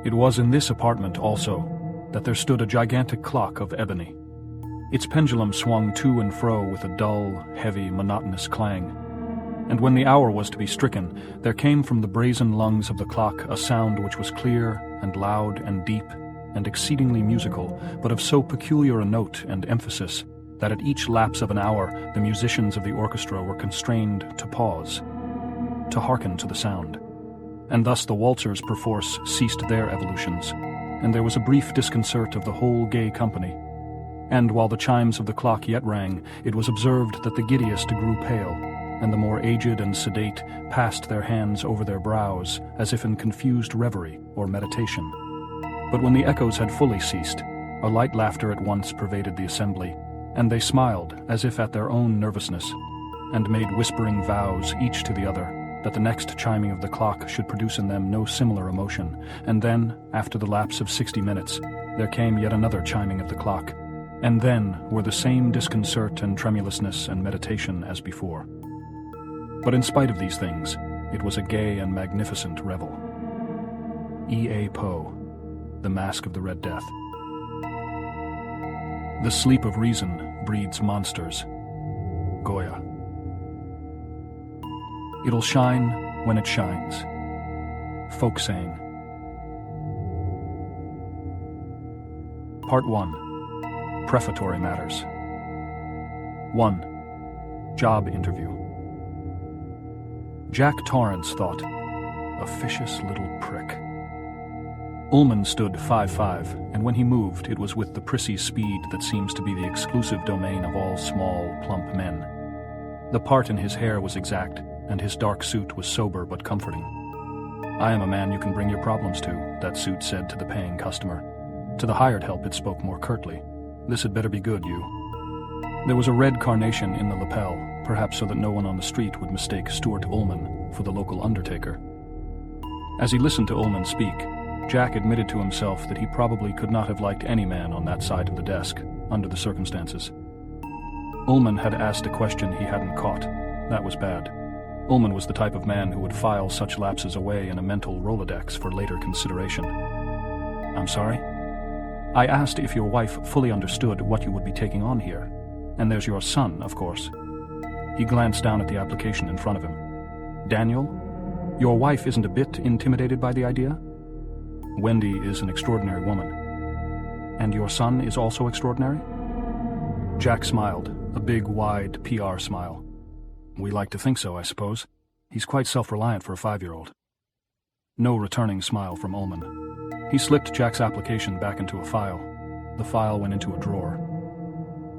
It was in this apartment, also, that there stood a gigantic clock of ebony. Its pendulum swung to and fro with a dull, heavy, monotonous clang. And when the hour was to be stricken, there came from the brazen lungs of the clock a sound which was clear and loud and deep and exceedingly musical, but of so peculiar a note and emphasis that at each lapse of an hour the musicians of the orchestra were constrained to pause, to hearken to the sound. And thus the waltzers perforce ceased their evolutions, and there was a brief disconcert of the whole gay company. And while the chimes of the clock yet rang, it was observed that the giddiest grew pale, and the more aged and sedate passed their hands over their brows as if in confused reverie or meditation. But when the echoes had fully ceased, a light laughter at once pervaded the assembly, and they smiled as if at their own nervousness, and made whispering vows each to the other that the next chiming of the clock should produce in them no similar emotion. And then, after the lapse of 60 minutes, there came yet another chiming of the clock, and then were the same disconcert and tremulousness and meditation as before. But in spite of these things, it was a gay and magnificent revel. E.A. Poe, The Mask of the Red Death. The sleep of reason breeds monsters. Goya. It'll shine when it shines. Folk saying. Part 1. Prefatory matters. 1. Job interview. Jack Torrance thought, officious little prick. Ullman stood 5'5", and when he moved, it was with the prissy speed that seems to be the exclusive domain of all small, plump men. The part in his hair was exact, and his dark suit was sober but comforting. "I am a man you can bring your problems to," that suit said to the paying customer. To the hired help it spoke more curtly. "This had better be good, you." There was a red carnation in the lapel, perhaps so that no one on the street would mistake Stuart Ullman for the local undertaker. As he listened to Ullman speak, Jack admitted to himself that he probably could not have liked any man on that side of the desk, under the circumstances. Ullman had asked a question he hadn't caught. That was bad. Ullman was the type of man who would file such lapses away in a mental Rolodex for later consideration. "I'm sorry?" "I asked if your wife fully understood what you would be taking on here. And there's your son, of course." He glanced down at the application in front of him. "Daniel, your wife isn't a bit intimidated by the idea?" "Wendy is an extraordinary woman." "And your son is also extraordinary?" Jack smiled, a big, wide PR smile. "We like to think so, I suppose. He's quite self-reliant for a 5-year-old. No returning smile from Ullman. He slipped Jack's application back into a file. The file went into a drawer.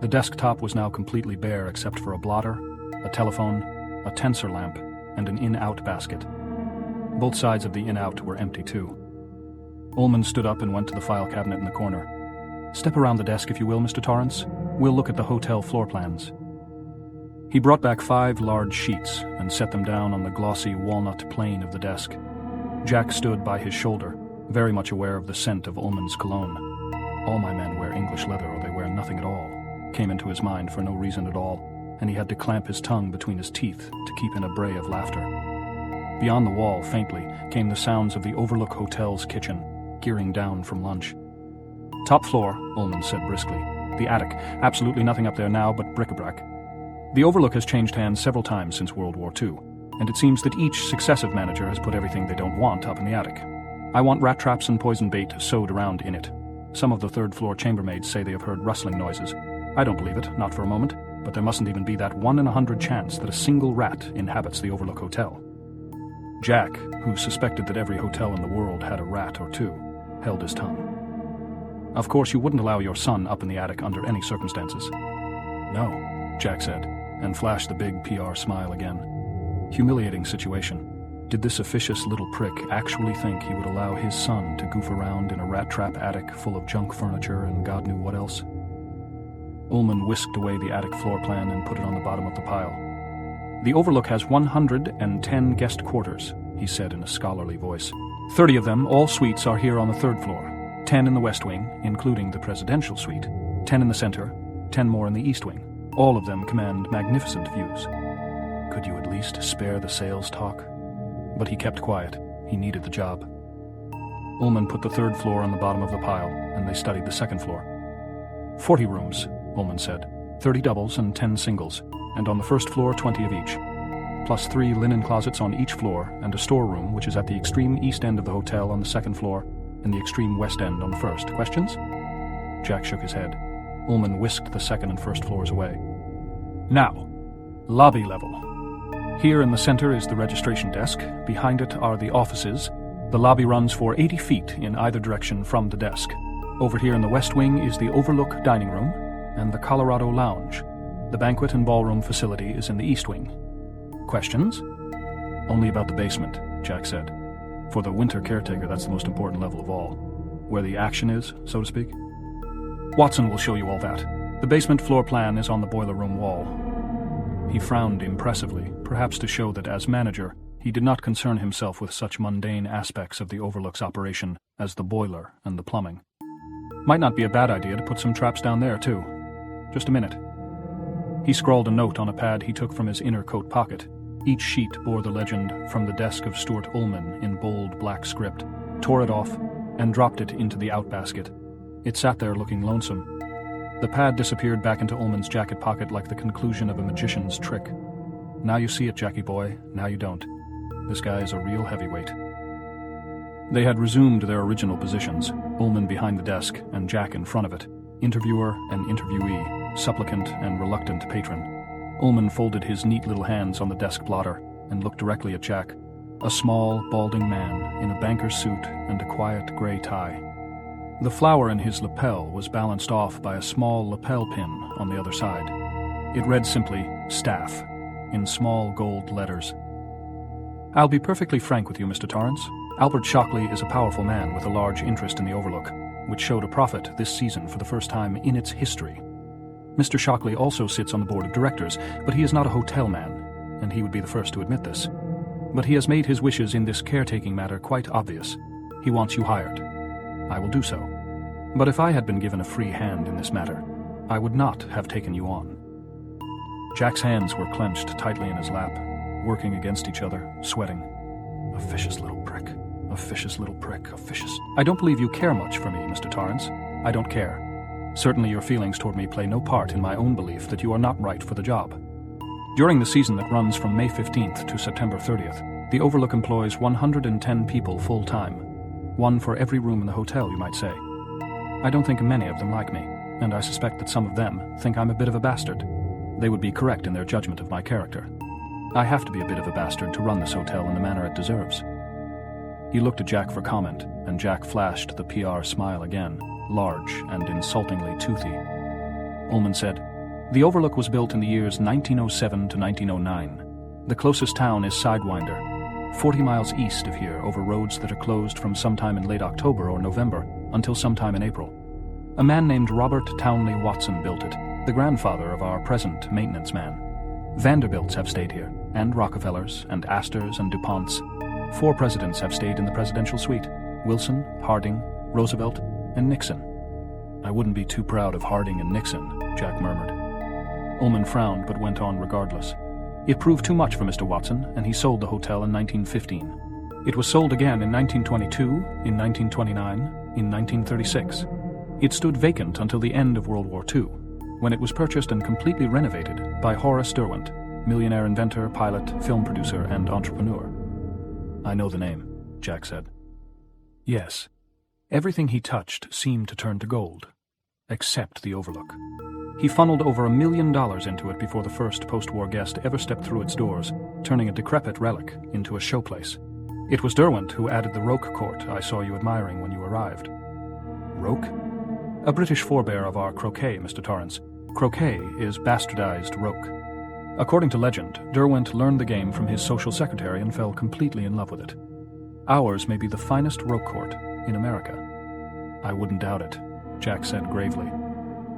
The desktop was now completely bare except for a blotter, a telephone, a tensor lamp, and an in-out basket. Both sides of the in-out were empty too. Ullman stood up and went to the file cabinet in the corner. "Step around the desk, if you will, Mr. Torrance. We'll look at the hotel floor plans." He brought back 5 large sheets and set them down on the glossy walnut plane of the desk. Jack stood by his shoulder, very much aware of the scent of Ullman's cologne. "All my men wear English leather or they wear nothing at all," came into his mind for no reason at all, and he had to clamp his tongue between his teeth to keep in a bray of laughter. Beyond the wall, faintly, came the sounds of the Overlook Hotel's kitchen, gearing down from lunch. "Top floor," Ullman said briskly. "The attic. Absolutely nothing up there now but bric-a-brac. The Overlook has changed hands several times since World War II, and it seems that each successive manager has put everything they don't want up in the attic. I want rat traps and poison bait sewed around in it. Some of the third-floor chambermaids say they have heard rustling noises. I don't believe it, not for a moment, but there mustn't even be that 1 in 100 chance that a single rat inhabits the Overlook Hotel." Jack, who suspected that every hotel in the world had a rat or two, held his tongue. "Of course you wouldn't allow your son up in the attic under any circumstances." "No," Jack said, and flashed the big PR smile again. Humiliating situation. Did this officious little prick actually think he would allow his son to goof around in a rat-trap attic full of junk furniture and God knew what else? Ullman whisked away the attic floor plan and put it on the bottom of the pile. "The Overlook has 110 guest quarters," he said in a scholarly voice. 30 of them, all suites, are here on the 3rd floor. 10 in the West Wing, including the presidential suite. 10 in the center, 10 more in the East Wing. All of them command magnificent views. Could you at least spare the sales talk? But he kept quiet. He needed the job. Ullman put the third floor on the bottom of the pile, and they studied the second floor. 40 rooms, Ullman said, 30 doubles and 10 singles, and on the first floor 20 of each, plus 3 linen closets on each floor and a storeroom which is at the extreme east end of the hotel on the second floor and the extreme west end on the first. Questions? Jack shook his head. Ullman whisked the second and first floors away. Now, lobby level. Here in the center is the registration desk. Behind it are the offices. The lobby runs for 80 feet in either direction from the desk. Over here in the west wing is the Overlook dining room and the Colorado Lounge. The banquet and ballroom facility is in the east wing. Questions? Only about the basement, Jack said. For the winter caretaker, that's the most important level of all. Where the action is, so to speak. Watson will show you all that. The basement floor plan is on the boiler room wall. He frowned impressively, perhaps to show that as manager, he did not concern himself with such mundane aspects of the Overlook's operation as the boiler and the plumbing. Might not be a bad idea to put some traps down there, too. Just a minute. He scrawled a note on a pad he took from his inner coat pocket. Each sheet bore the legend "From the desk of Stuart Ullman" in bold black script, tore it off, and dropped it into the outbasket. It sat there looking lonesome. The pad disappeared back into Ullman's jacket pocket like the conclusion of a magician's trick. Now you see it, Jackie boy, now you don't. This guy is a real heavyweight. They had resumed their original positions, Ullman behind the desk and Jack in front of it, interviewer and interviewee, supplicant and reluctant patron. Ullman folded his neat little hands on the desk blotter and looked directly at Jack, a small, balding man in a banker's suit and a quiet gray tie. The flower in his lapel was balanced off by a small lapel pin on the other side. It read simply, "Staff," in small gold letters. "I'll be perfectly frank with you, Mr. Torrance. Albert Shockley is a powerful man with a large interest in the Overlook, which showed a profit this season for the first time in its history. Mr. Shockley also sits on the board of directors, but he is not a hotel man, and he would be the first to admit this. But he has made his wishes in this caretaking matter quite obvious. He wants you hired. I will do so. But if I had been given a free hand in this matter, I would not have taken you on." Jack's hands were clenched tightly in his lap, working against each other, sweating. "Officious little prick. Officious little prick. Officious. I don't believe you care much for me, Mr. Torrance. I don't care. Certainly your feelings toward me play no part in my own belief that you are not right for the job. During the season that runs from May 15th to September 30th, the Overlook employs 110 people full-time. One for every room in the hotel, you might say. I don't think many of them like me, and I suspect that some of them think I'm a bit of a bastard. They would be correct in their judgment of my character. I have to be a bit of a bastard to run this hotel in the manner it deserves." He looked at Jack for comment, and Jack flashed the PR smile again, large and insultingly toothy. Ullman said, "The Overlook was built in the years 1907 to 1909. The closest town is Sidewinder, 40 miles east of here over roads that are closed from sometime in late October or November until sometime in April. A man named Robert Townley Watson built it, the grandfather of our present maintenance man. Vanderbilts have stayed here, and Rockefellers, and Astors, and DuPonts. 4 presidents have stayed in the presidential suite: Wilson, Harding, Roosevelt, and Nixon." "I wouldn't be too proud of Harding and Nixon," Jack murmured. Ullman frowned but went on regardless. It proved too much for Mr. Watson, and he sold the hotel in 1915. It was sold again in 1922, in 1929, in 1936. It stood vacant until the end of World War II, when it was purchased and completely renovated by Horace Derwent, millionaire inventor, pilot, film producer, and entrepreneur. "I know the name," Jack said. Yes. Everything he touched seemed to turn to gold, except the Overlook. He funneled over $1 million into it before the first post-war guest ever stepped through its doors, turning a decrepit relic into a showplace. It was Derwent who added the Roque court I saw you admiring when you arrived. Roque? A British forebear of our croquet, Mr. Torrance. Croquet is bastardized Roque. According to legend, Derwent learned the game from his social secretary and fell completely in love with it. Ours may be the finest Roque court in America. I wouldn't doubt it, Jack said gravely.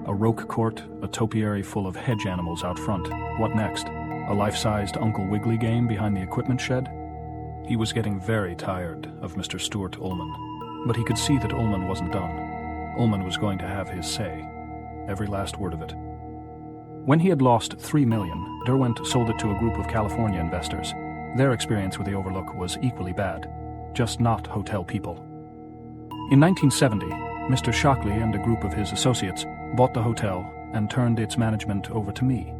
A Roque court, a topiary full of hedge animals out front. What next? A life-sized Uncle Wiggily game behind the equipment shed? He was getting very tired of Mr. Stuart Ullman, but he could see that Ullman wasn't done. Ullman was going to have his say, every last word of it. When he had lost $3 million, Derwent sold it to a group of California investors. Their experience with the Overlook was equally bad, just not hotel people. In 1970, Mr. Shockley and a group of his associates bought the hotel and turned its management over to me.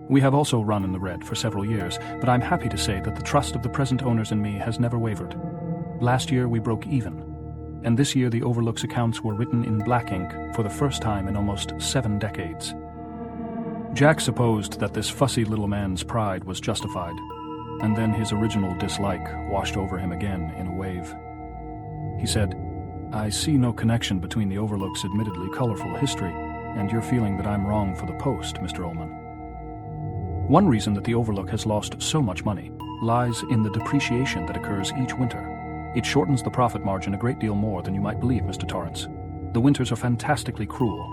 We have also run in the red for several years, but I'm happy to say that the trust of the present owners in me has never wavered. Last year we broke even, and this year the Overlook's accounts were written in black ink for the first time in almost 7 decades. Jack supposed that this fussy little man's pride was justified, and then his original dislike washed over him again in a wave. He said, "I see no connection between the Overlook's admittedly colorful history and your feeling that I'm wrong for the post, Mr. Ullman. One reason that the Overlook has lost so much money lies in the depreciation that occurs each winter. It shortens the profit margin a great deal more than you might believe, Mr. Torrance. The winters are fantastically cruel.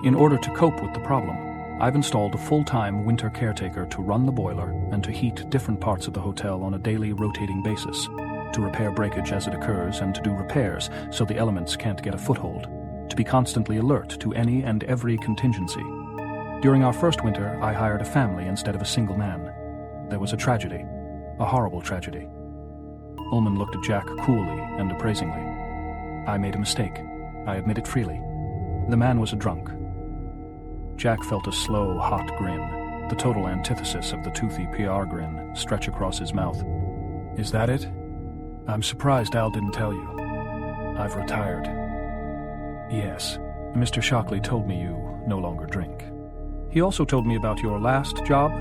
In order to cope with the problem, I've installed a full-time winter caretaker to run the boiler and to heat different parts of the hotel on a daily rotating basis, to repair breakage as it occurs and to do repairs so the elements can't get a foothold, to be constantly alert to any and every contingency. During our first winter, I hired a family instead of a single man. There was a tragedy, a horrible tragedy." Ullman looked at Jack coolly and appraisingly. "I made a mistake. I admit it freely. The man was a drunk." Jack felt a slow, hot grin, the total antithesis of the toothy PR grin, stretch across his mouth. "Is that it? I'm surprised Al didn't tell you. I've retired." "Yes, Mr. Shockley told me you no longer drink. He also told me about your last job,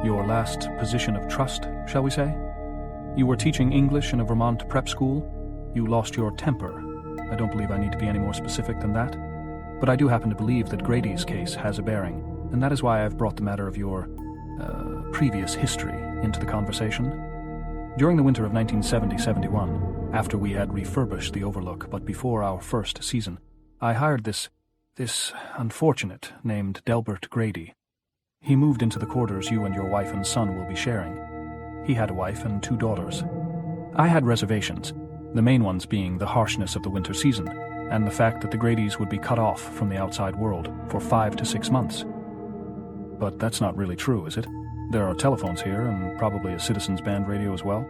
your last position of trust, shall we say? You were teaching English in a Vermont prep school. You lost your temper. I don't believe I need to be any more specific than that. But I do happen to believe that Grady's case has a bearing, and that is why I've brought the matter of your previous history into the conversation. During the winter of 1970-71, after we had refurbished the Overlook, but before our first season, I hired this unfortunate named Delbert Grady. He moved into the quarters you and your wife and son will be sharing. He had a wife and 2 daughters. I had reservations, the main ones being the harshness of the winter season, and the fact that the Gradys would be cut off from the outside world for 5 to 6 months. But that's not really true, is it? There are telephones here, and probably a citizens band radio as well.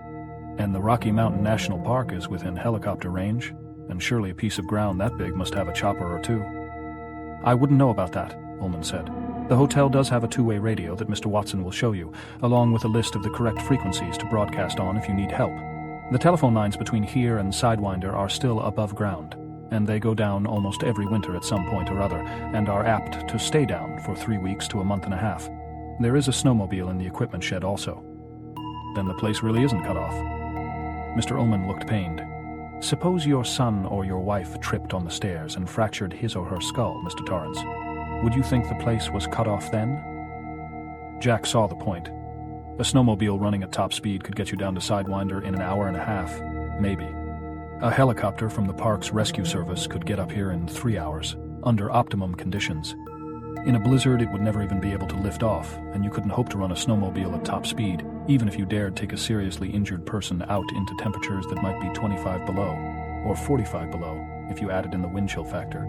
And the Rocky Mountain National Park is within helicopter range, and surely a piece of ground that big must have a chopper or 2. "I wouldn't know about that," Ullman said. "The hotel does have a 2-way radio that Mr. Watson will show you, along with a list of the correct frequencies to broadcast on if you need help. The telephone lines between here and Sidewinder are still above ground, and they go down almost every winter at some point or other, and are apt to stay down for 3 weeks to a month and a half. There is a snowmobile in the equipment shed also." "Then the place really isn't cut off." Mr. Ullman looked pained. "Suppose your son or your wife tripped on the stairs and fractured his or her skull, Mr. Torrance. Would you think the place was cut off then?" Jack saw the point. A snowmobile running at top speed could get you down to Sidewinder in an hour and a half, maybe. A helicopter from the park's rescue service could get up here in 3 hours, under optimum conditions. In a blizzard, it would never even be able to lift off, and you couldn't hope to run a snowmobile at top speed, even if you dared take a seriously injured person out into temperatures that might be 25 below, or 45 below, if you added in the wind chill factor.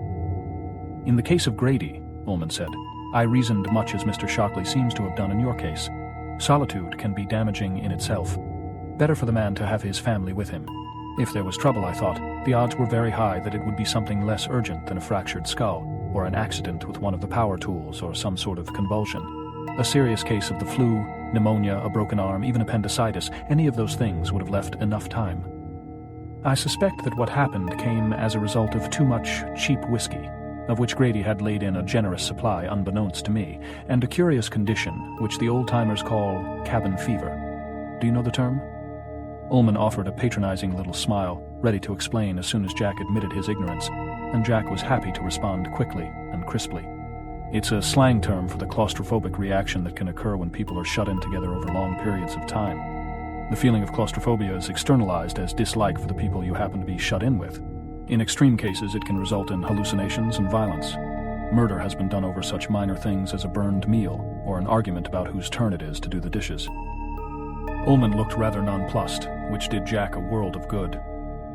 "In the case of Grady," Ullman said, "I reasoned much as Mr. Shockley seems to have done in your case. Solitude can be damaging in itself. Better for the man to have his family with him. If there was trouble, I thought, the odds were very high that it would be something less urgent than a fractured skull, or an accident with one of the power tools, or some sort of convulsion. A serious case of the flu, pneumonia, a broken arm, even appendicitis, any of those things would have left enough time. I suspect that what happened came as a result of too much cheap whiskey, of which Grady had laid in a generous supply unbeknownst to me, and a curious condition which the old-timers call cabin fever. Do you know the term?" Ullman offered a patronizing little smile, ready to explain as soon as Jack admitted his ignorance, and Jack was happy to respond quickly and crisply. "It's a slang term for the claustrophobic reaction that can occur when people are shut in together over long periods of time. The feeling of claustrophobia is externalized as dislike for the people you happen to be shut in with. In extreme cases, it can result in hallucinations and violence. Murder has been done over such minor things as a burned meal, or an argument about whose turn it is to do the dishes." Ullman looked rather nonplussed, which did Jack a world of good.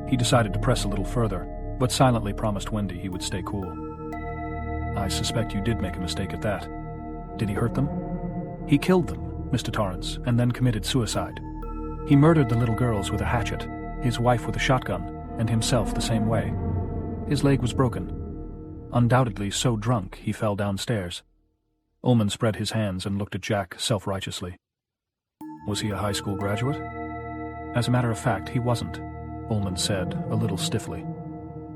He decided to press a little further, but silently promised Wendy he would stay cool. "I suspect you did make a mistake at that. Did he hurt them?" "He killed them, Mr. Torrance, and then committed suicide. He murdered the little girls with a hatchet, his wife with a shotgun, and himself the same way. His leg was broken. Undoubtedly so drunk he fell downstairs. Ullman spread his hands and looked at Jack self-righteously. Was he a high school graduate? As a matter of fact, he wasn't, Ullman said, a little stiffly.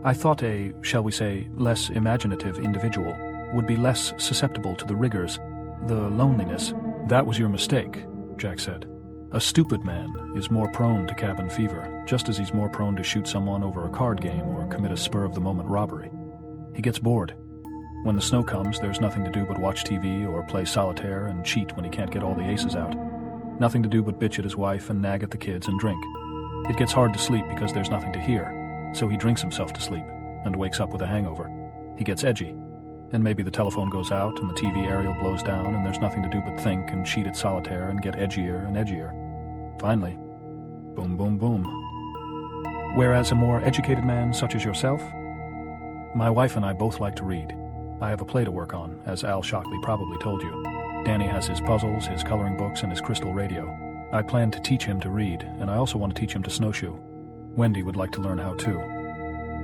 I thought a, shall we say, less imaginative individual would be less susceptible to the rigors, the loneliness. That was your mistake, Jack said. A stupid man is more prone to cabin fever, just as he's more prone to shoot someone over a card game or commit a spur-of-the-moment robbery. He gets bored. When the snow comes, there's nothing to do but watch TV or play solitaire and cheat when he can't get all the aces out. Nothing to do but bitch at his wife and nag at the kids and drink. It gets hard to sleep because there's nothing to hear, so he drinks himself to sleep and wakes up with a hangover. He gets edgy, and maybe the telephone goes out and the TV aerial blows down and there's nothing to do but think and cheat at solitaire and get edgier and edgier. Finally, boom, boom, boom. Whereas a more educated man such as yourself, my wife and I both like to read. I have a play to work on, as Al Shockley probably told you. Danny has his puzzles, his coloring books, and his crystal radio. I plan to teach him to read, and I also want to teach him to snowshoe. Wendy would like to learn how too.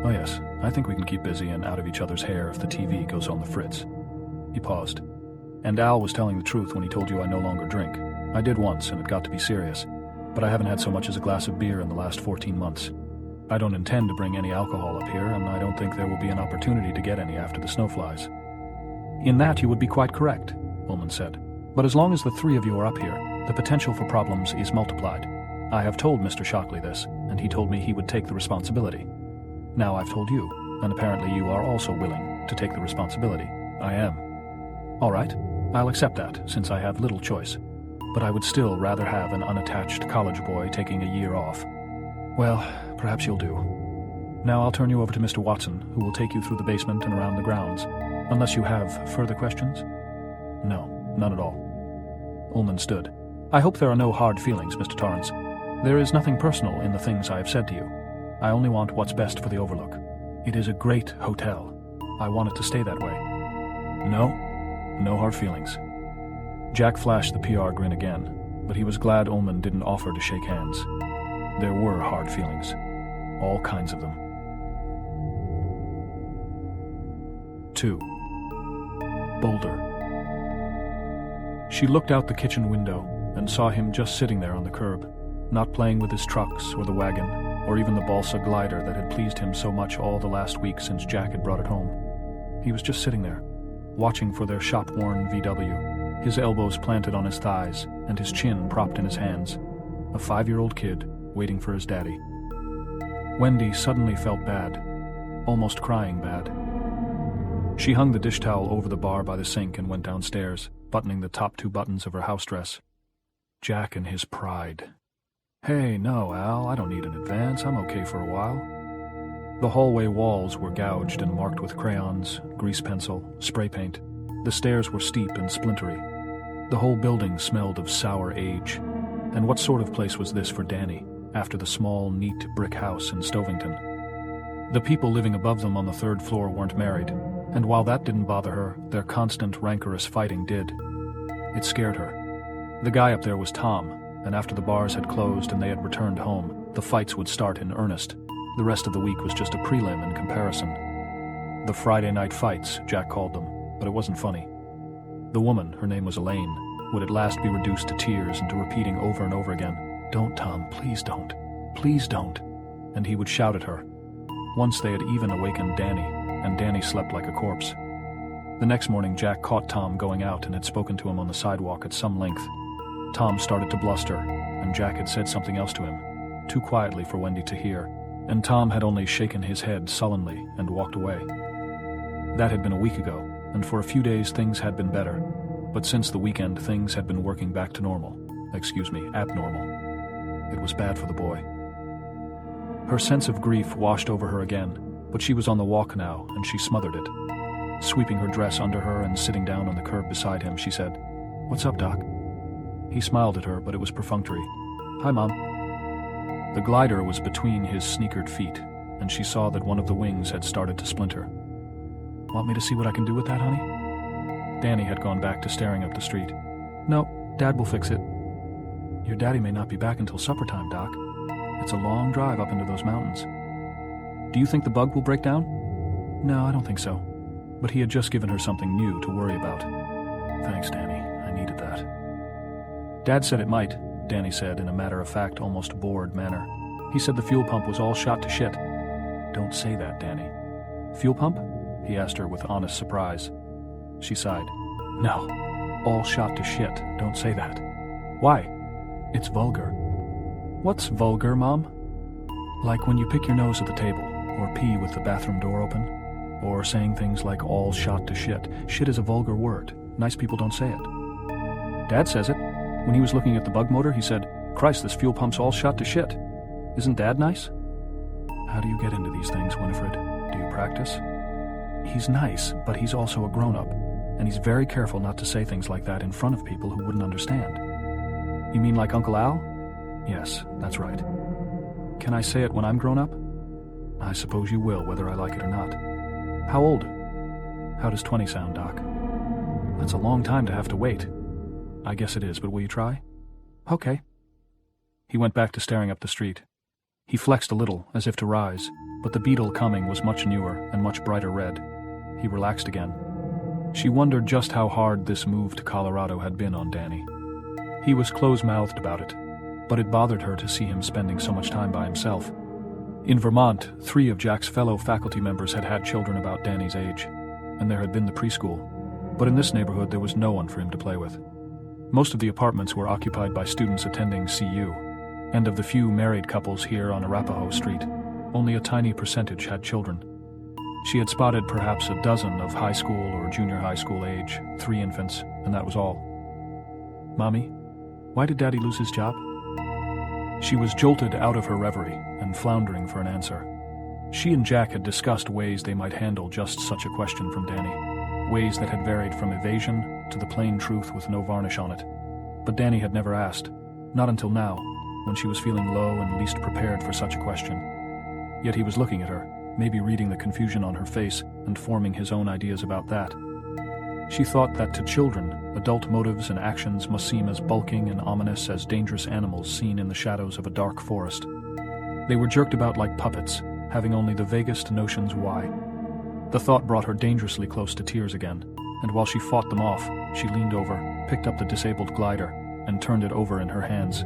Oh yes, I think we can keep busy and out of each other's hair if the TV goes on the fritz. He paused. And Al was telling the truth when he told you I no longer drink. I did once, and it got to be serious. But I haven't had so much as a glass of beer in the last 14 months. I don't intend to bring any alcohol up here, and I don't think there will be an opportunity to get any after the snow flies. In that you would be quite correct, Ullman said. But as long as the three of you are up here, the potential for problems is multiplied. I have told Mr. Shockley this, and he told me he would take the responsibility. Now I've told you, and apparently you are also willing to take the responsibility. I am. All right, I'll accept that, since I have little choice. But I would still rather have an unattached college boy taking a year off. Well, perhaps you'll do. Now I'll turn you over to Mr. Watson, who will take you through the basement and around the grounds. Unless you have further questions? No, none at all. Ullman stood. I hope there are no hard feelings, Mr. Torrance. There is nothing personal in the things I have said to you. I only want what's best for the Overlook. It is a great hotel. I want it to stay that way. No hard feelings. Jack flashed the PR grin again, but he was glad Ullman didn't offer to shake hands. There were hard feelings. All kinds of them. 2. Boulder. She looked out the kitchen window and saw him just sitting there on the curb, not playing with his trucks or the wagon, or even the balsa glider that had pleased him so much all the last week since Jack had brought it home. He was just sitting there, watching for their shop-worn VW, his elbows planted on his thighs and his chin propped in his hands. A 5-year-old kid waiting for his daddy. Wendy suddenly felt bad, almost crying bad. She hung the dish towel over the bar by the sink and went downstairs, buttoning the top 2 buttons of her house dress. Jack and his pride. Hey, no, Al, I don't need an advance. I'm okay for a while. The hallway walls were gouged and marked with crayons, grease pencil, spray paint. The stairs were steep and splintery. The whole building smelled of sour age. And what sort of place was this for Danny, after the small, neat brick house in Stovington? The people living above them on the 3rd floor weren't married, and while that didn't bother her, their constant, rancorous fighting did. It scared her. The guy up there was Tom, and after the bars had closed and they had returned home, the fights would start in earnest. The rest of the week was just a prelim in comparison. The Friday night fights, Jack called them, but it wasn't funny. The woman, her name was Elaine, would at last be reduced to tears and to repeating over and over again, "Don't, Tom, please don't. Please don't." And he would shout at her. Once they had even awakened Danny, and Danny slept like a corpse. The next morning Jack caught Tom going out and had spoken to him on the sidewalk at some length. Tom started to bluster, and Jack had said something else to him, too quietly for Wendy to hear, and Tom had only shaken his head sullenly and walked away. That had been a week ago, and for a few days things had been better, but since the weekend things had been working back to normal. Abnormal. It was bad for the boy. Her sense of grief washed over her again, but she was on the walk now, and she smothered it. Sweeping her dress under her and sitting down on the curb beside him, she said, "What's up, Doc?" He smiled at her, but it was perfunctory. "Hi, Mom." The glider was between his sneakered feet, and she saw that one of the wings had started to splinter. "Want me to see what I can do with that, honey?" Danny had gone back to staring up the street. "No, Dad will fix it." "Your daddy may not be back until supper time, Doc. It's a long drive up into those mountains." "Do you think the bug will break down?" No, I don't think so. But he had just given her something new to worry about. Thanks, Danny. I needed that. Dad said it might, Danny said in a matter-of-fact, almost bored manner. He said the fuel pump was all shot to shit. Don't say that, Danny. Fuel pump? He asked her with honest surprise. She sighed. No, all shot to shit. Don't say that. Why? It's vulgar. What's vulgar, Mom? Like when you pick your nose at the table, or pee with the bathroom door open, or saying things like all shot to shit. Shit is a vulgar word. Nice people don't say it. Dad says it. When he was looking at the bug motor, he said, Christ, this fuel pump's all shot to shit. Isn't Dad nice? How do you get into these things, Winifred? Do you practice? He's nice, but he's also a grown-up, and he's very careful not to say things like that in front of people who wouldn't understand. You mean like Uncle Al? Yes, that's right. Can I say it when I'm grown up? I suppose you will, whether I like it or not. How old? How does 20 sound, Doc? That's a long time to have to wait. I guess it is, but will you try? Okay. He went back to staring up the street. He flexed a little, as if to rise, but the beetle coming was much newer and much brighter red. He relaxed again. She wondered just how hard this move to Colorado had been on Danny. He was close-mouthed about it, but it bothered her to see him spending so much time by himself. In Vermont, 3 of Jack's fellow faculty members had had children about Danny's age, and there had been the preschool, but in this neighborhood there was no one for him to play with. Most of the apartments were occupied by students attending CU, and of the few married couples here on Arapahoe Street, only a tiny percentage had children. She had spotted perhaps a dozen of high school or junior high school age, 3 infants, and that was all. Mommy, why did Daddy lose his job? She was jolted out of her reverie and floundering for an answer. She and Jack had discussed ways they might handle just such a question from Danny, ways that had varied from evasion to the plain truth with no varnish on it. But Danny had never asked, not until now, when she was feeling low and least prepared for such a question. Yet he was looking at her, maybe reading the confusion on her face and forming his own ideas about that. She thought that to children, adult motives and actions must seem as bulking and ominous as dangerous animals seen in the shadows of a dark forest. They were jerked about like puppets, having only the vaguest notions why. The thought brought her dangerously close to tears again, and while she fought them off, she leaned over, picked up the disabled glider, and turned it over in her hands.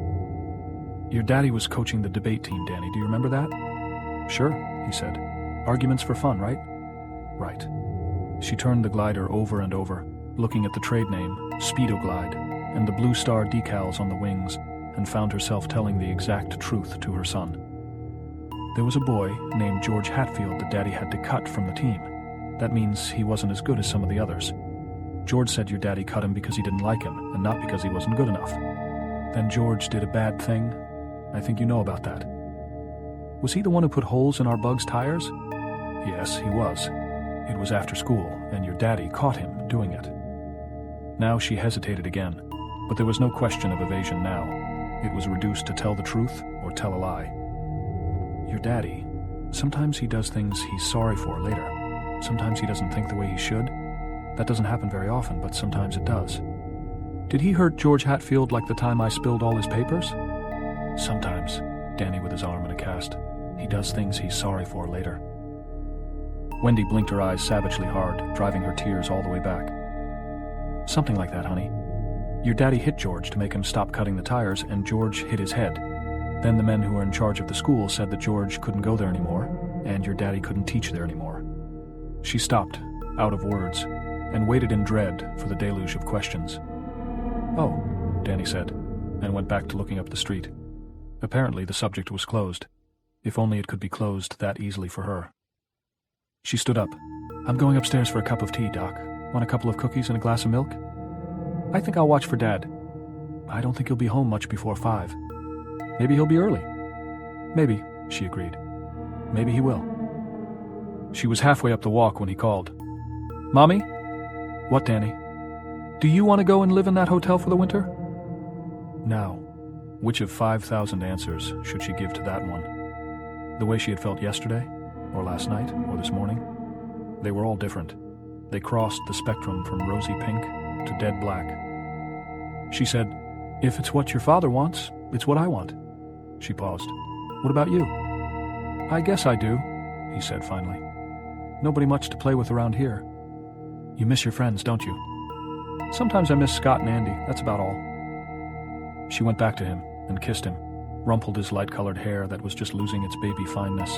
Your daddy was coaching the debate team, Danny. Do you remember that? Sure, he said. Arguments for fun, right? Right. She turned the glider over and over, looking at the trade name, Speedoglide, and the blue star decals on the wings, and found herself telling the exact truth to her son. There was a boy named George Hatfield that Daddy had to cut from the team. That means he wasn't as good as some of the others. George said your daddy cut him because he didn't like him, and not because he wasn't good enough. Then George did a bad thing. I think you know about that. Was he the one who put holes in our bug's tires? Yes, he was. It was after school, and your daddy caught him doing it. Now she hesitated again, but there was no question of evasion now. It was reduced to tell the truth or tell a lie. Your daddy, sometimes he does things he's sorry for later. Sometimes he doesn't think the way he should. That doesn't happen very often, but sometimes it does. Did he hurt George Hatfield like the time I spilled all his papers? Sometimes, Danny with his arm in a cast. He does things he's sorry for later. Wendy blinked her eyes savagely hard, driving her tears all the way back. Something like that, honey. Your daddy hit George to make him stop cutting the tires, and George hit his head. Then the men who were in charge of the school said that George couldn't go there anymore, and your daddy couldn't teach there anymore. She stopped, out of words, and waited in dread for the deluge of questions. Oh, Danny said, and went back to looking up the street. Apparently the subject was closed. If only it could be closed that easily for her. She stood up. I'm going upstairs for a cup of tea, Doc. Want a couple of cookies and a glass of milk? I think I'll watch for Dad. I don't think he'll be home much before 5. Maybe he'll be early. Maybe, she agreed. Maybe he will. She was halfway up the walk when he called. Mommy? What, Danny? Do you want to go and live in that hotel for the winter? Now, which of 5,000 answers should she give to that one? The way she had felt yesterday? Or last night, or this morning? They were all different. They crossed the spectrum from rosy pink to dead black. She said, If it's what your father wants, it's what I want. She paused. What about you? I guess I do, he said finally. Nobody much to play with around here. You miss your friends, don't you? Sometimes I miss Scott and Andy, that's about all. She went back to him and kissed him, rumpled his light-colored hair that was just losing its baby fineness.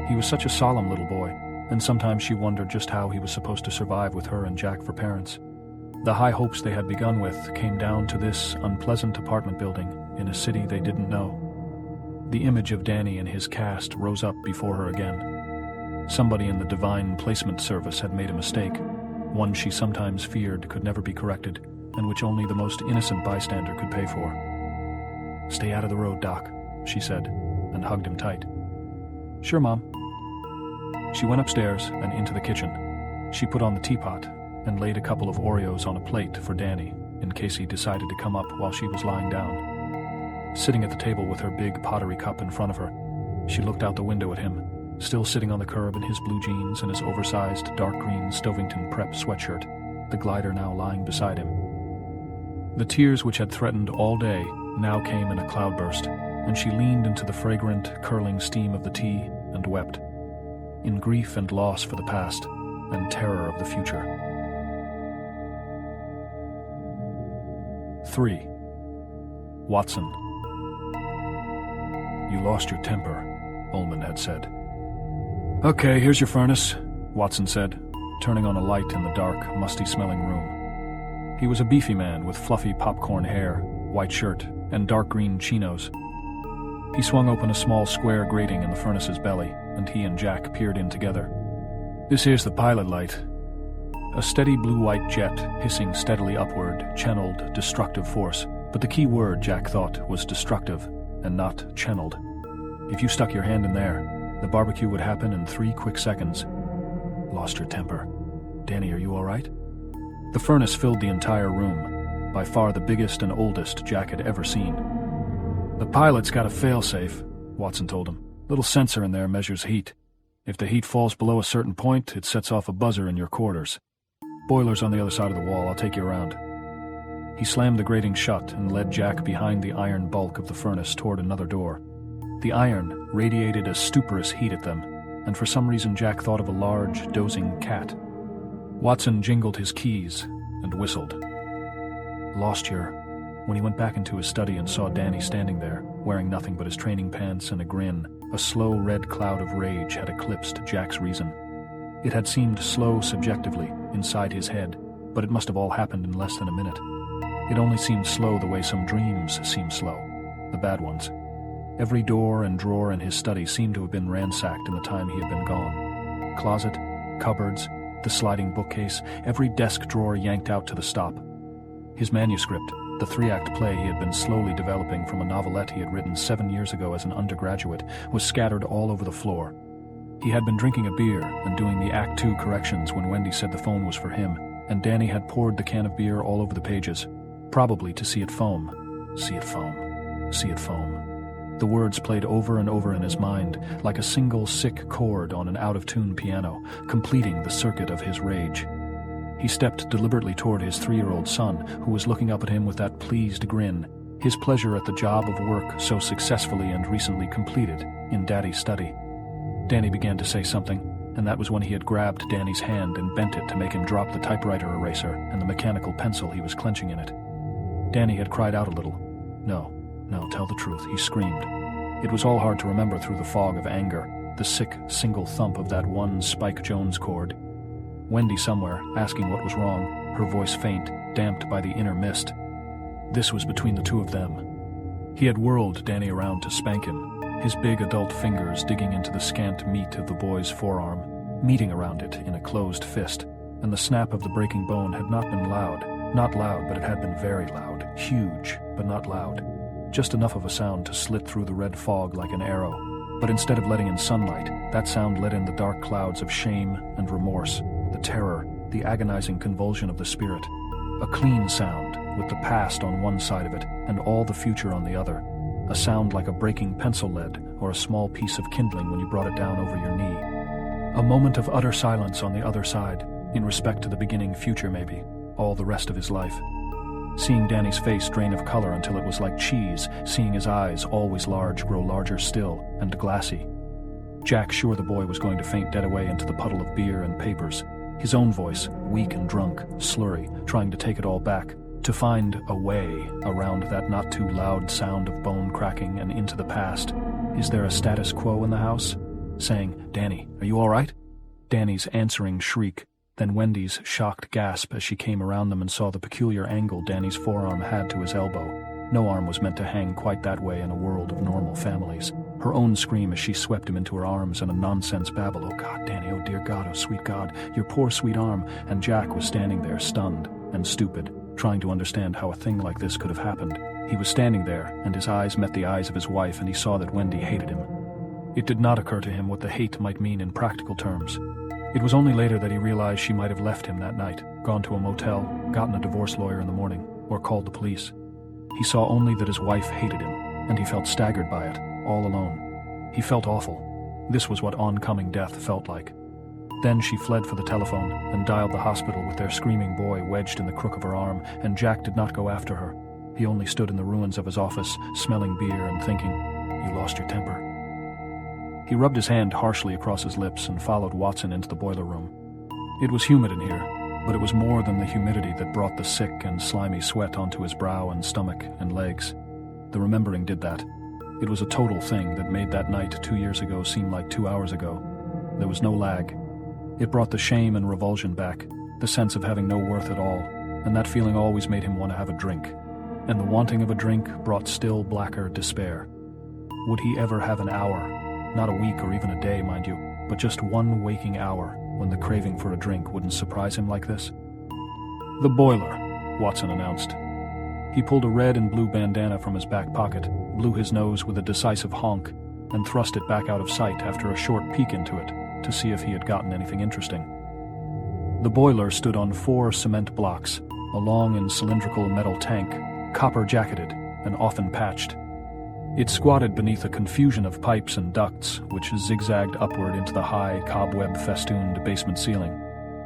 He was such a solemn little boy, and sometimes she wondered just how he was supposed to survive with her and Jack for parents. The high hopes they had begun with came down to this unpleasant apartment building in a city they didn't know. The image of Danny and his cast rose up before her again. Somebody in the Divine Placement Service had made a mistake, one she sometimes feared could never be corrected, and which only the most innocent bystander could pay for. "Stay out of the road, Doc," she said, and hugged him tight. "Sure, Mom." She went upstairs and into the kitchen. She put on the teapot and laid a couple of Oreos on a plate for Danny, in case he decided to come up while she was lying down. Sitting at the table with her big pottery cup in front of her, she looked out the window at him, still sitting on the curb in his blue jeans and his oversized dark green Stovington prep sweatshirt, the glider now lying beside him. The tears which had threatened all day now came in a cloudburst, and she leaned into the fragrant, curling steam of the tea and wept, in grief and loss for the past and terror of the future. 3. Watson. "You lost your temper," Ullman had said. "Okay, here's your furnace," Watson said, turning on a light in the dark, musty-smelling room. He was a beefy man with fluffy popcorn hair, white shirt, and dark green chinos. He swung open a small square grating in the furnace's belly, and he and Jack peered in together. "This here's the pilot light." A steady blue-white jet, hissing steadily upward, channeled destructive force, but the key word, Jack thought, was destructive, and not channeled. If you stuck your hand in there, the barbecue would happen in 3 quick seconds. "Lost your temper. Danny, are you all right?" The furnace filled the entire room, by far the biggest and oldest Jack had ever seen. "The pilot's got a fail-safe," Watson told him. "Little sensor in there measures heat. If the heat falls below a certain point, it sets off a buzzer in your quarters. Boiler's on the other side of the wall. I'll take you around." He slammed the grating shut and led Jack behind the iron bulk of the furnace toward another door. The iron radiated a stuporous heat at them, and for some reason Jack thought of a large, dozing cat. Watson jingled his keys and whistled. "Lost your..." When he went back into his study and saw Danny standing there, wearing nothing but his training pants and a grin, a slow red cloud of rage had eclipsed Jack's reason. It had seemed slow subjectively, inside his head, but it must have all happened in less than a minute. It only seemed slow the way some dreams seem slow, the bad ones. Every door and drawer in his study seemed to have been ransacked in the time he had been gone. Closet, cupboards, the sliding bookcase, every desk drawer yanked out to the stop. His manuscript, the 3-act play he had been slowly developing from a novelette he had written 7 years ago as an undergraduate, was scattered all over the floor. He had been drinking a beer and doing the Act 2 corrections when Wendy said the phone was for him, and Danny had poured the can of beer all over the pages, probably to see it foam. See it foam. See it foam. The words played over and over in his mind, like a single sick chord on an out-of-tune piano, completing the circuit of his rage. He stepped deliberately toward his 3-year-old son, who was looking up at him with that pleased grin, his pleasure at the job of work so successfully and recently completed in Daddy's study. Danny began to say something, and that was when he had grabbed Danny's hand and bent it to make him drop the typewriter eraser and the mechanical pencil he was clenching in it. Danny had cried out a little. No, tell the truth, he screamed. It was all hard to remember through the fog of anger, the sick, single thump of that one Spike Jones chord. Wendy somewhere, asking what was wrong, her voice faint, damped by the inner mist. This was between the two of them. He had whirled Danny around to spank him, his big adult fingers digging into the scant meat of the boy's forearm, meeting around it in a closed fist, and the snap of the breaking bone had not been loud. Not loud, but it had been very loud. Huge, but not loud. Just enough of a sound to slit through the red fog like an arrow. But instead of letting in sunlight, that sound let in the dark clouds of shame and remorse, the terror, the agonizing convulsion of the spirit. A clean sound, with the past on one side of it, and all the future on the other. A sound like a breaking pencil lead, or a small piece of kindling when you brought it down over your knee. A moment of utter silence on the other side, in respect to the beginning future maybe, all the rest of his life. Seeing Danny's face drain of color until it was like cheese, seeing his eyes, always large, grow larger still, and glassy. Jack sure the boy was going to faint dead away into the puddle of beer and papers. His own voice, weak and drunk, slurry, trying to take it all back, to find a way around that not-too-loud sound of bone cracking and into the past. Is there a status quo in the house? Saying, "Danny, are you all right?" Danny's answering shriek, then Wendy's shocked gasp as she came around them and saw the peculiar angle Danny's forearm had to his elbow. No arm was meant to hang quite that way in a world of normal families. Her own scream as she swept him into her arms and a nonsense babble, "Oh God, Danny, oh dear God, oh sweet God, your poor sweet arm," and Jack was standing there stunned and stupid, trying to understand how a thing like this could have happened. He was standing there, and his eyes met the eyes of his wife, and he saw that Wendy hated him. It did not occur to him what the hate might mean in practical terms. It was only later that he realized she might have left him that night, gone to a motel, gotten a divorce lawyer in the morning, or called the police. He saw only that his wife hated him, and he felt staggered by it, all alone. He felt awful. This was what oncoming death felt like. Then she fled for the telephone and dialed the hospital with their screaming boy wedged in the crook of her arm, and Jack did not go after her. He only stood in the ruins of his office, smelling beer and thinking, "You lost your temper." He rubbed his hand harshly across his lips and followed Watson into the boiler room. It was humid in here, but it was more than the humidity that brought the sick and slimy sweat onto his brow and stomach and legs. The remembering did that. It was a total thing that made that night 2 years ago seem like 2 hours ago. There was no lag. It brought the shame and revulsion back, the sense of having no worth at all, and that feeling always made him want to have a drink. And the wanting of a drink brought still blacker despair. Would he ever have an hour, not a week or even a day, mind you, but just one waking hour when the craving for a drink wouldn't surprise him like this? "The boiler," Watson announced. He pulled a red and blue bandana from his back pocket, blew his nose with a decisive honk, and thrust it back out of sight after a short peek into it to see if he had gotten anything interesting. The boiler stood on 4 cement blocks, a long and cylindrical metal tank, copper-jacketed and often patched. It squatted beneath a confusion of pipes and ducts, which zigzagged upward into the high, cobweb-festooned basement ceiling.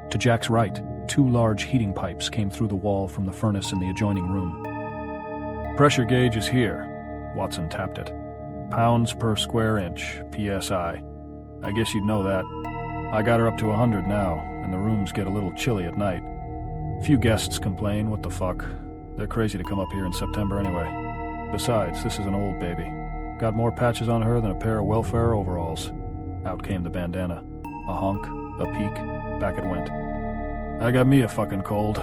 To Jack's right, 2 large heating pipes came through the wall from the furnace in the adjoining room. "Pressure gauge is here," Watson tapped it. "Pounds per square inch, PSI. I guess you'd know that. I got her up to 100 now, and the rooms get a little chilly at night. Few guests complain, what the fuck. They're crazy to come up here in September anyway. Besides, this is an old baby. Got more patches on her than a pair of welfare overalls." Out came the bandana. A honk, a peek, back it went. "I got me a fucking cold,"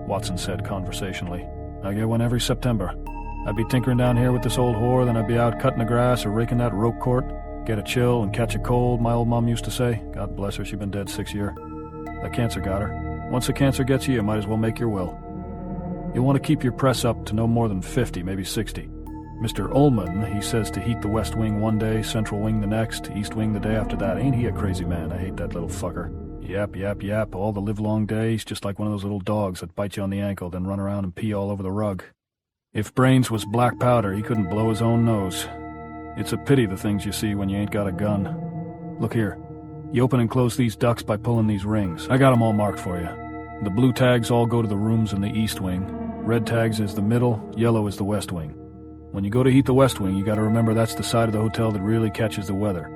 Watson said conversationally. "I get one every September. I'd be tinkering down here with this old whore, then I'd be out cutting the grass or raking that rope court. Get a chill and catch a cold, my old mom used to say. God bless her, she's been dead 6 years. That cancer got her. Once the cancer gets you, you might as well make your will. You'll want to keep your press up to no more than 50, maybe 60. Mr. Ullman, he says to heat the west wing one day, central wing the next, east wing the day after that. Ain't he a crazy man? I hate that little fucker. Yap, yap, yap, all the livelong days, just like one of those little dogs that bite you on the ankle, then run around and pee all over the rug. If brains was black powder, he couldn't blow his own nose. It's a pity the things you see when you ain't got a gun. Look here. You open and close these ducts by pulling these rings. I got 'em all marked for you. The blue tags all go to the rooms in the east wing. Red tags is the middle, yellow is the west wing. When you go to heat the west wing, you gotta remember that's the side of the hotel that really catches the weather.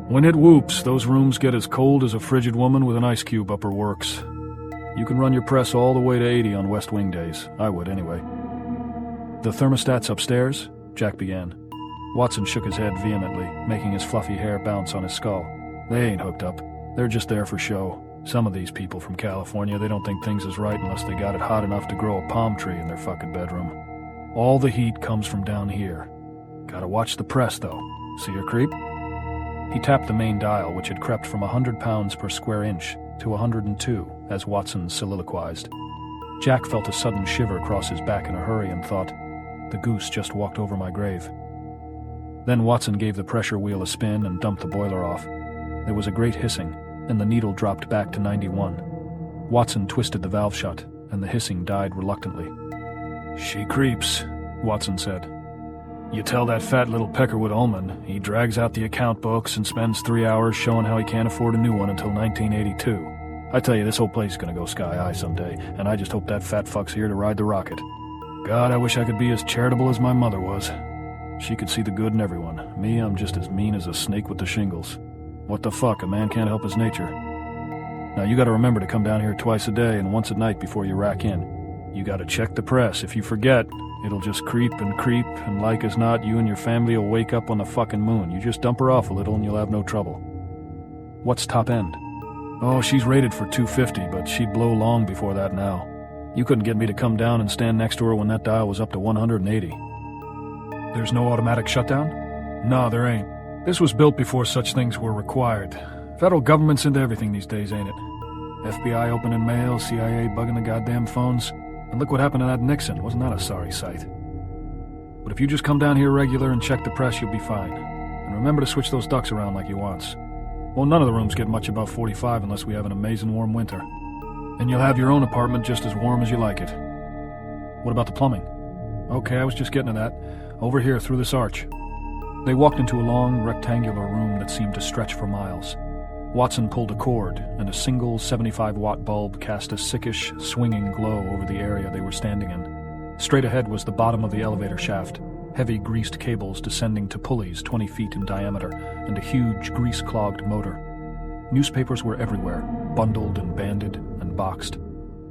When it whoops, those rooms get as cold as a frigid woman with an ice cube up her works. You can run your press all the way to 80 on west wing days. I would, anyway. The thermostat's upstairs? Jack began. Watson shook his head vehemently, making his fluffy hair bounce on his skull. They ain't hooked up. They're just there for show. Some of these people from California, they don't think things is right unless they got it hot enough to grow a palm tree in their fucking bedroom. All the heat comes from down here. Gotta watch the press, though. See her creep? He tapped the main dial, which had crept from 100 pounds per square inch to 102, as Watson soliloquized. Jack felt a sudden shiver cross his back in a hurry and thought, the goose just walked over my grave. Then Watson gave the pressure wheel a spin and dumped the boiler off. There was a great hissing, and the needle dropped back to 91. Watson twisted the valve shut, and the hissing died reluctantly. She creeps, Watson said. You tell that fat little Peckerwood Ullman, he drags out the account books and spends 3 hours showing how he can't afford a new one until 1982. I tell you, this whole place is gonna go sky-high someday, and I just hope that fat fuck's here to ride the rocket. God, I wish I could be as charitable as my mother was. She could see the good in everyone. Me, I'm just as mean as a snake with the shingles. What the fuck, a man can't help his nature. Now you gotta remember to come down here twice a day and once at night before you rack in. You gotta check the press. If you forget, it'll just creep, and like as not, you and your family will wake up on the fucking moon. You just dump her off a little and you'll have no trouble. What's top end? Oh, she's rated for 250, but she'd blow long before that now. You couldn't get me to come down and stand next to her when that dial was up to 180. There's no automatic shutdown? No, there ain't. This was built before such things were required. Federal government's into everything these days, ain't it? FBI opening mail, CIA bugging the goddamn phones. And look what happened to that Nixon. Wasn't that a sorry sight? But if you just come down here regular and check the press, you'll be fine. And remember to switch those ducks around like you wants. Well, none of the rooms get much above 45 unless we have an amazing warm winter. And you'll have your own apartment just as warm as you like it. What about the plumbing? Okay, I was just getting to that. Over here, through this arch. They walked into a long, rectangular room that seemed to stretch for miles. Watson pulled a cord, and a single 75-watt bulb cast a sickish, swinging glow over the area they were standing in. Straight ahead was the bottom of the elevator shaft, heavy greased cables descending to pulleys 20 feet in diameter, and a huge, grease-clogged motor. Newspapers were everywhere, bundled and banded and boxed.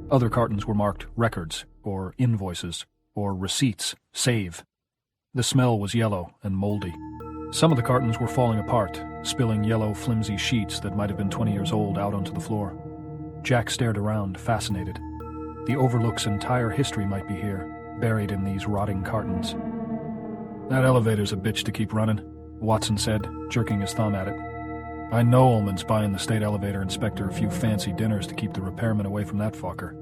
Other cartons were marked records, or invoices, or receipts, save. The smell was yellow and moldy. Some of the cartons were falling apart, spilling yellow, flimsy sheets that might have been 20 years old out onto the floor. Jack stared around, fascinated. The Overlook's entire history might be here, buried in these rotting cartons. That elevator's a bitch to keep running, Watson said, jerking his thumb at it. I know Ullman's buying the state elevator inspector a few fancy dinners to keep the repairman away from that fucker.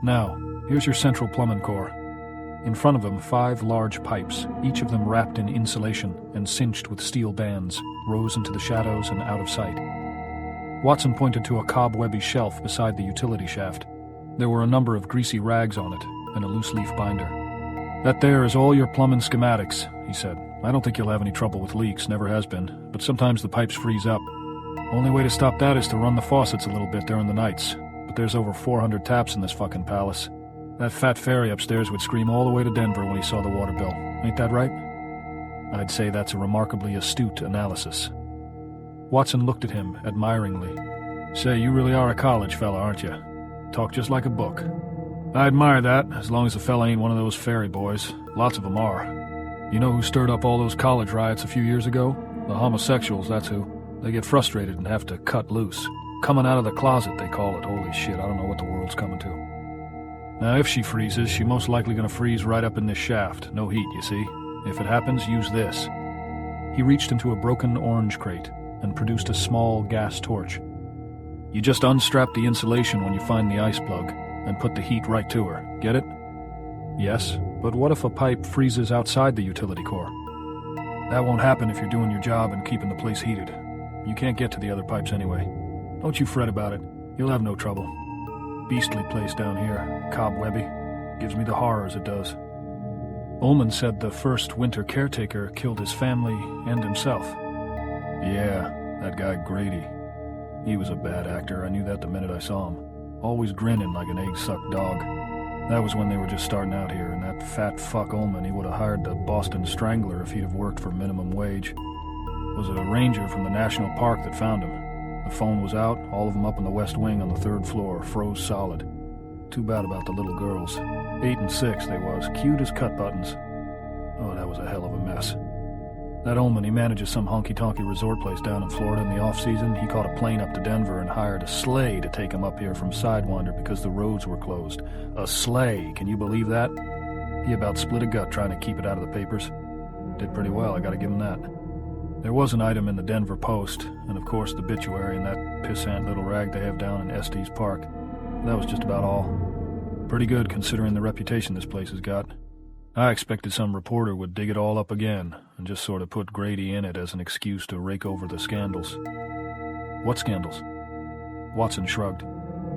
Now, here's your central plumbing core. In front of them, 5 large pipes, each of them wrapped in insulation and cinched with steel bands, rose into the shadows and out of sight. Watson pointed to a cobwebby shelf beside the utility shaft. There were a number of greasy rags on it and a loose-leaf binder. That there is all your plumbing schematics, he said. I don't think you'll have any trouble with leaks, never has been, but sometimes the pipes freeze up. Only way to stop that is to run the faucets a little bit during the nights, but there's over 400 taps in this fucking palace. That fat fairy upstairs would scream all the way to Denver when he saw the water bill. Ain't that right? I'd say that's a remarkably astute analysis. Watson looked at him admiringly. Say, you really are a college fella, aren't you? Talk just like a book. I admire that, as long as the fella ain't one of those fairy boys. Lots of them are. You know who stirred up all those college riots a few years ago? The homosexuals, that's who. They get frustrated and have to cut loose. Coming out of the closet, they call it. Holy shit, I don't know what the world's coming to. Now, if she freezes, she's most likely going to freeze right up in this shaft. No heat, you see. If it happens, use this. He reached into a broken orange crate and produced a small gas torch. You just unstrap the insulation when you find the ice plug and put the heat right to her. Get it? Yes, but what if a pipe freezes outside the utility core? That won't happen if you're doing your job and keeping the place heated. You can't get to the other pipes anyway. Don't you fret about it. You'll have no trouble. Beastly place down here, cobwebby. Gives me the horrors, it does. Ullman said the first winter caretaker killed his family and himself. Yeah, that guy Grady. He was a bad actor, I knew that the minute I saw him. Always grinning like an egg-sucked dog. That was when they were just starting out here, and that fat fuck Ullman, he would have hired the Boston Strangler if he'd have worked for minimum wage. It was a ranger from the national park that found him. The phone was out, all of them up in the west wing on the 3rd floor, froze solid. Too bad about the little girls. 8 and 6 they was, cute as cut buttons. Oh, that was a hell of a mess. That Ullman, he manages some honky-tonky resort place down in Florida in the off-season. He caught a plane up to Denver and hired a sleigh to take him up here from Sidewinder because the roads were closed. A sleigh, can you believe that? He about split a gut trying to keep it out of the papers. Did pretty well, I gotta give him that. There was an item in the Denver Post, and of course the obituary in that pissant little rag they have down in Estes Park. That was just about all. Pretty good considering the reputation this place has got. I expected some reporter would dig it all up again, and just sort of put Grady in it as an excuse to rake over the scandals. What scandals? Watson shrugged.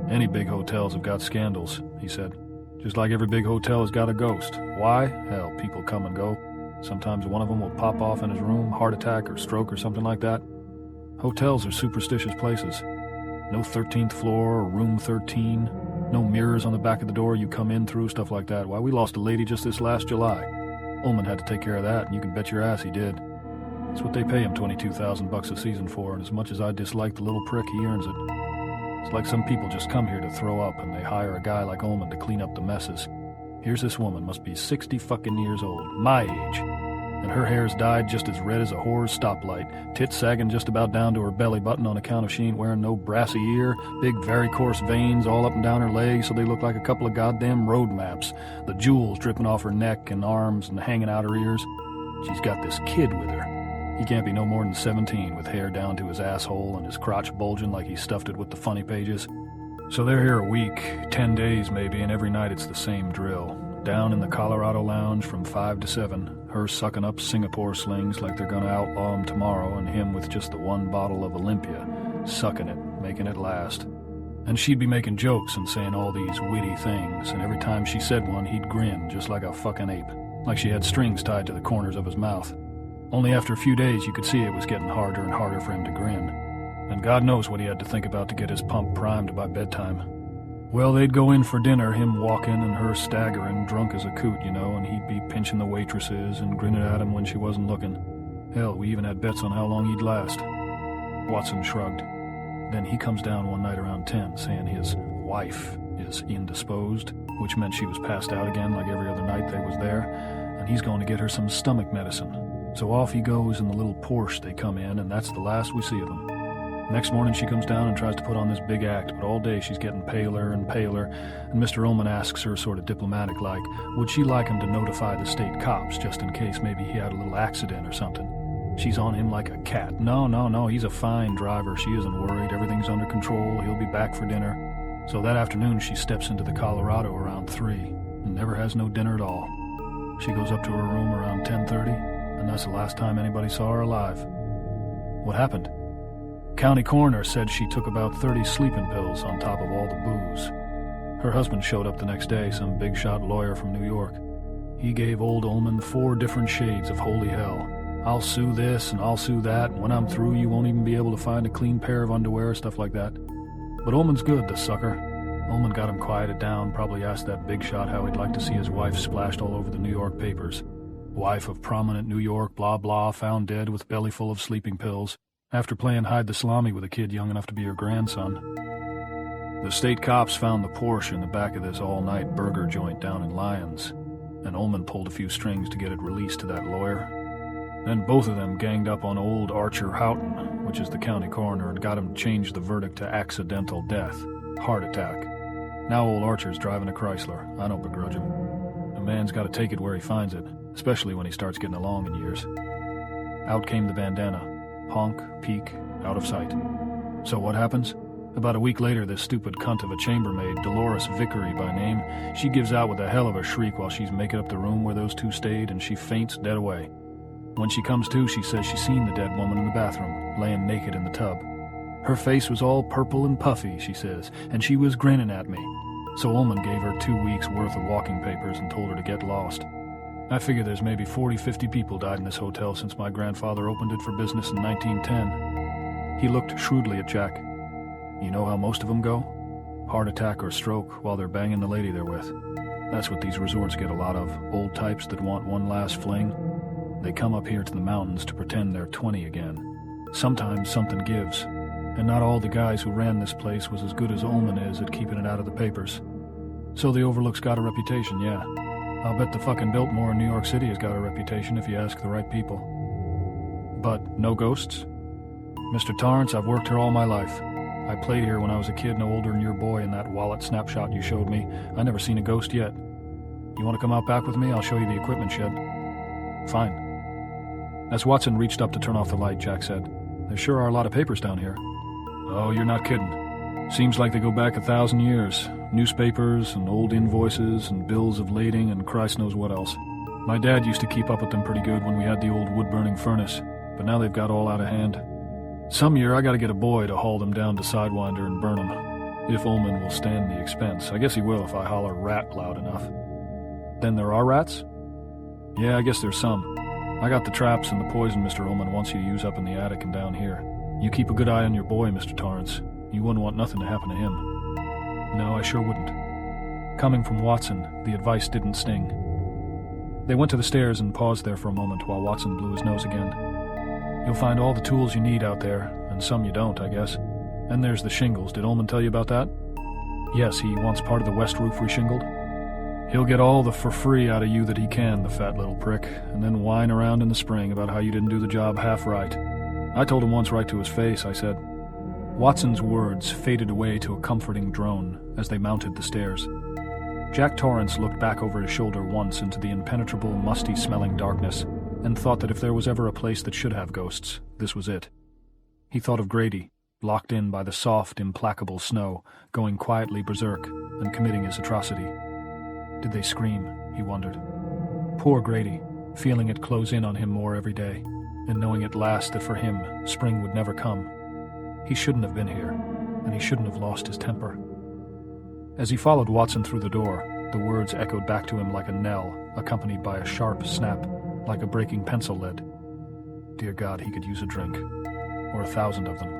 Any big hotels have got scandals, he said. Just like every big hotel has got a ghost. Why? Hell, people come and go. Sometimes one of them will pop off in his room, heart attack or stroke or something like that. Hotels are superstitious places. No 13th floor or room 13. No mirrors on the back of the door you come in through, stuff like that. Why, we lost a lady just this last July. Ullman had to take care of that, and you can bet your ass he did. That's what they pay him $22,000 a season for, and as much as I dislike the little prick, he earns it. It's like some people just come here to throw up, and they hire a guy like Ullman to clean up the messes. Here's this woman, must be 60 fucking years old, my age, and her hair's dyed just as red as a whore's stoplight, tits sagging just about down to her belly button on account of she ain't wearing no brassy ear, big varicose veins all up and down her legs so they look like a couple of goddamn road maps, the jewels dripping off her neck and arms and hanging out her ears. She's got this kid with her. He can't be no more than 17, with hair down to his asshole and his crotch bulging like he stuffed it with the funny pages. So they're here a week, 10 days maybe, and every night it's the same drill. Down in the Colorado lounge from 5 to 7, her sucking up Singapore slings like they're gonna outlaw him tomorrow, and him with just the one bottle of Olympia, sucking it, making it last. And she'd be making jokes and saying all these witty things, and every time she said one, he'd grin just like a fucking ape, like she had strings tied to the corners of his mouth. Only after a few days you could see it was getting harder and harder for him to grin. And God knows what he had to think about to get his pump primed by bedtime. Well, they'd go in for dinner, him walking and her staggering, drunk as a coot, you know, and he'd be pinching the waitresses and grinning at him when she wasn't looking. Hell, we even had bets on how long he'd last. Watson shrugged. Then he comes down one night around 10, saying his wife is indisposed, which meant she was passed out again like every other night they was there, and he's going to get her some stomach medicine. So off he goes in the little Porsche they come in, and that's the last we see of him. Next morning she comes down and tries to put on this big act, but all day she's getting paler and paler, and Mr. Ullman asks her sort of diplomatic-like, would she like him to notify the state cops just in case maybe he had a little accident or something? She's on him like a cat. No, he's a fine driver. She isn't worried. Everything's under control. He'll be back for dinner. So that afternoon she steps into the Colorado around 3 and never has no dinner at all. She goes up to her room around 10:30, and that's the last time anybody saw her alive. What happened? County coroner said she took about 30 sleeping pills on top of all the booze. Her husband showed up the next day, some big-shot lawyer from New York. He gave old Ullman 4 different shades of holy hell. I'll sue this and I'll sue that, and when I'm through you won't even be able to find a clean pair of underwear, stuff like that. But Ullman's good, the sucker. Ullman got him quieted down, probably asked that big shot how he'd like to see his wife splashed all over the New York papers. Wife of prominent New York blah blah found dead with belly full of sleeping pills after playing hide the salami with a kid young enough to be her grandson. The state cops found the Porsche in the back of this all-night burger joint down in Lyons, and Ullman pulled a few strings to get it released to that lawyer. Then both of them ganged up on old Archer Houghton, which is the county coroner, and got him to change the verdict to accidental death, heart attack. Now old Archer's driving a Chrysler. I don't begrudge him. A man's got to take it where he finds it, especially when he starts getting along in years. Out came the bandana. Honk, peek, out of sight. So what happens? About a week later, this stupid cunt of a chambermaid, Dolores Vickery by name, she gives out with a hell of a shriek while she's making up the room where those two stayed, and she faints dead away. When she comes to, she says she's seen the dead woman in the bathroom, laying naked in the tub. Her face was all purple and puffy, she says, and she was grinning at me. So Ullman gave her 2 weeks' worth of walking papers and told her to get lost. I figure there's maybe 40-50 people died in this hotel since my grandfather opened it for business in 1910. He looked shrewdly at Jack. You know how most of them go? Heart attack or stroke while they're banging the lady they're with. That's what these resorts get a lot of, old types that want one last fling. They come up here to the mountains to pretend they're 20 again. Sometimes something gives, and not all the guys who ran this place was as good as Ullman is at keeping it out of the papers. So the Overlook's got a reputation, yeah. I'll bet the fucking Biltmore in New York City has got a reputation if you ask the right people. But no ghosts? Mr. Torrance, I've worked here all my life. I played here when I was a kid no older than your boy in that wallet snapshot you showed me. I never seen a ghost yet. You want to come out back with me? I'll show you the equipment shed. Fine. As Watson reached up to turn off the light, Jack said, There sure are a lot of papers down here. Oh, you're not kidding. Seems like they go back 1,000 years. Newspapers and old invoices and bills of lading and Christ knows what else. My dad used to keep up with them pretty good when we had the old wood-burning furnace, but now they've got all out of hand. Some year I gotta get a boy to haul them down to Sidewinder and burn them. If Ullman will stand the expense. I guess he will if I holler rat loud enough. Then there are rats? Yeah, I guess there's some. I got the traps and the poison Mr. Ullman wants you to use up in the attic and down here. You keep a good eye on your boy, Mr. Torrance. You wouldn't want nothing to happen to him. No, I sure wouldn't. Coming from Watson, the advice didn't sting. They went to the stairs and paused there for a moment while Watson blew his nose again. "You'll find all the tools you need out there, and some you don't, I guess. And there's the shingles. Did Ullman tell you about that?" "Yes, he wants part of the west roof reshingled." "He'll get all the for free out of you that he can, the fat little prick, and then whine around in the spring about how you didn't do the job half right. I told him once right to his face, I said." Watson's words faded away to a comforting drone as they mounted the stairs. Jack Torrance looked back over his shoulder once into the impenetrable, musty-smelling darkness and thought that if there was ever a place that should have ghosts, this was it. He thought of Grady, locked in by the soft, implacable snow, going quietly berserk and committing his atrocity. Did they scream, he wondered. Poor Grady, feeling it close in on him more every day, and knowing at last that for him, spring would never come. He shouldn't have been here, and he shouldn't have lost his temper. As he followed Watson through the door, the words echoed back to him like a knell, accompanied by a sharp snap, like a breaking pencil lead. Dear God, he could use a drink, or 1,000 of them.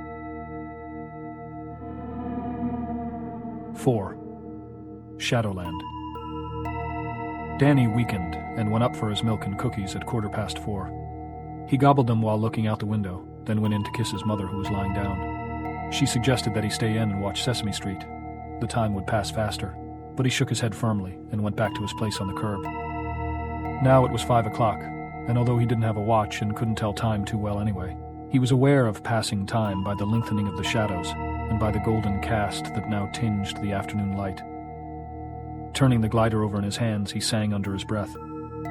4. Shadowland. Danny weakened and went up for his milk and cookies at 4:15. He gobbled them while looking out the window, then went in to kiss his mother, who was lying down. She suggested that he stay in and watch Sesame Street. The time would pass faster, but he shook his head firmly and went back to his place on the curb. Now it was 5 o'clock, and although he didn't have a watch and couldn't tell time too well anyway, he was aware of passing time by the lengthening of the shadows and by the golden cast that now tinged the afternoon light. Turning the glider over in his hands, he sang under his breath,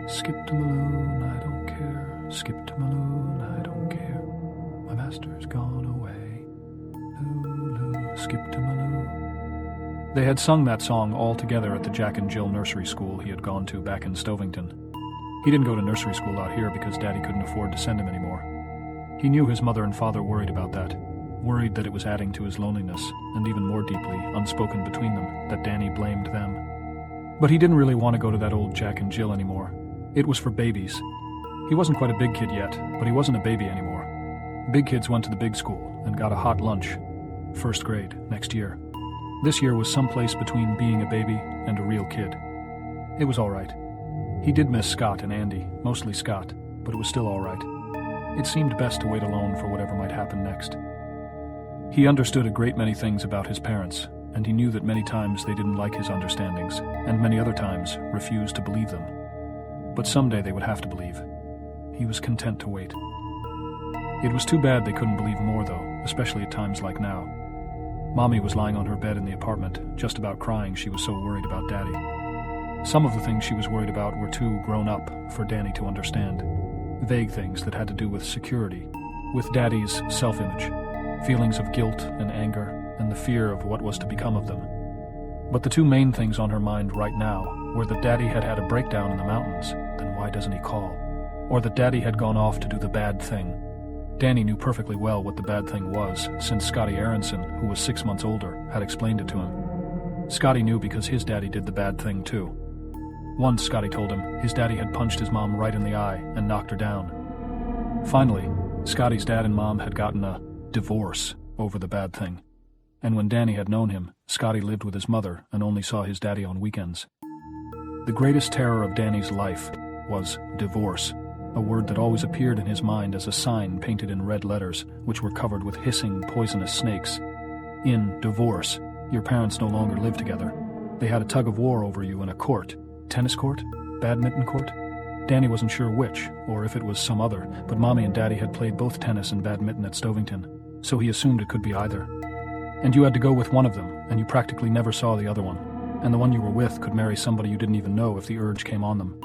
"Skip to my loon, I don't care. Skip to my loon, I don't care. My master's gone away. Loo, skip to my loon." They had sung that song all together at the Jack and Jill nursery school he had gone to back in Stovington. He didn't go to nursery school out here because Daddy couldn't afford to send him anymore. He knew his mother and father worried about that, worried that it was adding to his loneliness, and even more deeply, unspoken between them, that Danny blamed them. But he didn't really want to go to that old Jack and Jill anymore. It was for babies. He wasn't quite a big kid yet, but he wasn't a baby anymore. Big kids went to the big school and got a hot lunch. 1st grade, next year. This year was someplace between being a baby and a real kid. It was all right. He did miss Scott and Andy, mostly Scott, but it was still all right. It seemed best to wait alone for whatever might happen next. He understood a great many things about his parents, and he knew that many times they didn't like his understandings, and many other times refused to believe them. But someday they would have to believe. He was content to wait. It was too bad they couldn't believe more, though, especially at times like now. Mommy was lying on her bed in the apartment, just about crying, she was so worried about Daddy. Some of the things she was worried about were too grown up for Danny to understand. Vague things that had to do with security, with Daddy's self-image, feelings of guilt and anger, and the fear of what was to become of them. But the two main things on her mind right now were that Daddy had had a breakdown in the mountains, then why doesn't he call? Or that Daddy had gone off to do the bad thing. Danny knew perfectly well what the bad thing was, since Scotty Aronson, who was 6 months older, had explained it to him. Scotty knew because his daddy did the bad thing too. Once, Scotty told him, his daddy had punched his mom right in the eye and knocked her down. Finally, Scotty's dad and mom had gotten a divorce over the bad thing. And when Danny had known him, Scotty lived with his mother and only saw his daddy on weekends. The greatest terror of Danny's life was divorce, a word that always appeared in his mind as a sign painted in red letters, which were covered with hissing, poisonous snakes. In divorce, your parents no longer live together. They had a tug-of-war over you in a court. Tennis court? Badminton court? Danny wasn't sure which, or if it was some other, but Mommy and Daddy had played both tennis and badminton at Stovington, so he assumed it could be either. And you had to go with one of them, and you practically never saw the other one, and the one you were with could marry somebody you didn't even know if the urge came on them.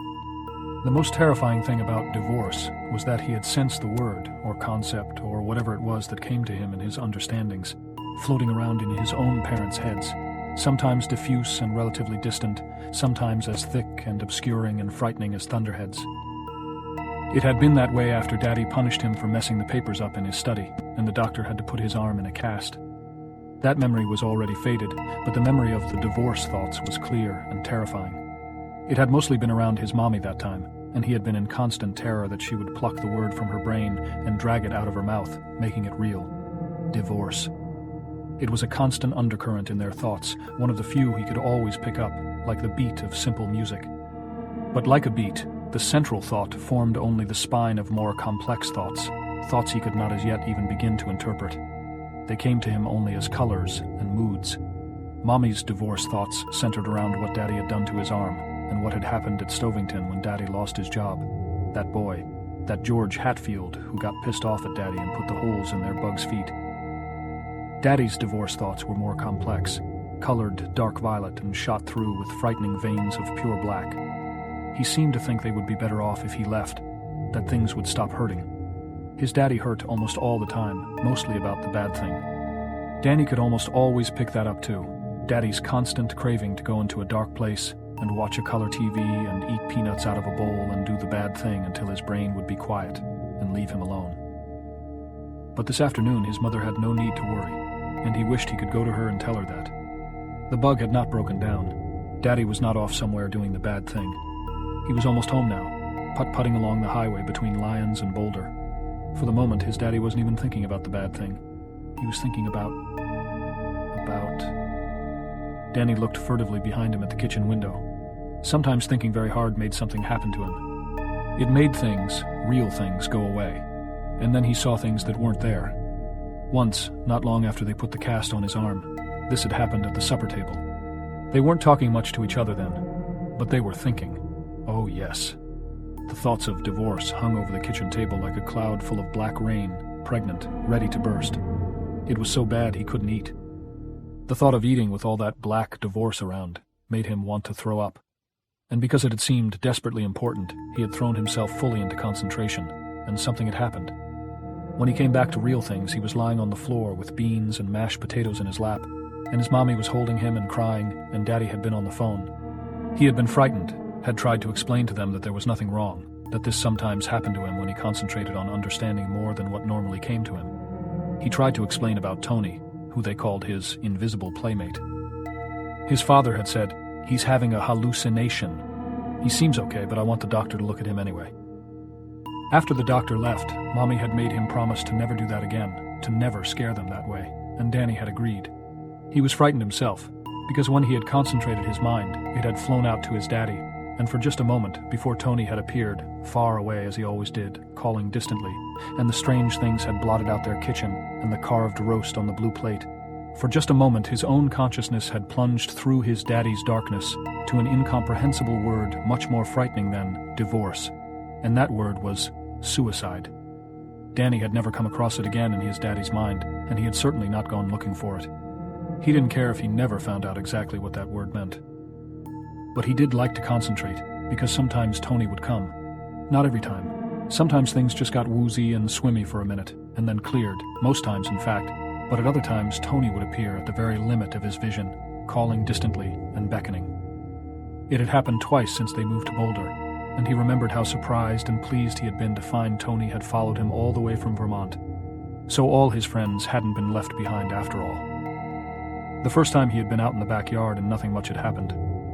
The most terrifying thing about divorce was that he had sensed the word, or concept, or whatever it was that came to him in his understandings, floating around in his own parents' heads, sometimes diffuse and relatively distant, sometimes as thick and obscuring and frightening as thunderheads. It had been that way after Daddy punished him for messing the papers up in his study, and the doctor had to put his arm in a cast. That memory was already faded, but the memory of the divorce thoughts was clear and terrifying. It had mostly been around his mommy that time, and he had been in constant terror that she would pluck the word from her brain and drag it out of her mouth, making it real. Divorce. It was a constant undercurrent in their thoughts, one of the few he could always pick up, like the beat of simple music. But like a beat, The central thought formed only the spine of more complex thoughts, thoughts he could not as yet even begin to interpret. They came to him only as colors and moods. Mommy's divorce thoughts centered around what Daddy had done to his arm and what had happened at Stovington when Daddy lost his job. That boy, that George Hatfield, who got pissed off at Daddy and put the holes in their bugs' feet. Daddy's divorce thoughts were more complex, colored dark violet and shot through with frightening veins of pure black. He seemed to think they would be better off if he left, that things would stop hurting. His daddy hurt almost all the time, mostly about the bad thing. Danny could almost always pick that up too. Daddy's constant craving to go into a dark place and watch a color TV and eat peanuts out of a bowl and do the bad thing until his brain would be quiet and leave him alone. But this afternoon his mother had no need to worry, and he wished he could go to her and tell her that. The bug had not broken down. Daddy was not off somewhere doing the bad thing. He was almost home now, putt-putting along the highway between Lyons and Boulder. For the moment, his daddy wasn't even thinking about the bad thing. He was thinking about... Danny looked furtively behind him at the kitchen window. Sometimes thinking very hard made something happen to him. It made things, real things, go away. And then he saw things that weren't there. Once, not long after they put the cast on his arm, this had happened at the supper table. They weren't talking much to each other then, but they were thinking. Oh yes. The thoughts of divorce hung over the kitchen table like a cloud full of black rain, pregnant, ready to burst. It was so bad he couldn't eat. The thought of eating with all that black divorce around made him want to throw up. And because it had seemed desperately important, he had thrown himself fully into concentration, and something had happened. When he came back to real things, he was lying on the floor with beans and mashed potatoes in his lap, and his mommy was holding him and crying, and Daddy had been on the phone. He had been frightened, had tried to explain to them that there was nothing wrong, that this sometimes happened to him when he concentrated on understanding more than what normally came to him. He tried to explain about Tony, who they called his invisible playmate. His father had said, "He's having a hallucination. He seems okay, but I want the doctor to look at him anyway." After the doctor left, Mommy had made him promise to never do that again, to never scare them that way, and Danny had agreed. He was frightened himself, because when he had concentrated his mind, it had flown out to his daddy, and for just a moment, before Tony had appeared, far away as he always did, calling distantly, and the strange things had blotted out their kitchen and the carved roast on the blue plate, for just a moment his own consciousness had plunged through his daddy's darkness to an incomprehensible word much more frightening than divorce, and that word was suicide. Danny had never come across it again in his daddy's mind, and he had certainly not gone looking for it. He didn't care if he never found out exactly what that word meant. But he did like to concentrate, because sometimes Tony would come. Not every time. Sometimes things just got woozy and swimmy for a minute, and then cleared, most times in fact, but at other times Tony would appear at the very limit of his vision, calling distantly and beckoning. It had happened twice since they moved to Boulder, and he remembered how surprised and pleased he had been to find Tony had followed him all the way from Vermont. So all his friends hadn't been left behind after all. The first time he had been out in the backyard and nothing much had happened.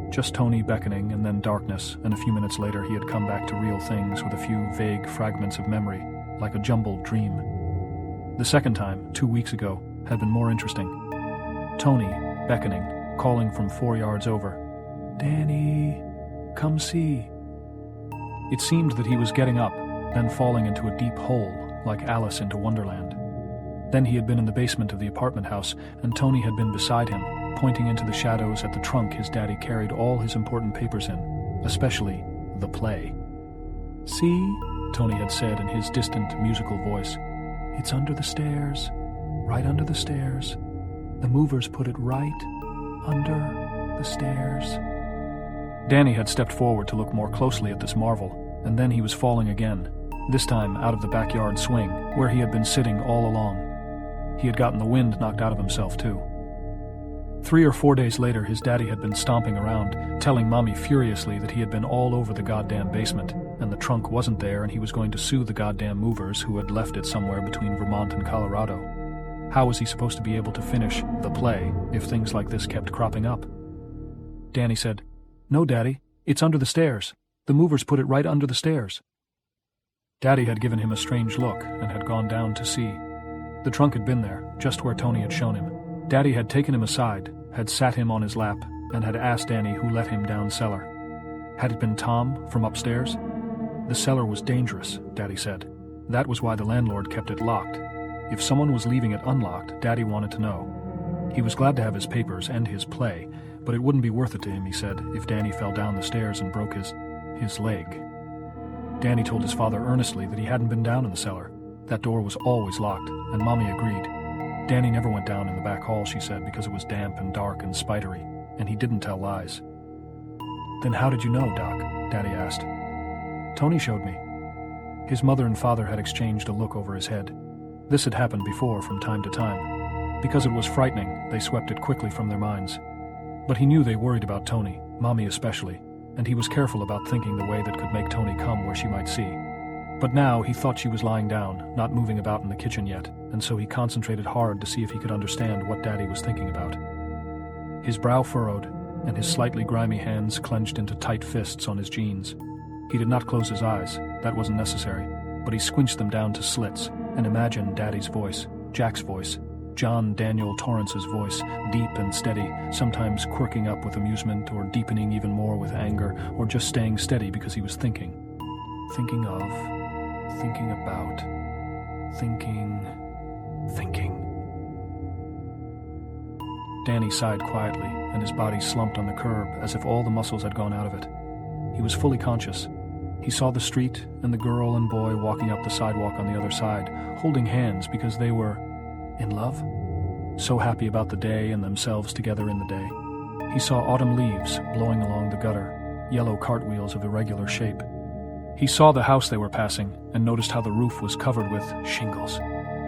Just Tony beckoning and then darkness, and a few minutes later he had come back to real things with a few vague fragments of memory, like a jumbled dream. The second time, 2 weeks ago, had been more interesting. Tony, beckoning, calling from 4 yards over. "Danny, come see." It seemed that he was getting up, then falling into a deep hole, like Alice into Wonderland. Then he had been in the basement of the apartment house, and Tony had been beside him, pointing into the shadows at the trunk his daddy carried all his important papers in, especially the play. "See?" Tony had said in his distant musical voice. "It's under the stairs, right under the stairs. The movers put it right under the stairs." Danny had stepped forward to look more closely at this marvel, and then he was falling again, this time out of the backyard swing, where he had been sitting all along. He had gotten the wind knocked out of himself, too. 3 or 4 days later, his daddy had been stomping around, telling Mommy furiously that he had been all over the goddamn basement, and the trunk wasn't there, and he was going to sue the goddamn movers who had left it somewhere between Vermont and Colorado. How was he supposed to be able to finish the play if things like this kept cropping up? Danny said, "No, Daddy, it's under the stairs. The movers put it right under the stairs." Daddy had given him a strange look and had gone down to see. The trunk had been there, just where Tony had shown him. Daddy had taken him aside, had sat him on his lap, and had asked Danny who let him down cellar. Had it been Tom from upstairs? The cellar was dangerous, Daddy said. That was why the landlord kept it locked. If someone was leaving it unlocked, Daddy wanted to know. He was glad to have his papers and his play, but it wouldn't be worth it to him, he said, if Danny fell down the stairs and broke his leg. Danny told his father earnestly that he hadn't been down in the cellar. That door was always locked, and Mommy agreed. Danny never went down in the back hall, she said, because it was damp and dark and spidery, and he didn't tell lies. Then how did you know, Doc? Daddy asked. Tony showed me. His mother and father had exchanged a look over his head. This had happened before from time to time. Because it was frightening, they swept it quickly from their minds. But he knew they worried about Tony, Mommy especially, and he was careful about thinking the way that could make Tony come where she might see. But now he thought she was lying down, not moving about in the kitchen yet, and so he concentrated hard to see if he could understand what Daddy was thinking about. His brow furrowed, and his slightly grimy hands clenched into tight fists on his jeans. He did not close his eyes, that wasn't necessary, but he squinched them down to slits and imagined Daddy's voice, Jack's voice, John Daniel Torrance's voice, deep and steady, sometimes quirking up with amusement or deepening even more with anger, or just staying steady because he was thinking. Thinking of, thinking about, thinking. Danny sighed quietly, and his body slumped on the curb as if all the muscles had gone out of it. He was fully conscious. He saw the street and the girl and boy walking up the sidewalk on the other side, holding hands because they were in love? So happy about the day and themselves together in the day. He saw autumn leaves blowing along the gutter, yellow cartwheels of irregular shape. He saw the house they were passing and noticed how the roof was covered with shingles.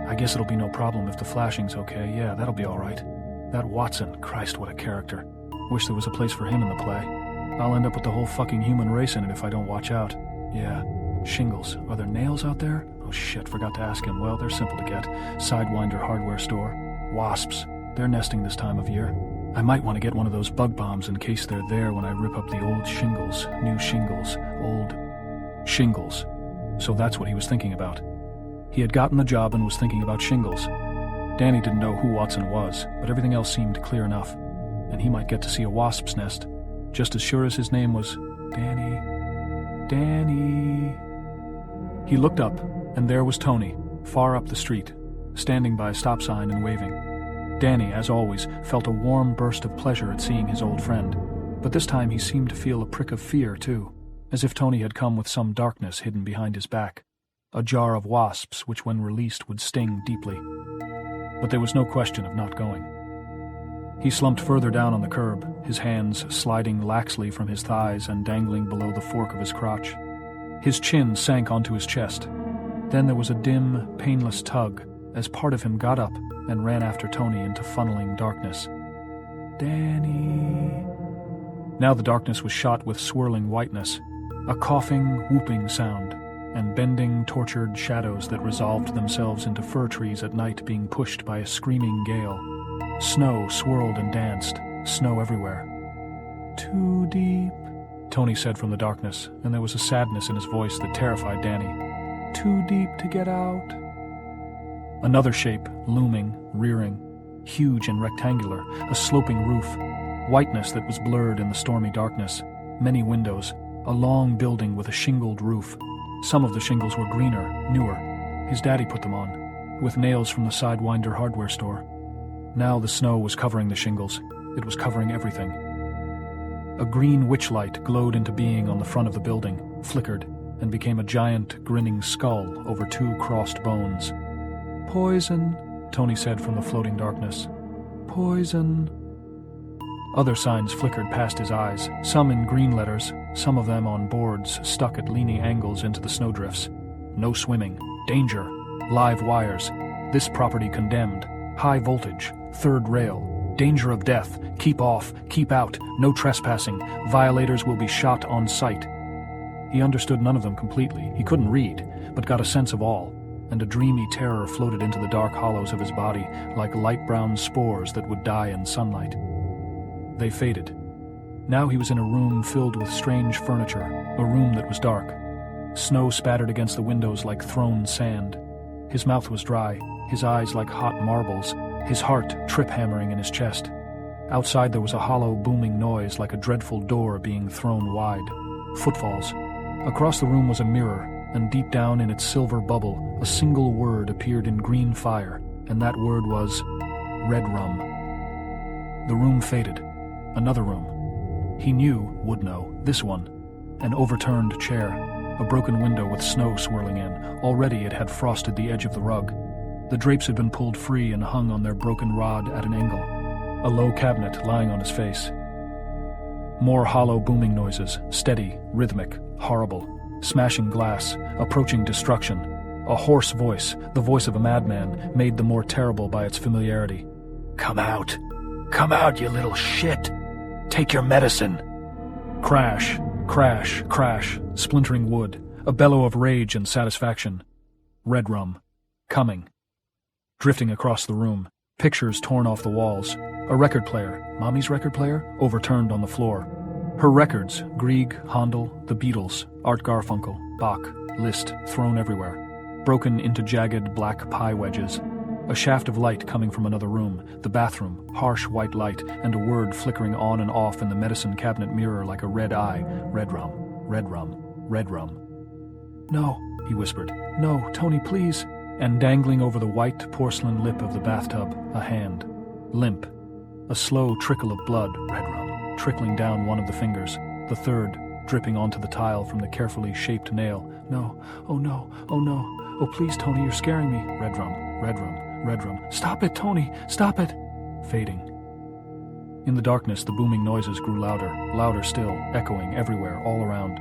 I guess it'll be no problem if the flashing's okay. Yeah, that'll be all right. That Watson, Christ, what a character. Wish there was a place for him in the play. I'll end up with the whole fucking human race in it if I don't watch out. Yeah, shingles. Are there nails out there? Oh shit, forgot to ask him. Well, they're simple to get. Sidewinder hardware store. Wasps. They're nesting this time of year. I might want to get one of those bug bombs in case they're there when I rip up the old shingles. New shingles. Old shingles. So that's what he was thinking about. He had gotten the job and was thinking about shingles. Danny didn't know who Watson was, but everything else seemed clear enough. And he might get to see a wasp's nest, just as sure as his name was Danny. He looked up, and there was Tony, far up the street, standing by a stop sign and waving. Danny, as always, felt a warm burst of pleasure at seeing his old friend, but this time he seemed to feel a prick of fear, too, as if Tony had come with some darkness hidden behind his back, a jar of wasps which when released would sting deeply. But there was no question of not going. He slumped further down on the curb, his hands sliding laxly from his thighs and dangling below the fork of his crotch. His chin sank onto his chest. Then there was a dim, painless tug as part of him got up and ran after Tony into funneling darkness. Danny. Now the darkness was shot with swirling whiteness, a coughing, whooping sound, and bending, tortured shadows that resolved themselves into fir trees at night being pushed by a screaming gale. Snow swirled and danced, snow everywhere. Too deep, Tony said from the darkness, and there was a sadness in his voice that terrified Danny. Too deep to get out. Another shape, looming, rearing, huge and rectangular, a sloping roof, whiteness that was blurred in the stormy darkness, many windows, a long building with a shingled roof. Some of the shingles were greener, newer. His daddy put them on, with nails from the Sidewinder hardware store. Now the snow was covering the shingles. It was covering everything. A green witch light glowed into being on the front of the building, flickered, and became a giant, grinning skull over two crossed bones. Poison, Tony said from the floating darkness. Poison. Other signs flickered past his eyes, some in green letters, some of them on boards stuck at leaning angles into the snowdrifts. No swimming. Danger. Live wires. This property condemned. High voltage. Third rail. Danger of death. Keep off. Keep out. No trespassing. Violators will be shot on sight. He understood none of them completely. He couldn't read, but got a sense of all, and a dreamy terror floated into the dark hollows of his body like light brown spores that would die in sunlight. They faded. Now he was in a room filled with strange furniture, a room that was dark. Snow spattered against the windows like thrown sand. His mouth was dry, his eyes like hot marbles, his heart trip-hammering in his chest. Outside there was a hollow, booming noise like a dreadful door being thrown wide. Footfalls. Across the room was a mirror, and deep down in its silver bubble, a single word appeared in green fire, and that word was red rum. The room faded. Another room. He would know, this one. An overturned chair, a broken window with snow swirling in. Already it had frosted the edge of the rug. The drapes had been pulled free and hung on their broken rod at an angle. A low cabinet lying on his face. More hollow booming noises, steady, rhythmic, horrible. Smashing glass, approaching destruction. A hoarse voice, the voice of a madman, made the more terrible by its familiarity. "Come out! Come out, you little shit! Take your medicine!" Crash, crash, crash, splintering wood, a bellow of rage and satisfaction. Red rum. Coming. Drifting across the room, pictures torn off the walls. A record player, Mommy's record player, overturned on the floor. Her records, Grieg, Handel, the Beatles, Art Garfunkel, Bach, Liszt, thrown everywhere. Broken into jagged black pie wedges. A shaft of light coming from another room, the bathroom, harsh white light, and a word flickering on and off in the medicine cabinet mirror like a red eye. Red rum, red rum, red rum. "No," he whispered. "No, Tony, please." And dangling over the white porcelain lip of the bathtub, a hand. Limp. A slow trickle of blood, red rum, trickling down one of the fingers, the third dripping onto the tile from the carefully shaped nail. "No, oh no, oh no, oh please, Tony, you're scaring me." Red rum, red rum, red rum. "Stop it, Tony, stop it!" Fading. In the darkness, the booming noises grew louder, louder still, echoing everywhere, all around.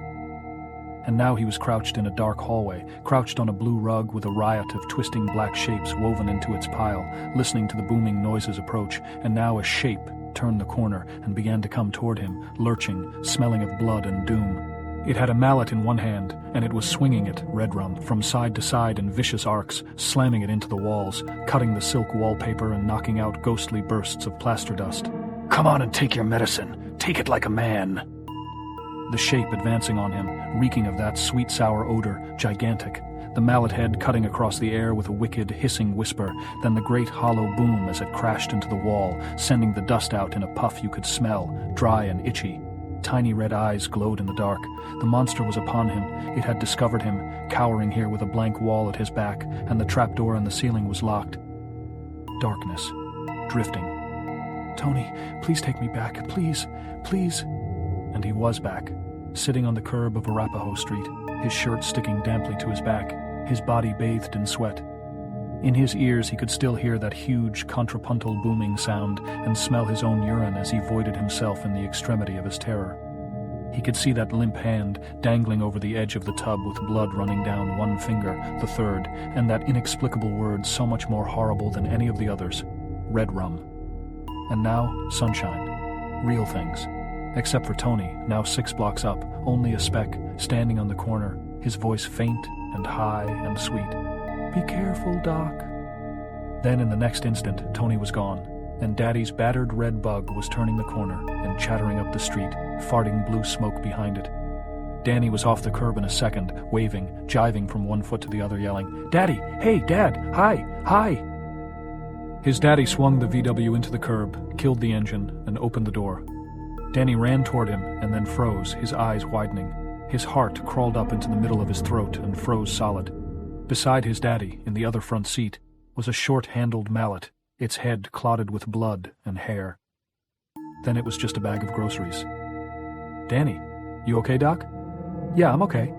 And now he was crouched in a dark hallway, crouched on a blue rug with a riot of twisting black shapes woven into its pile, listening to the booming noises approach, and now a shape turned the corner and began to come toward him, lurching, smelling of blood and doom. It had a mallet in one hand, and it was swinging it, red rum, from side to side in vicious arcs, slamming it into the walls, cutting the silk wallpaper and knocking out ghostly bursts of plaster dust. "Come on and take your medicine. Take it like a man." The shape advancing on him, reeking of that sweet sour odor, gigantic. The mallet head cutting across the air with a wicked, hissing whisper, then the great hollow boom as it crashed into the wall, sending the dust out in a puff you could smell, dry and itchy. Tiny red eyes glowed in the dark. The monster was upon him. It had discovered him, cowering here with a blank wall at his back, and the trapdoor in the ceiling was locked. Darkness. Drifting. "Tony, please take me back. Please, please." And he was back, sitting on the curb of Arapahoe Street, his shirt sticking damply to his back, his body bathed in sweat. In his ears he could still hear that huge contrapuntal booming sound and smell his own urine as he voided himself in the extremity of his terror. He could see that limp hand dangling over the edge of the tub with blood running down one finger, the third, and that inexplicable word so much more horrible than any of the others, red rum. And now, sunshine. Real things. Except for Tony, now 6 blocks up, only a speck, standing on the corner, his voice faint and high and sweet. "Be careful, Doc." Then in the next instant, Tony was gone, and Daddy's battered red bug was turning the corner and chattering up the street, farting blue smoke behind it. Danny was off the curb in a second, waving, jiving from one foot to the other, yelling, "Daddy! Hey, Dad! Hi! Hi!" His daddy swung the VW into the curb, killed the engine, and opened the door. Danny ran toward him and then froze, his eyes widening. His heart crawled up into the middle of his throat and froze solid. Beside his daddy, in the other front seat, was a short-handled mallet, its head clotted with blood and hair. Then it was just a bag of groceries. "Danny, you okay, Doc?" "Yeah, I'm okay."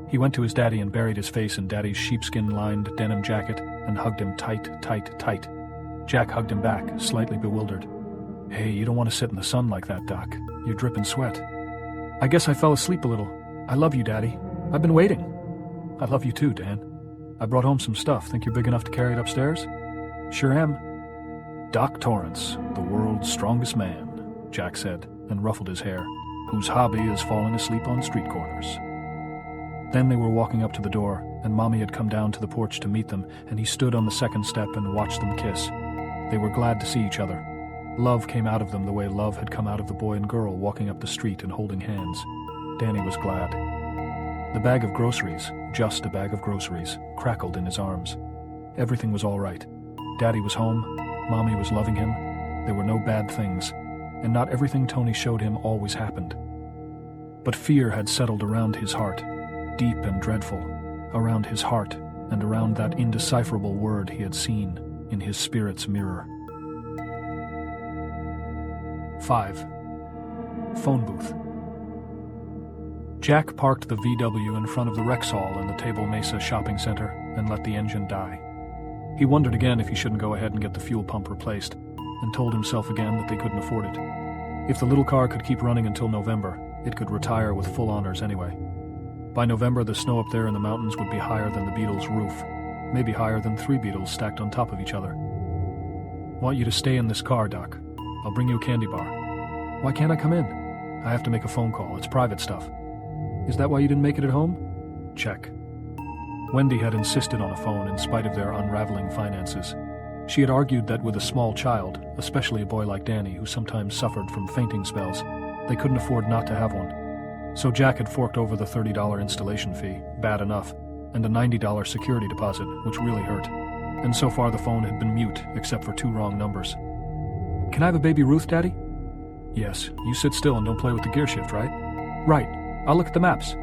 He went to his daddy and buried his face in Daddy's sheepskin-lined denim jacket and hugged him tight, tight, tight. Jack hugged him back, slightly bewildered. "Hey, you don't want to sit in the sun like that, Doc. You're dripping sweat." "I guess I fell asleep a little. I love you, Daddy. I've been waiting." "I love you too, Dan. I brought home some stuff. Think you're big enough to carry it upstairs?" "Sure am." "Doc Torrance, the world's strongest man," Jack said, and ruffled his hair, "whose hobby is falling asleep on street corners." Then they were walking up to the door, and Mommy had come down to the porch to meet them, and he stood on the second step and watched them kiss. They were glad to see each other. Love came out of them the way love had come out of the boy and girl walking up the street and holding hands. Danny was glad. The bag of groceries, just a bag of groceries, crackled in his arms. Everything was all right. Daddy was home. Mommy was loving him. There were no bad things. And not everything Tony showed him always happened. But fear had settled around his heart. deep and dreadful, around his heart and around that indecipherable word he had seen in his spirit's mirror. 5. Phone booth. Jack parked the VW in front of the Rexall in the Table Mesa shopping center and let the engine die. He wondered again if he shouldn't go ahead and get the fuel pump replaced, and told himself again that they couldn't afford it. If the little car could keep running until November, it could retire with full honors anyway. By November, the snow up there in the mountains would be higher than the Beatles' roof, maybe higher than 3 Beatles stacked on top of each other. "Want you to stay in this car, Doc. I'll bring you a candy bar." "Why can't I come in?" "I have to make a phone call. It's private stuff." "Is that why you didn't make it at home?" Check. Wendy had insisted on a phone in spite of their unraveling finances. She had argued that with a small child, especially a boy like Danny who sometimes suffered from fainting spells, they couldn't afford not to have one. So Jack had forked over the $30 installation fee, bad enough, and a $90 security deposit, which really hurt. And so far the phone had been mute, except for 2 wrong numbers. "Can I have a Baby Ruth, Daddy?" "Yes, you sit still and don't play with the gear shift, right?" "Right. I'll look at the maps."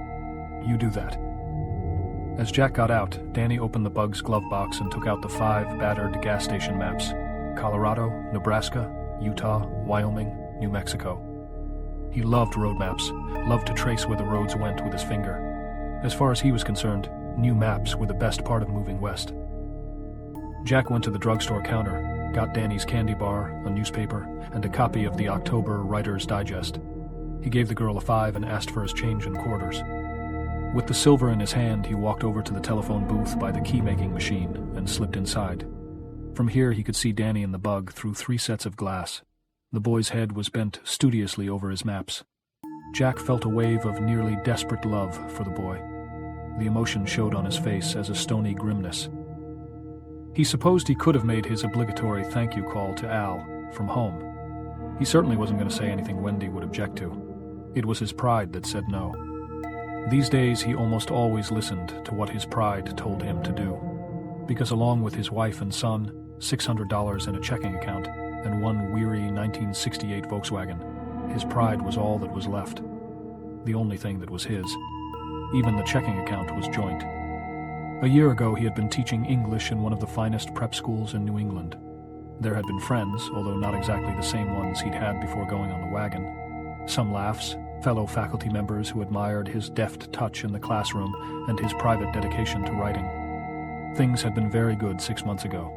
"You do that." As Jack got out, Danny opened the Bug's glove box and took out the 5 battered gas station maps: Colorado, Nebraska, Utah, Wyoming, New Mexico. He loved road maps, loved to trace where the roads went with his finger. As far as he was concerned, new maps were the best part of moving west. Jack went to the drugstore counter, got Danny's candy bar, a newspaper, and a copy of the October Writer's Digest. He gave the girl a 5 and asked for his change in quarters. With the silver in his hand, he walked over to the telephone booth by the key-making machine and slipped inside. From here he could see Danny and the Bug through 3 sets of glass. The boy's head was bent studiously over his maps. Jack felt a wave of nearly desperate love for the boy. The emotion showed on his face as a stony grimness. He supposed he could have made his obligatory thank you call to Al from home. He certainly wasn't going to say anything Wendy would object to. It was his pride that said no. These days he almost always listened to what his pride told him to do, because along with his wife and son, $600 in a checking account, and one weary 1968 Volkswagen, his pride was all that was left. The only thing that was his. Even the checking account was joint. A year ago he had been teaching English in one of the finest prep schools in New England. There had been friends, although not exactly the same ones he'd had before going on the wagon. Some laughs, fellow faculty members who admired his deft touch in the classroom and his private dedication to writing. Things had been very good 6 months ago.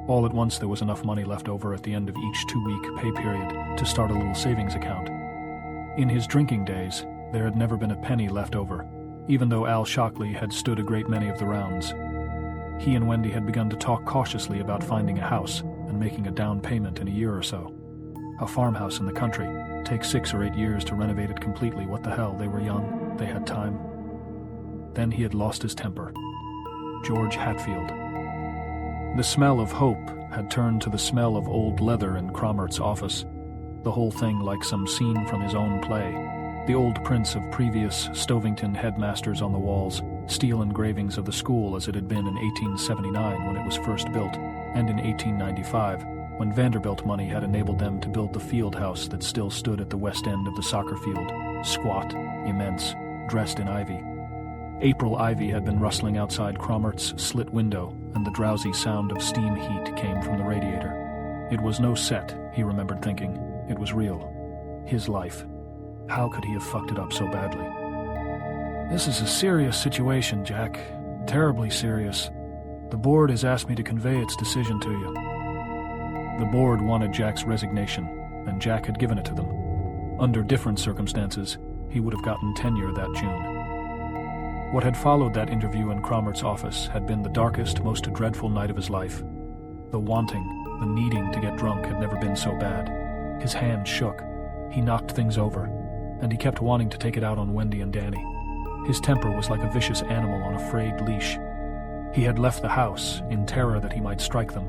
All at once there was enough money left over at the end of each 2-week pay period to start a little savings account. In his drinking days, there had never been a penny left over, even though Al Shockley had stood a great many of the rounds. He and Wendy had begun to talk cautiously about finding a house and making a down payment in a year or so. A farmhouse in the country. Takes 6 or 8 years to renovate it completely. What the hell, they were young, they had time. Then he had lost his temper. George Hatfield. The smell of hope had turned to the smell of old leather in Cromart's office, the whole thing like some scene from his own play. The old prints of previous Stovington headmasters on the walls, steel engravings of the school as it had been in 1879 when it was first built, and in 1895, when Vanderbilt money had enabled them to build the field house that still stood at the west end of the soccer field, squat, immense, dressed in ivy. April ivy had been rustling outside Cromart's slit window, and the drowsy sound of steam heat came from the radiator. It was no set, he remembered thinking. It was real. His life. How could he have fucked it up so badly? "This is a serious situation, Jack. Terribly serious. The board has asked me to convey its decision to you." The board wanted Jack's resignation, and Jack had given it to them. Under different circumstances, he would have gotten tenure that June. What had followed that interview in Cromart's office had been the darkest, most dreadful night of his life. The wanting, the needing to get drunk had never been so bad. His hand shook. He knocked things over, and he kept wanting to take it out on Wendy and Danny. His temper was like a vicious animal on a frayed leash. He had left the house in terror that he might strike them,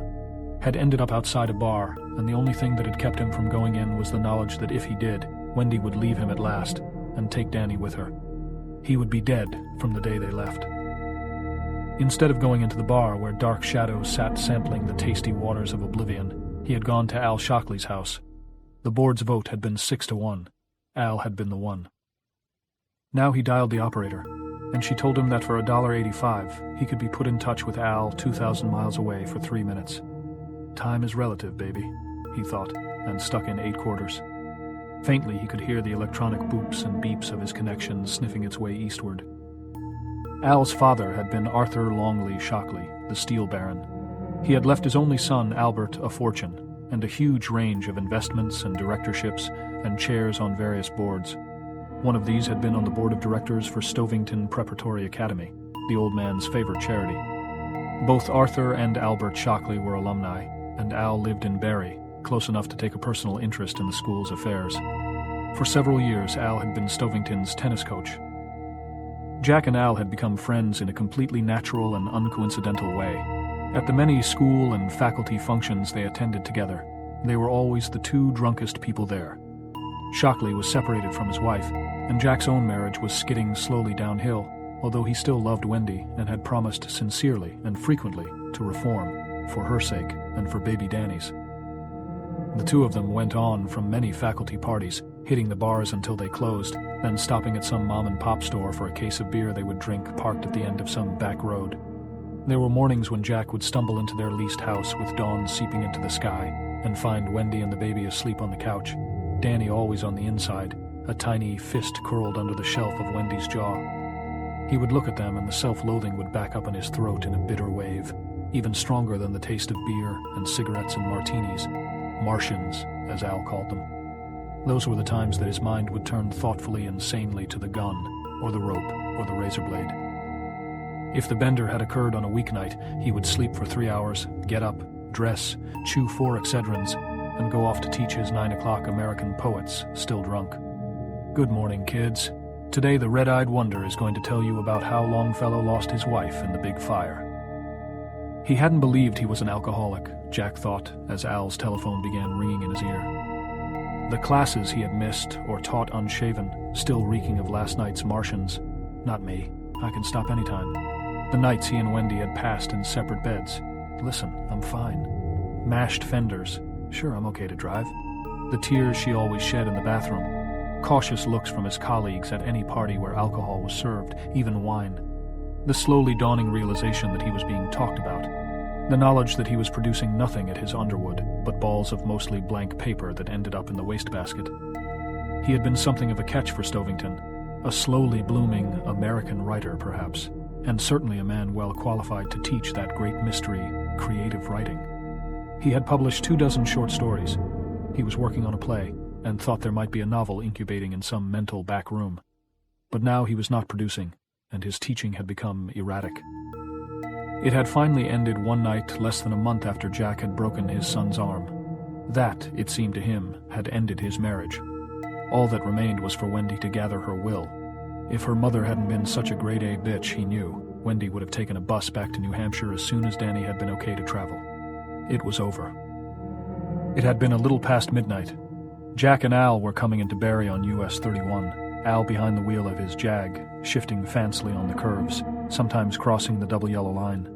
had ended up outside a bar, and the only thing that had kept him from going in was the knowledge that if he did, Wendy would leave him at last and take Danny with her. He would be dead from the day they left. Instead of going into the bar where dark shadows sat sampling the tasty waters of oblivion, he had gone to Al Shockley's house. The board's vote had been 6-1. Al had been the one. Now he dialed the operator. and she told him that for $1.85 he could be put in touch with Al 2,000 miles away for 3 minutes. Time is relative, baby, he thought, and stuck in 8 quarters. Faintly he could hear the electronic boops and beeps of his connection sniffing its way eastward. Al's father had been Arthur Longley Shockley, the steel baron. He had left his only son, Albert, a fortune, and a huge range of investments and directorships and chairs on various boards. One of these had been on the board of directors for Stovington Preparatory Academy, the old man's favorite charity. Both Arthur and Albert Shockley were alumni, and Al lived in Barry, close enough to take a personal interest in the school's affairs. For several years, Al had been Stovington's tennis coach. Jack and Al had become friends in a completely natural and uncoincidental way. At the many school and faculty functions they attended together, they were always the 2 drunkest people there. Shockley was separated from his wife, and Jack's own marriage was skidding slowly downhill, although he still loved Wendy and had promised sincerely and frequently to reform, for her sake and for baby Danny's. The 2 of them went on from many faculty parties, hitting the bars until they closed, then stopping at some mom-and-pop store for a case of beer they would drink parked at the end of some back road. There were mornings when Jack would stumble into their leased house with dawn seeping into the sky and find Wendy and the baby asleep on the couch, Danny always on the inside, a tiny fist curled under the shelf of Wendy's jaw. He would look at them and the self-loathing would back up in his throat in a bitter wave, even stronger than the taste of beer and cigarettes and martinis. Martians, as Al called them. Those were the times that his mind would turn thoughtfully and sanely to the gun, or the rope, or the razor blade. If the bender had occurred on a weeknight, he would sleep for 3 hours, get up, dress, chew 4 Excedrins, and go off to teach his 9 o'clock American poets, still drunk. Good morning, kids. Today the red-eyed wonder is going to tell you about how Longfellow lost his wife in the big fire. He hadn't believed he was an alcoholic, Jack thought, as Al's telephone began ringing in his ear. The classes he had missed or taught unshaven, still reeking of last night's Martians. Not me. I can stop anytime. The nights he and Wendy had passed in separate beds. Listen, I'm fine. Mashed fenders. Sure, I'm okay to drive. The tears she always shed in the bathroom. Cautious looks from his colleagues at any party where alcohol was served, even wine. The slowly dawning realization that he was being talked about. The knowledge that he was producing nothing at his Underwood but balls of mostly blank paper that ended up in the wastebasket. He had been something of a catch for Stovington, a slowly blooming American writer perhaps, and certainly a man well qualified to teach that great mystery, creative writing. He had published 24 short stories. He was working on a play, and thought there might be a novel incubating in some mental back room. But now he was not producing, and his teaching had become erratic. It had finally ended one night less than a month after Jack had broken his son's arm. That, it seemed to him, had ended his marriage. All that remained was for Wendy to gather her will. If her mother hadn't been such a grade-A bitch, he knew, Wendy would have taken a bus back to New Hampshire as soon as Danny had been okay to travel. It was over. It had been a little past midnight. Jack and Al were coming into Barry on US 31, Al behind the wheel of his Jag, shifting fancily on the curves, sometimes crossing the double yellow line.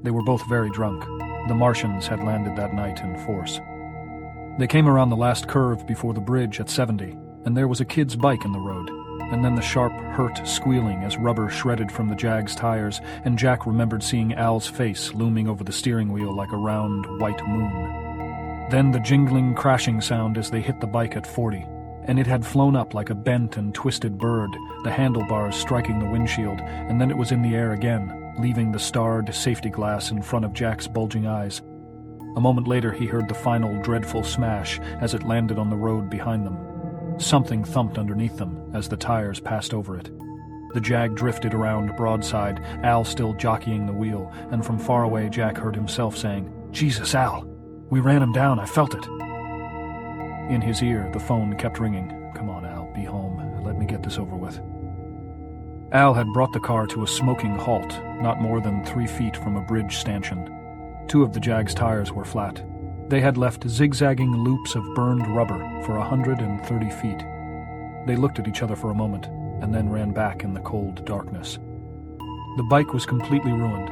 They were both very drunk. The Martians had landed that night in force. They came around the last curve before the bridge at 70, and there was a kid's bike in the road, and then the sharp, hurt squealing as rubber shredded from the Jag's tires, and Jack remembered seeing Al's face looming over the steering wheel like a round, white moon. Then the jingling, crashing sound as they hit the bike at 40, and it had flown up like a bent and twisted bird, the handlebars striking the windshield, and then it was in the air again, leaving the starred safety glass in front of Jack's bulging eyes. A moment later he heard the final dreadful smash as it landed on the road behind them. Something thumped underneath them as the tires passed over it. The Jag drifted around broadside, Al still jockeying the wheel, and from far away Jack heard himself saying, "Jesus, Al! We ran him down, I felt it." In his ear, the phone kept ringing. "Come on, Al, be home. Let me get this over with." Al had brought the car to a smoking halt, not more than 3 feet from a bridge stanchion. 2 of the Jag's tires were flat. They had left zigzagging loops of burned rubber for 130 feet. They looked at each other for a moment, and then ran back in the cold darkness. The bike was completely ruined.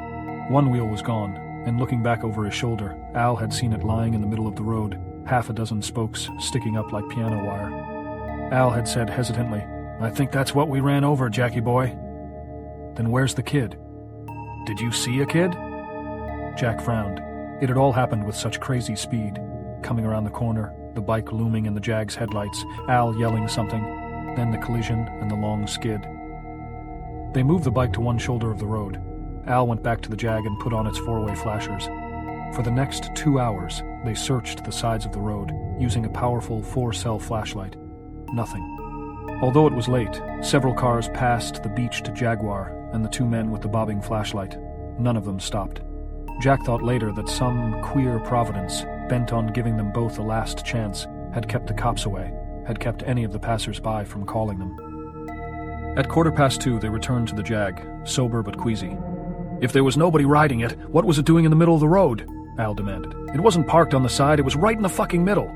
One wheel was gone, and looking back over his shoulder, Al had seen it lying in the middle of the road, half a dozen spokes sticking up like piano wire. Al had said hesitantly, "I think that's what we ran over, Jackie boy." Then where's the kid? Did you see a kid? Jack frowned. It had all happened with such crazy speed. Coming around the corner, the bike looming in the Jag's headlights, Al yelling something, then the collision and the long skid. They moved the bike to one shoulder of the road. Al went back to the Jag and put on its four-way flashers. For the next 2 hours, they searched the sides of the road, using a powerful 4-cell flashlight. Nothing. Although it was late, several cars passed the beached Jaguar and the two men with the bobbing flashlight. None of them stopped. Jack thought later that some queer providence, bent on giving them both a last chance, had kept the cops away, had kept any of the passers-by from calling them. At 2:15, they returned to the Jag, sober but queasy. If there was nobody riding it, what was it doing in the middle of the road? Al demanded. It wasn't parked on the side, it was right in the fucking middle.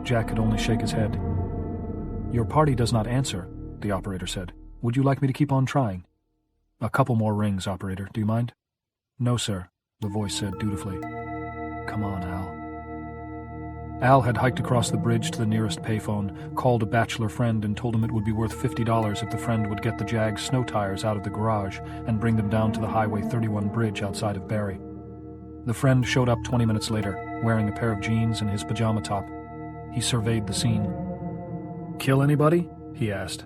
Jack could only shake his head. Your party does not answer, the operator said. Would you like me to keep on trying? A couple more rings, operator. Do you mind? No, sir, the voice said dutifully. Come on, Al. Al had hiked across the bridge to the nearest payphone, called a bachelor friend and told him it would be worth $50 if the friend would get the Jag's snow tires out of the garage and bring them down to the Highway 31 bridge outside of Barrie. The friend showed up 20 minutes later, wearing a pair of jeans and his pajama top. He surveyed the scene. Kill anybody? He asked.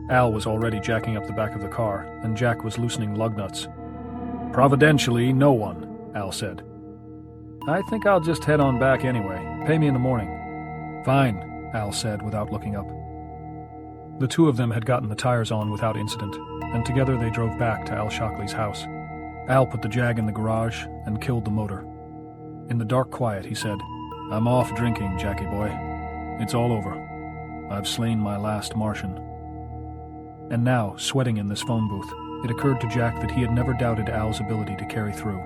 Al was already jacking up the back of the car, and Jack was loosening lug nuts. Providentially, no one, Al said. I think I'll just head on back anyway. Pay me in the morning. Fine, Al said without looking up. The two of them had gotten the tires on without incident, and together they drove back to Al Shockley's house. Al put the Jag in the garage and killed the motor. In the dark quiet, he said, I'm off drinking, Jackie boy. It's all over. I've slain my last Martian. And now, sweating in this phone booth, it occurred to Jack that he had never doubted Al's ability to carry through.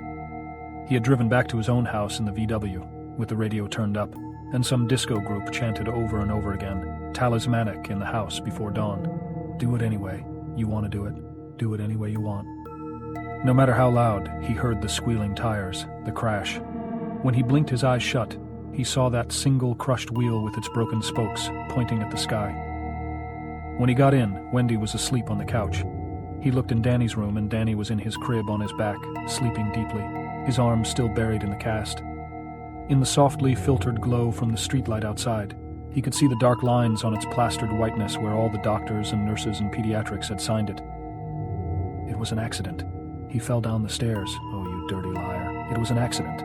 He had driven back to his own house in the VW, with the radio turned up, and some disco group chanted over and over again, talismanic in the house before dawn. Do it anyway. You want to do it. Do it any way you want. No matter how loud, he heard the squealing tires, the crash. When he blinked his eyes shut, he saw that single crushed wheel with its broken spokes pointing at the sky. When he got in, Wendy was asleep on the couch. He looked in Danny's room, and Danny was in his crib on his back, sleeping deeply, his arms still buried in the cast. In the softly filtered glow from the streetlight outside, he could see the dark lines on its plastered whiteness where all the doctors and nurses and pediatrics had signed it. It was an accident. He fell down the stairs. Oh, you dirty liar. It was an accident.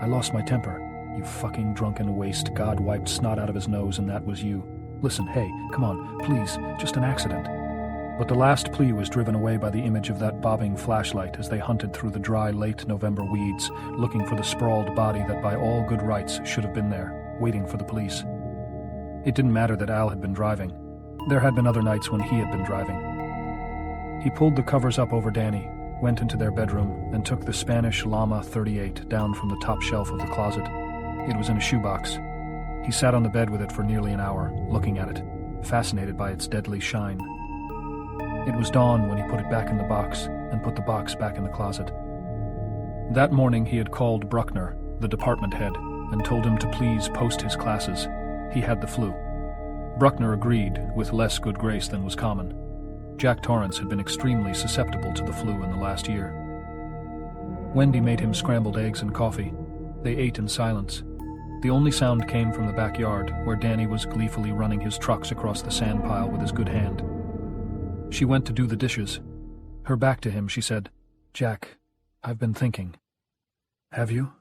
I lost my temper. You fucking drunken waste. God wiped snot out of his nose, and that was you. Listen, hey, come on, please, just an accident. But the last plea was driven away by the image of that bobbing flashlight as they hunted through the dry late November weeds, looking for the sprawled body that by all good rights should have been there, waiting for the police. It didn't matter that Al had been driving. There had been other nights when he had been driving. He pulled the covers up over Danny, went into their bedroom, and took the Spanish Llama 38 down from the top shelf of the closet. It was in a shoebox. He sat on the bed with it for nearly an hour, looking at it, fascinated by its deadly shine. It was dawn when he put it back in the box and put the box back in the closet. That morning he had called Bruckner, the department head, and told him to please post his classes. He had the flu. Bruckner agreed, with less good grace than was common. Jack Torrance had been extremely susceptible to the flu in the last year. Wendy made him scrambled eggs and coffee. They ate in silence. The only sound came from the backyard, where Danny was gleefully running his trucks across the sand pile with his good hand. She went to do the dishes. Her back to him, she said, Jack, I've been thinking. Have you?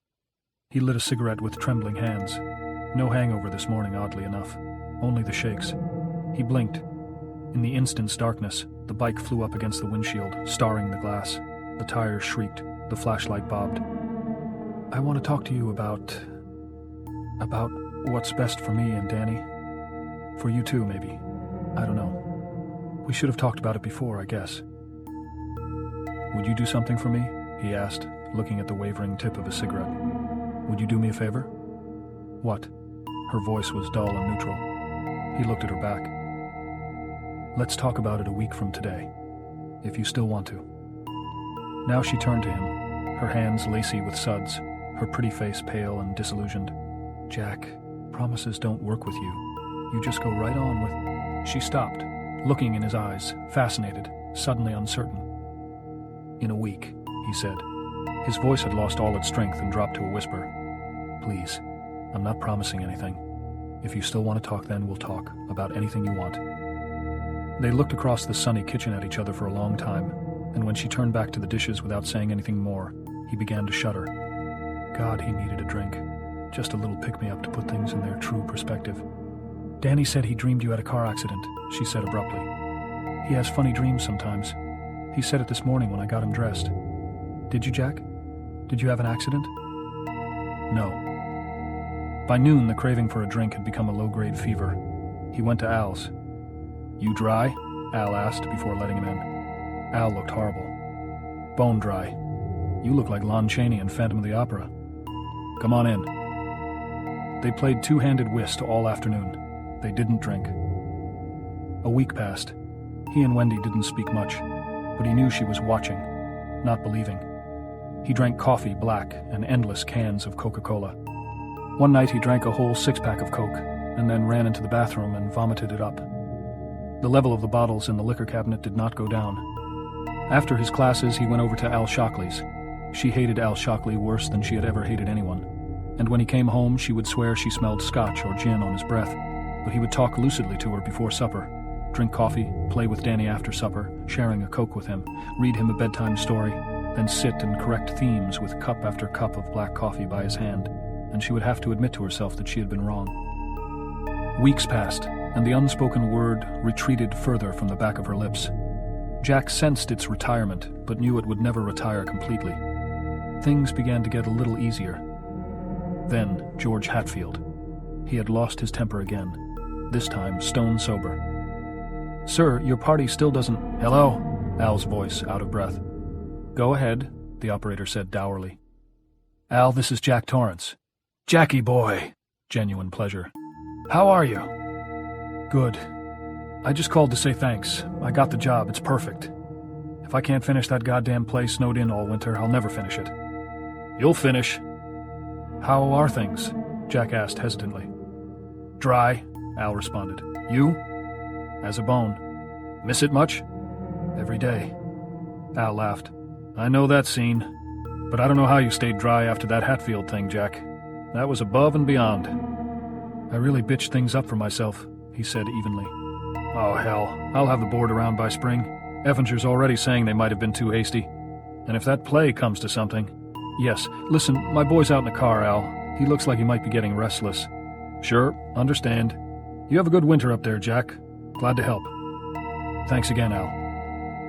He lit a cigarette with trembling hands. No hangover this morning, oddly enough. Only the shakes. He blinked. In the instant's darkness, the bike flew up against the windshield, starring the glass. The tires shrieked. The flashlight bobbed. I want to talk to you about what's best for me and Danny. For you too, maybe. I don't know. We should have talked about it before, I guess. Would you do something for me? He asked, looking at the wavering tip of his cigarette. Would you do me a favor? What? Her voice was dull and neutral. He looked at her back. Let's talk about it a week from today, if you still want to. Now she turned to him, her hands lacy with suds, her pretty face pale and disillusioned. Jack, promises don't work with you. You just go right on with... She stopped, looking in his eyes, fascinated, suddenly uncertain. "In a week," he said. His voice had lost all its strength and dropped to a whisper. "Please, I'm not promising anything. If you still want to talk, then we'll talk about anything you want." They looked across the sunny kitchen at each other for a long time, and when she turned back to the dishes without saying anything more, he began to shudder. God, he needed a drink. Just a little pick-me-up to put things in their true perspective. "Danny said he dreamed you had a car accident," she said abruptly. "He has funny dreams sometimes. He said it this morning when I got him dressed. Did you, Jack? Did you have an accident?" "No." By noon, the craving for a drink had become a low-grade fever. He went to Al's. "You dry?" Al asked before letting him in. Al looked horrible. "Bone dry. You look like Lon Chaney in Phantom of the Opera. Come on in." They played two-handed whist all afternoon. They didn't drink. A week passed. He and Wendy didn't speak much, but he knew she was watching, not believing. He drank coffee black and endless cans of Coca-Cola. One night he drank a whole six-pack of Coke and then ran into the bathroom and vomited it up. The level of the bottles in the liquor cabinet did not go down. After his classes, he went over to Al Shockley's. She hated Al Shockley worse than she had ever hated anyone, and when he came home, she would swear she smelled scotch or gin on his breath, but he would talk lucidly to her before supper, drink coffee, play with Danny after supper, sharing a Coke with him, read him a bedtime story, then sit and correct themes with cup after cup of black coffee by his hand, and she would have to admit to herself that she had been wrong. Weeks passed, and the unspoken word retreated further from the back of her lips. Jack sensed its retirement, but knew it would never retire completely. Things began to get a little easier. Then George Hatfield. He had lost his temper again, this time stone sober. "Sir, your party still doesn't—" "Hello?" Al's voice, out of breath. "Go ahead," the operator said dourly. "Al, this is Jack Torrance." "Jackie boy." Genuine pleasure. "How are you?" "Good. I just called to say thanks. I got the job. It's perfect. If I can't finish that goddamn place snowed in all winter, I'll never finish it." "You'll finish." "How are things?" Jack asked hesitantly. "Dry," Al responded. "You?" "As a bone." "Miss it much?" "Every day." Al laughed. "I know that scene. But I don't know how you stayed dry after that Hatfield thing, Jack. That was above and beyond." "I really bitched things up for myself," he said evenly. "Oh, hell. I'll have the board around by spring. Effinger's already saying they might have been too hasty. And if that play comes to something—" "Yes, listen, my boy's out in the car, Al. He looks like he might be getting restless." "Sure, understand. You have a good winter up there, Jack. Glad to help." "Thanks again, Al."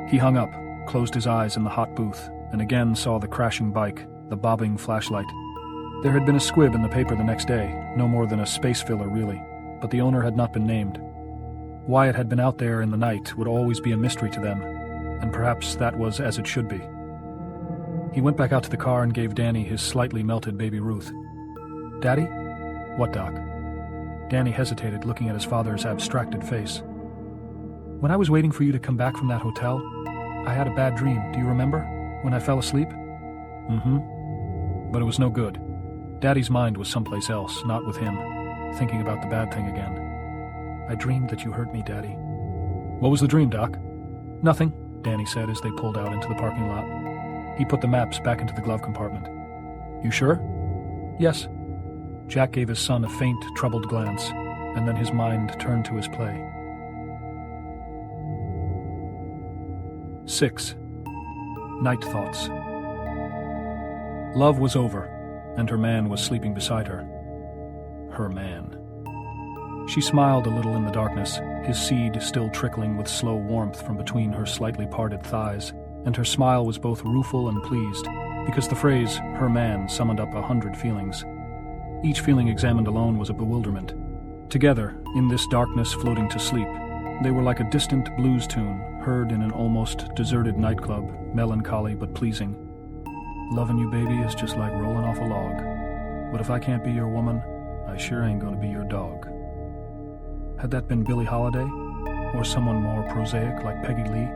He hung up, closed his eyes in the hot booth, and again saw the crashing bike, the bobbing flashlight. There had been a squib in the paper the next day, no more than a space filler really, but the owner had not been named. Why it had been out there in the night would always be a mystery to them, and perhaps that was as it should be. He went back out to the car and gave Danny his slightly melted baby Ruth. "Daddy?" "What, Doc?" Danny hesitated, looking at his father's abstracted face. "When I was waiting for you to come back from that hotel, I had a bad dream, do you remember? When I fell asleep?" "Mm-hmm." But it was no good. Daddy's mind was someplace else, not with him, thinking about the bad thing again. "I dreamed that you hurt me, Daddy." "What was the dream, Doc?" "Nothing," Danny said as they pulled out into the parking lot. He put the maps back into the glove compartment. "You sure?" "Yes." Jack gave his son a faint, troubled glance, and then his mind turned to his play. 6. Night Thoughts. Love was over, and her man was sleeping beside her. Her man. She smiled a little in the darkness, his seed still trickling with slow warmth from between her slightly parted thighs, and her smile was both rueful and pleased, because the phrase, her man, summoned up 100 feelings. Each feeling examined alone was a bewilderment. Together, in this darkness floating to sleep, they were like a distant blues tune, heard in an almost deserted nightclub, melancholy but pleasing. "Loving you, baby, is just like rolling off a log. But if I can't be your woman, I sure ain't gonna be your dog." Had that been Billie Holiday? Or someone more prosaic like Peggy Lee?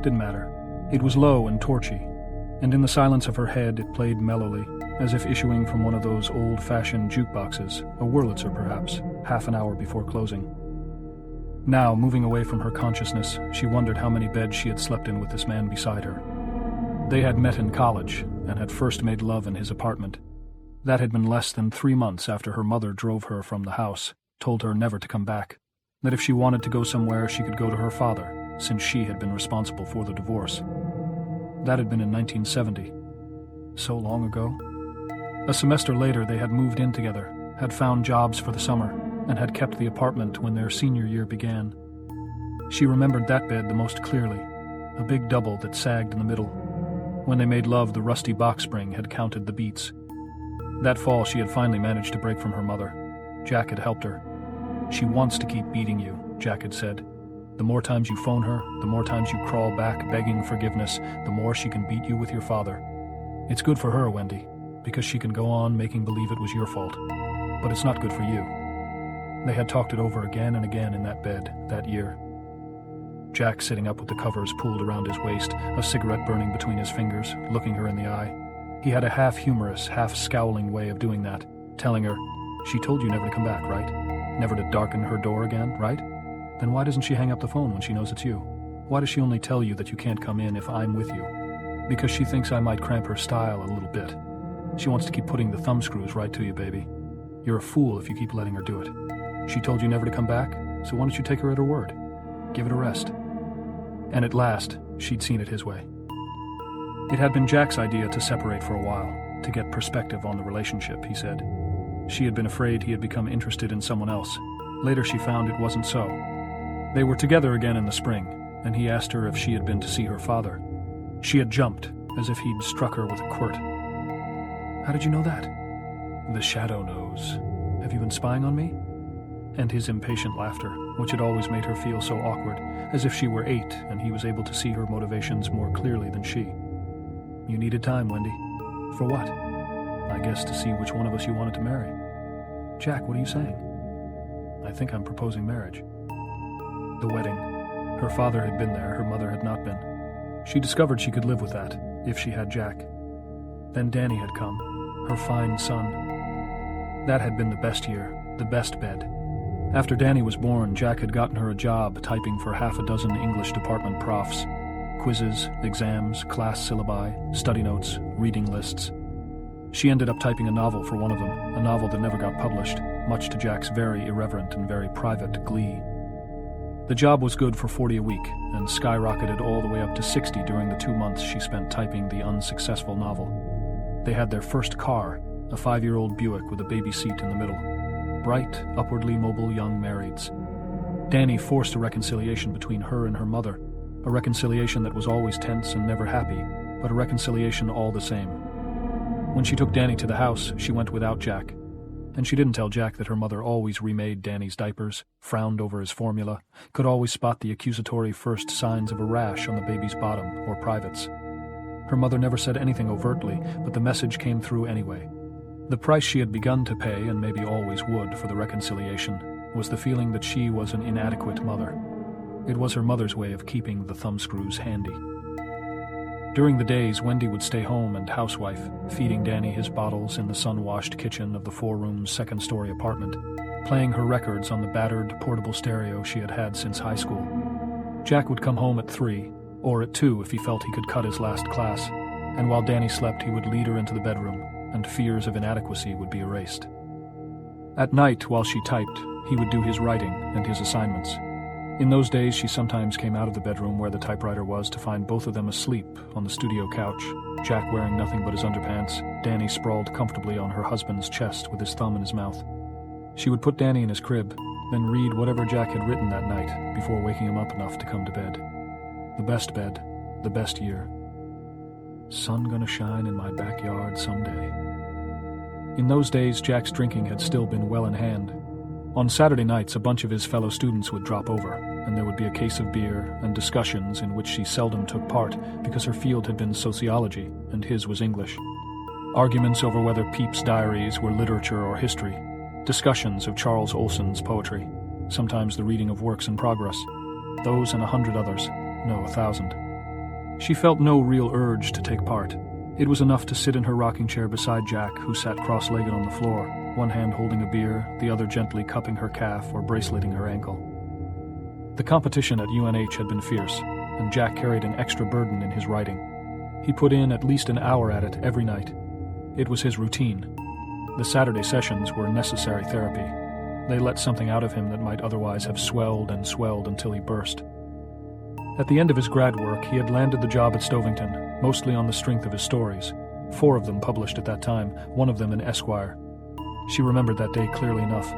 Didn't matter. It was low and torchy, and in the silence of her head it played mellowly, as if issuing from one of those old-fashioned jukeboxes, a Wurlitzer perhaps, half an hour before closing. Now, moving away from her consciousness, she wondered how many beds she had slept in with this man beside her. They had met in college and had first made love in his apartment. That had been less than 3 months after her mother drove her from the house, told her never to come back, that if she wanted to go somewhere she could go to her father, since she had been responsible for the divorce. That had been in 1970. So long ago. A semester later they had moved in together, had found jobs for the summer, and had kept the apartment when their senior year began. She remembered that bed the most clearly, a big double that sagged in the middle. When they made love, the rusty box spring had counted the beats. That fall she had finally managed to break from her mother. Jack had helped her. "She wants to keep beating you," Jack had said. "The more times you phone her, the more times you crawl back begging forgiveness, the more she can beat you with your father. It's good for her, Wendy, because she can go on making believe it was your fault. But it's not good for you." They had talked it over again and again in that bed that year. Jack sitting up with the covers pulled around his waist, a cigarette burning between his fingers, looking her in the eye. He had a half-humorous, half-scowling way of doing that, telling her, "She told you never to come back, right? Never to darken her door again, right? Then why doesn't she hang up the phone when she knows it's you? Why does she only tell you that you can't come in if I'm with you? Because she thinks I might cramp her style a little bit. She wants to keep putting the thumbscrews right to you, baby. You're a fool if you keep letting her do it. She told you never to come back, so why don't you take her at her word? Give it a rest." And at last, she'd seen it his way. It had been Jack's idea to separate for a while, to get perspective on the relationship, he said. She had been afraid he had become interested in someone else. Later she found it wasn't so. They were together again in the spring, and he asked her if she had been to see her father. She had jumped, as if he'd struck her with a quirt. "How did you know that?" "The shadow knows. Have you been spying on me?" And his impatient laughter, which had always made her feel so awkward, as if she were 8 and he was able to see her motivations more clearly than she. "You needed time, Wendy." "For what?" "I guess to see which one of us you wanted to marry." "Jack, what are you saying?" "I think I'm proposing marriage." The wedding. Her father had been there, her mother had not been. She discovered she could live with that, if she had Jack. Then Danny had come, her fine son. That had been the best year, the best bed. After Danny was born, Jack had gotten her a job typing for 6 English department profs. Quizzes, exams, class syllabi, study notes, reading lists. She ended up typing a novel for one of them, a novel that never got published, much to Jack's very irreverent and very private glee. The job was good for 40 a week, and skyrocketed all the way up to 60 during the 2 months she spent typing the unsuccessful novel. They had their first car, a 5-year-old Buick with a baby seat in the middle. Bright, upwardly mobile young marrieds. Danny forced a reconciliation between her and her mother, a reconciliation that was always tense and never happy, but a reconciliation all the same. When she took Danny to the house, she went without Jack, and she didn't tell Jack that her mother always remade Danny's diapers, frowned over his formula, could always spot the accusatory first signs of a rash on the baby's bottom or privates. Her mother never said anything overtly, but the message came through anyway. The price she had begun to pay, and maybe always would, for the reconciliation, was the feeling that she was an inadequate mother. It was her mother's way of keeping the thumbscrews handy. During the days, Wendy would stay home and housewife, feeding Danny his bottles in the sun-washed kitchen of the 4-room, 2nd-story apartment, playing her records on the battered, portable stereo she had had since high school. Jack would come home at 3, or at 2 if he felt he could cut his last class, and while Danny slept he would lead her into the bedroom, and fears of inadequacy would be erased. At night, while she typed, he would do his writing and his assignments. In those days, she sometimes came out of the bedroom where the typewriter was to find both of them asleep on the studio couch, Jack wearing nothing but his underpants, Danny sprawled comfortably on her husband's chest with his thumb in his mouth. She would put Danny in his crib, then read whatever Jack had written that night before waking him up enough to come to bed. The best bed, the best year. Sun gonna shine in my backyard someday. In those days, Jack's drinking had still been well in hand. On Saturday nights, a bunch of his fellow students would drop over, and there would be a case of beer and discussions in which she seldom took part because her field had been sociology and his was English. Arguments over whether Pepys' diaries were literature or history. Discussions of Charles Olson's poetry. Sometimes the reading of works in progress. Those and 100 others. No, 1,000. She felt no real urge to take part. It was enough to sit in her rocking chair beside Jack, who sat cross-legged on the floor, one hand holding a beer, the other gently cupping her calf or braceleting her ankle. The competition at UNH had been fierce, and Jack carried an extra burden in his writing. He put in at least an hour at it every night. It was his routine. The Saturday sessions were necessary therapy. They let something out of him that might otherwise have swelled and swelled until he burst. At the end of his grad work, he had landed the job at Stovington, mostly on the strength of his stories. 4 of them published at that time, one of them in Esquire. She remembered that day clearly enough.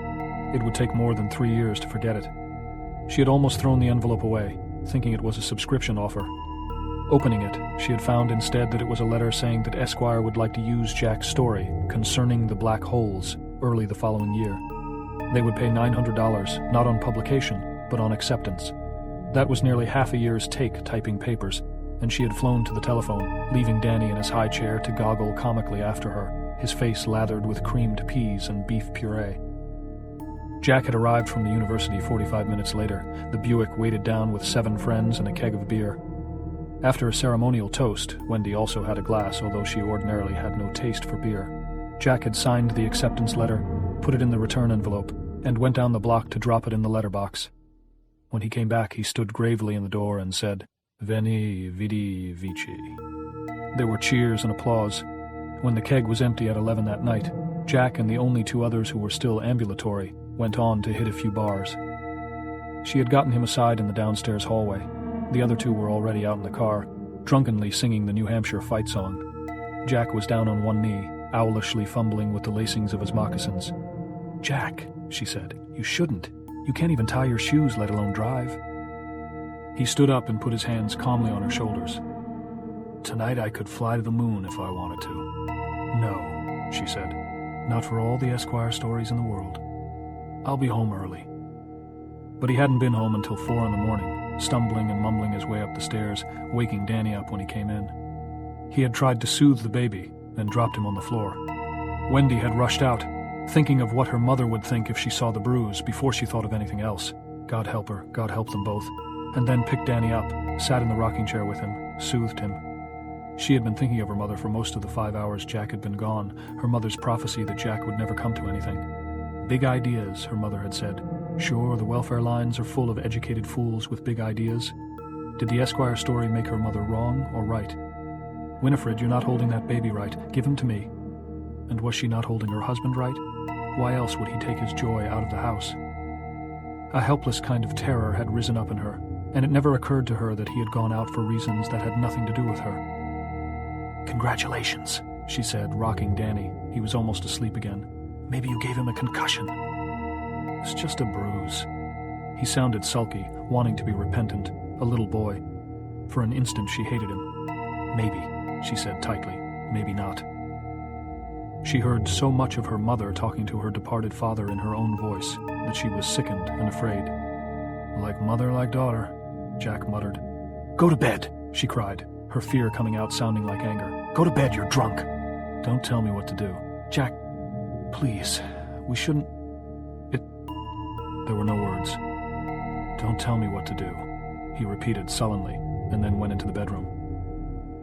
It would take more than 3 years to forget it. She had almost thrown the envelope away, thinking it was a subscription offer. Opening it, she had found instead that it was a letter saying that Esquire would like to use Jack's story concerning the black holes early the following year. They would pay $900, not on publication, but on acceptance. That was nearly half a year's take typing papers, and she had flown to the telephone, leaving Danny in his high chair to goggle comically after her, his face lathered with creamed peas and beef puree. Jack had arrived from the university 45 minutes later, the Buick weighted down with 7 friends and a keg of beer. After a ceremonial toast, Wendy also had a glass, although she ordinarily had no taste for beer. Jack had signed the acceptance letter, put it in the return envelope, and went down the block to drop it in the letterbox. When he came back, he stood gravely in the door and said, "Veni, vidi, vici." There were cheers and applause. When the keg was empty at 11 that night, Jack and the only 2 others who were still ambulatory went on to hit a few bars. She had gotten him aside in the downstairs hallway. The other 2 were already out in the car, drunkenly singing the New Hampshire fight song. Jack was down on one knee, owlishly fumbling with the lacings of his moccasins. "Jack," she said, "you shouldn't. You can't even tie your shoes, let alone drive." He stood up and put his hands calmly on her shoulders. "Tonight I could fly to the moon if I wanted to." "No," she said, "not for all the Esquire stories in the world. I'll be home early." But he hadn't been home until 4 in the morning, stumbling and mumbling his way up the stairs, waking Danny up when he came in. He had tried to soothe the baby, then dropped him on the floor. Wendy had rushed out, thinking of what her mother would think if she saw the bruise before she thought of anything else. God help her, God help them both. And then picked Danny up, sat in the rocking chair with him, soothed him. She had been thinking of her mother for most of the 5 hours Jack had been gone, her mother's prophecy that Jack would never come to anything. Big ideas, her mother had said. Sure, the welfare lines are full of educated fools with big ideas. Did the Esquire story make her mother wrong or right? "Winifred, you're not holding that baby right. Give him to me." And was she not holding her husband right? Why else would he take his joy out of the house? A helpless kind of terror had risen up in her, and it never occurred to her that he had gone out for reasons that had nothing to do with her. "Congratulations," she said, rocking Danny. He was almost asleep again. "Maybe you gave him a concussion." "It's just a bruise." He sounded sulky, wanting to be repentant, a little boy. For an instant she hated him. "Maybe," she said tightly, "maybe not." She heard so much of her mother talking to her departed father in her own voice that she was sickened and afraid. "Like mother, like daughter," Jack muttered. "Go to bed," she cried, her fear coming out sounding like anger. "Go to bed, you're drunk." "Don't tell me what to do. Jack, please, we shouldn't..." There were no words. "Don't tell me what to do," he repeated sullenly, and then went into the bedroom.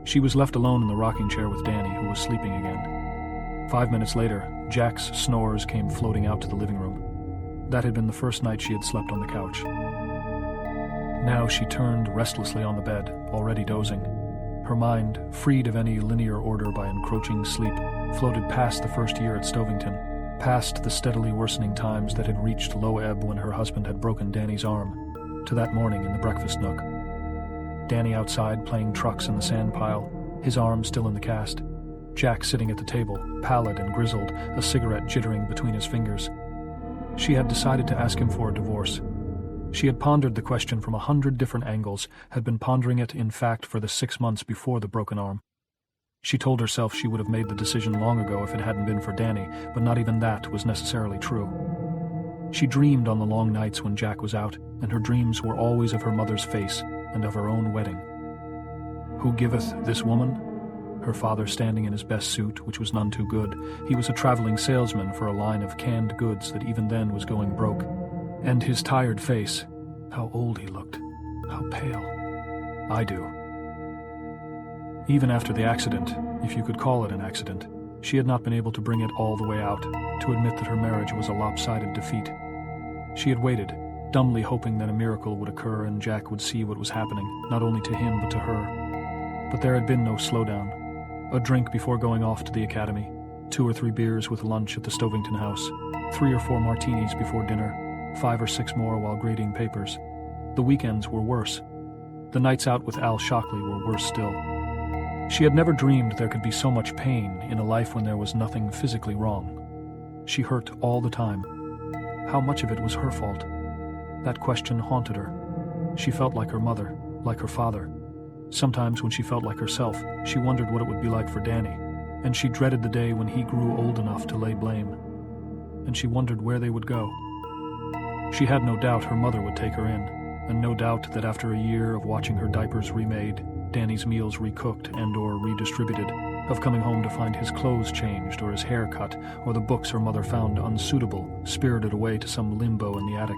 She was left alone in the rocking chair with Danny, who was sleeping again. 5 minutes later, Jack's snores came floating out to the living room. That had been the first night she had slept on the couch. Now she turned restlessly on the bed, already dozing. Her mind, freed of any linear order by encroaching sleep, floated past the first year at Stovington, past the steadily worsening times that had reached low ebb when her husband had broken Danny's arm, to that morning in the breakfast nook. Danny outside playing trucks in the sand pile, his arm still in the cast. Jack sitting at the table, pallid and grizzled, a cigarette jittering between his fingers. She had decided to ask him for a divorce. She had pondered the question from 100 different angles, had been pondering it, in fact, for the 6 months before the broken arm. She told herself she would have made the decision long ago if it hadn't been for Danny, but not even that was necessarily true. She dreamed on the long nights when Jack was out, and her dreams were always of her mother's face and of her own wedding. Who giveth this woman? Her father standing in his best suit, which was none too good. He was a traveling salesman for a line of canned goods that even then was going broke. And his tired face. How old he looked. How pale. I do. Even after the accident, if you could call it an accident, she had not been able to bring it all the way out, to admit that her marriage was a lopsided defeat. She had waited, dumbly hoping that a miracle would occur and Jack would see what was happening, not only to him but to her. But there had been no slowdown. A drink before going off to the academy, 2 or 3 beers with lunch at the Stovington house, 3 or 4 martinis before dinner, 5 or 6 more while grading papers. The weekends were worse. The nights out with Al Shockley were worse still. She had never dreamed there could be so much pain in a life when there was nothing physically wrong. She hurt all the time. How much of it was her fault? That question haunted her. She felt like her mother, like her father. Sometimes when she felt like herself, she wondered what it would be like for Danny, and she dreaded the day when he grew old enough to lay blame. And she wondered where they would go. She had no doubt her mother would take her in, and no doubt that after a year of watching her diapers remade, Danny's meals recooked and/or redistributed, of coming home to find his clothes changed or his hair cut, or the books her mother found unsuitable, spirited away to some limbo in the attic.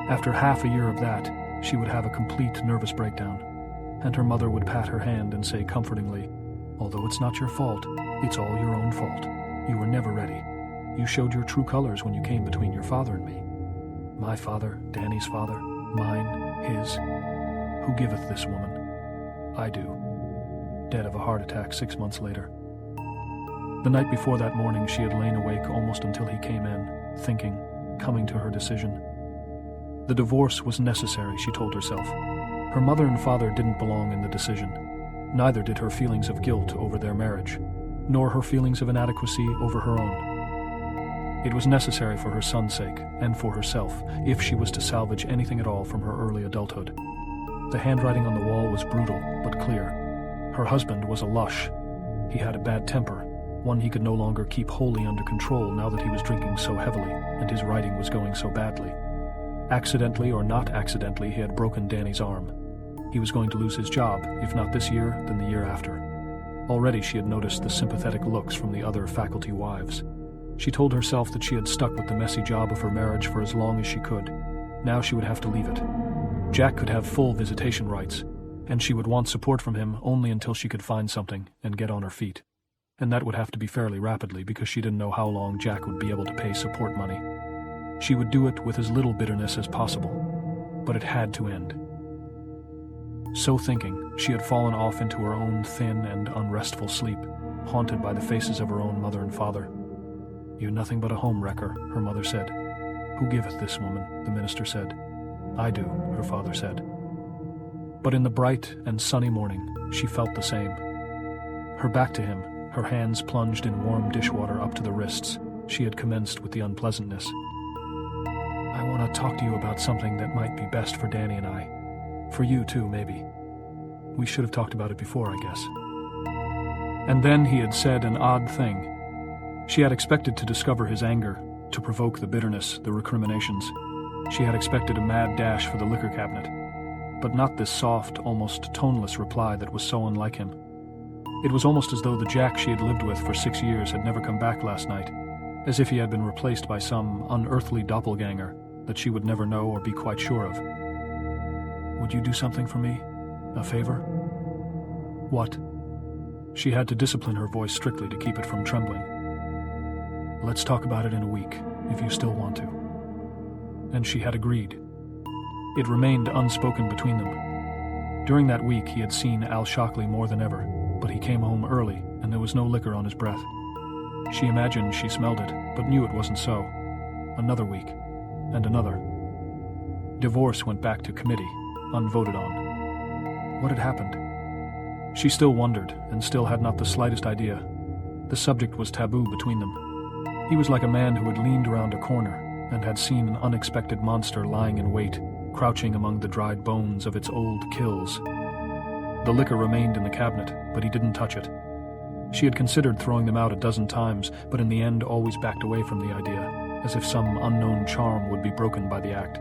After half a year of that, she would have a complete nervous breakdown, and her mother would pat her hand and say comfortingly, "Although it's not your fault, it's all your own fault. You were never ready. You showed your true colors when you came between your father and me. My father, Danny's father, mine, his. Who giveth this woman? I do." Dead of a heart attack 6 months later. The night before that morning she had lain awake almost until he came in, thinking, coming to her decision. The divorce was necessary, she told herself. Her mother and father didn't belong in the decision. Neither did her feelings of guilt over their marriage, nor her feelings of inadequacy over her own. It was necessary for her son's sake, and for herself, if she was to salvage anything at all from her early adulthood. The handwriting on the wall was brutal, but clear. Her husband was a lush. He had a bad temper, one he could no longer keep wholly under control now that he was drinking so heavily, and his writing was going so badly. Accidentally or not accidentally, he had broken Danny's arm. He was going to lose his job, if not this year, then the year after. Already she had noticed the sympathetic looks from the other faculty wives. She told herself that she had stuck with the messy job of her marriage for as long as she could. Now she would have to leave it. Jack could have full visitation rights, and she would want support from him only until she could find something and get on her feet. And that would have to be fairly rapidly because she didn't know how long Jack would be able to pay support money. She would do it with as little bitterness as possible, but it had to end. So thinking, she had fallen off into her own thin and unrestful sleep, haunted by the faces of her own mother and father. "You're nothing but a home wrecker," her mother said. "Who giveth this woman?" the minister said. "I do," her father said. But in the bright and sunny morning, she felt the same. Her back to him, her hands plunged in warm dishwater up to the wrists, she had commenced with the unpleasantness. "I want to talk to you about something that might be best for Danny and I. For you too, maybe. We should have talked about it before, I guess." And then he had said an odd thing. She had expected to discover his anger, to provoke the bitterness, the recriminations. She had expected a mad dash for the liquor cabinet, but not this soft, almost toneless reply that was so unlike him. It was almost as though the Jack she had lived with for 6 years had never come back last night, as if he had been replaced by some unearthly doppelganger that she would never know or be quite sure of. "Would you do something for me? A favor?" "What?" She had to discipline her voice strictly to keep it from trembling. "Let's talk about it in a week, if you still want to." And she had agreed. It remained unspoken between them. During that week he had seen Al Shockley more than ever, but he came home early and there was no liquor on his breath. She imagined she smelled it, but knew it wasn't so. Another week, and another. Divorce went back to committee, unvoted on. What had happened? She still wondered, and still had not the slightest idea. The subject was taboo between them. He was like a man who had leaned around a corner and had seen an unexpected monster lying in wait, crouching among the dried bones of its old kills. The liquor remained in the cabinet, but he didn't touch it. She had considered throwing them out a dozen times, but in the end always backed away from the idea, as if some unknown charm would be broken by the act.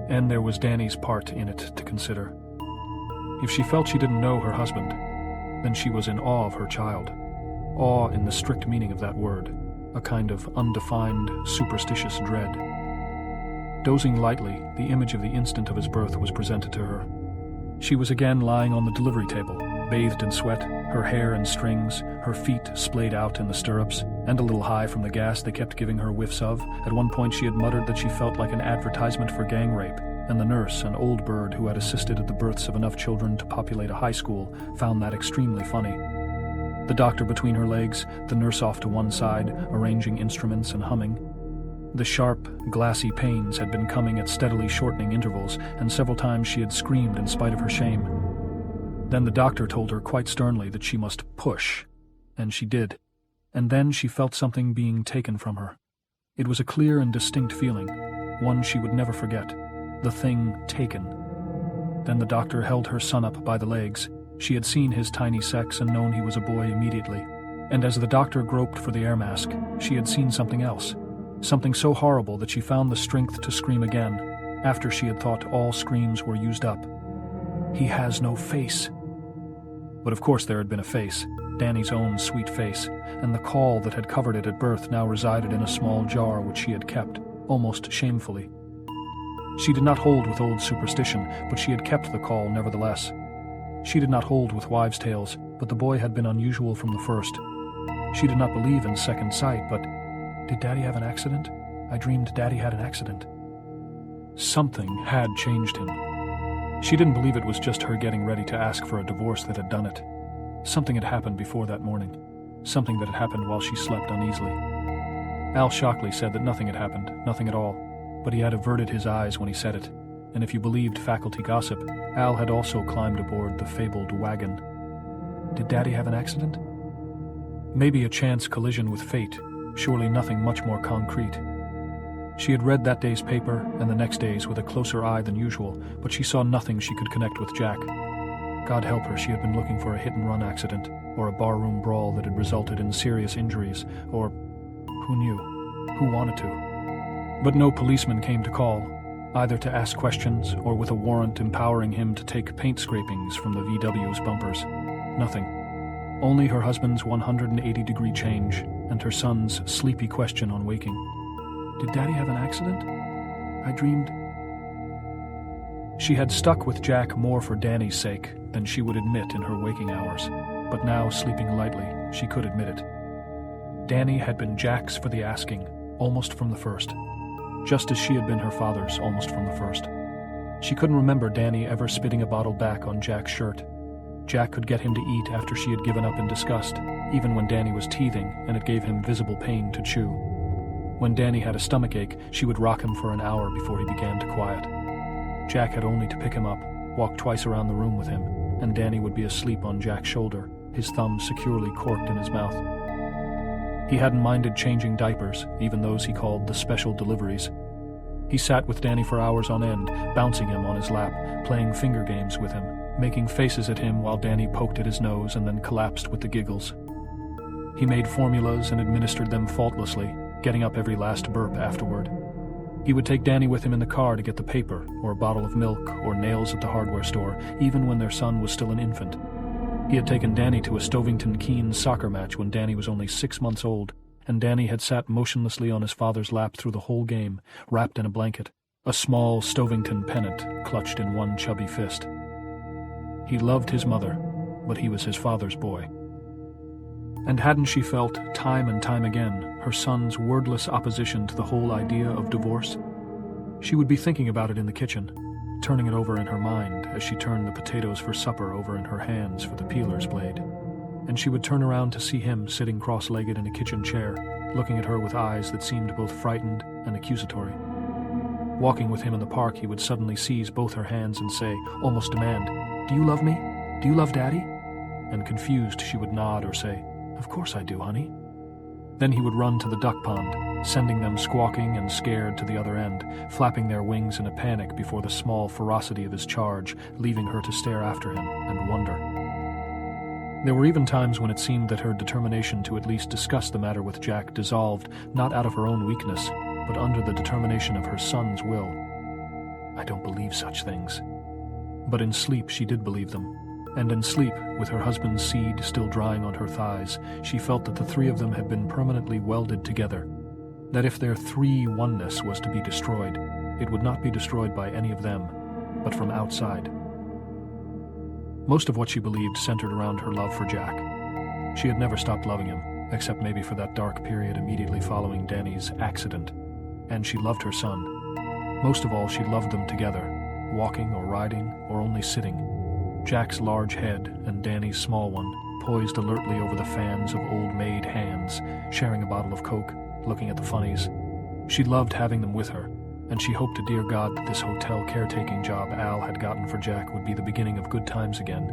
And there was Danny's part in it to consider. If she felt she didn't know her husband, then she was in awe of her child. Awe in the strict meaning of that word, a kind of undefined, superstitious dread. Dozing lightly, the image of the instant of his birth was presented to her. She was again lying on the delivery table, bathed in sweat, her hair in strings, her feet splayed out in the stirrups, and a little high from the gas they kept giving her whiffs of. At one point she had muttered that she felt like an advertisement for gang rape, and the nurse, an old bird who had assisted at the births of enough children to populate a high school, found that extremely funny. The doctor between her legs, the nurse off to one side, arranging instruments and humming. The sharp, glassy pains had been coming at steadily shortening intervals, and several times she had screamed in spite of her shame. Then the doctor told her quite sternly that she must push, and she did. And then she felt something being taken from her. It was a clear and distinct feeling, one she would never forget, the thing taken. Then the doctor held her son up by the legs. She had seen his tiny sex and known he was a boy immediately. And as the doctor groped for the air mask, she had seen something else. Something so horrible that she found the strength to scream again, after she had thought all screams were used up. He has no face. But of course there had been a face, Danny's own sweet face, and the caul that had covered it at birth now resided in a small jar which she had kept, almost shamefully. She did not hold with old superstition, but she had kept the caul nevertheless. She did not hold with wives' tales, but the boy had been unusual from the first. She did not believe in second sight, but did Daddy have an accident? I dreamed Daddy had an accident. Something had changed him. She didn't believe it was just her getting ready to ask for a divorce that had done it. Something had happened before that morning. Something that had happened while she slept uneasily. Al Shockley said that nothing had happened, nothing at all, but he had averted his eyes when he said it, and if you believed faculty gossip, Al had also climbed aboard the fabled wagon. Did Daddy have an accident? Maybe a chance collision with fate, surely nothing much more concrete. She had read that day's paper and the next day's with a closer eye than usual, but she saw nothing she could connect with Jack. God help her, she had been looking for a hit-and-run accident, or a barroom brawl that had resulted in serious injuries, or who knew, who wanted to. But no policeman came to call, either to ask questions or with a warrant empowering him to take paint scrapings from the VW's bumpers. Nothing. Only her husband's 180-degree change and her son's sleepy question on waking. Did Daddy have an accident? I dreamed. She had stuck with Jack more for Danny's sake than she would admit in her waking hours, but now, sleeping lightly, she could admit it. Danny had been Jack's for the asking, almost from the first, just as she had been her father's almost from the first. She couldn't remember Danny ever spitting a bottle back on Jack's shirt. Jack could get him to eat after she had given up in disgust, even when Danny was teething and it gave him visible pain to chew. When Danny had a stomachache, she would rock him for an hour before he began to quiet. Jack had only to pick him up, walk twice around the room with him, and Danny would be asleep on Jack's shoulder, his thumb securely corked in his mouth. He hadn't minded changing diapers, even those he called the special deliveries. He sat with Danny for hours on end, bouncing him on his lap, playing finger games with him, making faces at him while Danny poked at his nose and then collapsed with the giggles. He made formulas and administered them faultlessly, getting up every last burp afterward. He would take Danny with him in the car to get the paper, or a bottle of milk, or nails at the hardware store, even when their son was still an infant. He had taken Danny to a Stovington Keene soccer match when Danny was only 6 months old, and Danny had sat motionlessly on his father's lap through the whole game, wrapped in a blanket, a small Stovington pennant clutched in one chubby fist. He loved his mother, but he was his father's boy. And hadn't she felt, time and time again, her son's wordless opposition to the whole idea of divorce? She would be thinking about it in the kitchen, turning it over in her mind as she turned the potatoes for supper over in her hands for the peeler's blade. And she would turn around to see him sitting cross-legged in a kitchen chair, looking at her with eyes that seemed both frightened and accusatory. Walking with him in the park, he would suddenly seize both her hands and say, almost demand, "Do you love me? Do you love Daddy?" And confused, she would nod or say, "Of course I do, honey." Then he would run to the duck pond, sending them squawking and scared to the other end, flapping their wings in a panic before the small ferocity of his charge, leaving her to stare after him and wonder. There were even times when it seemed that her determination to at least discuss the matter with Jack dissolved, not out of her own weakness, but under the determination of her son's will. I don't believe such things. But in sleep she did believe them. And in sleep, with her husband's seed still drying on her thighs, she felt that the three of them had been permanently welded together, that if their three-oneness was to be destroyed, it would not be destroyed by any of them, but from outside. Most of what she believed centered around her love for Jack. She had never stopped loving him, except maybe for that dark period immediately following Danny's accident. And she loved her son. Most of all, she loved them together, walking or riding or only sitting. Jack's large head and Danny's small one, poised alertly over the fans of old-maid hands, sharing a bottle of Coke, looking at the funnies. She loved having them with her, and she hoped to dear God that this hotel caretaking job Al had gotten for Jack would be the beginning of good times again.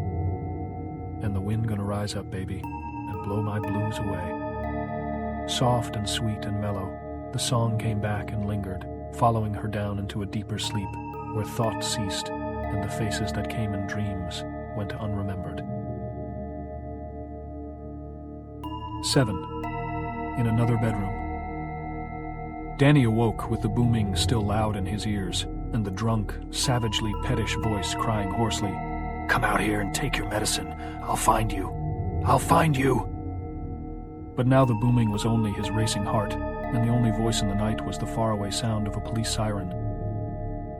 And the wind gonna rise up, baby, and blow my blues away. Soft and sweet and mellow, the song came back and lingered, following her down into a deeper sleep, where thought ceased, and the faces that came in dreams went unremembered. 7. In another bedroom. Danny awoke with the booming still loud in his ears, and the drunk, savagely pettish voice crying hoarsely, "Come out here and take your medicine. I'll find you. I'll find you." But now the booming was only his racing heart, and the only voice in the night was the faraway sound of a police siren.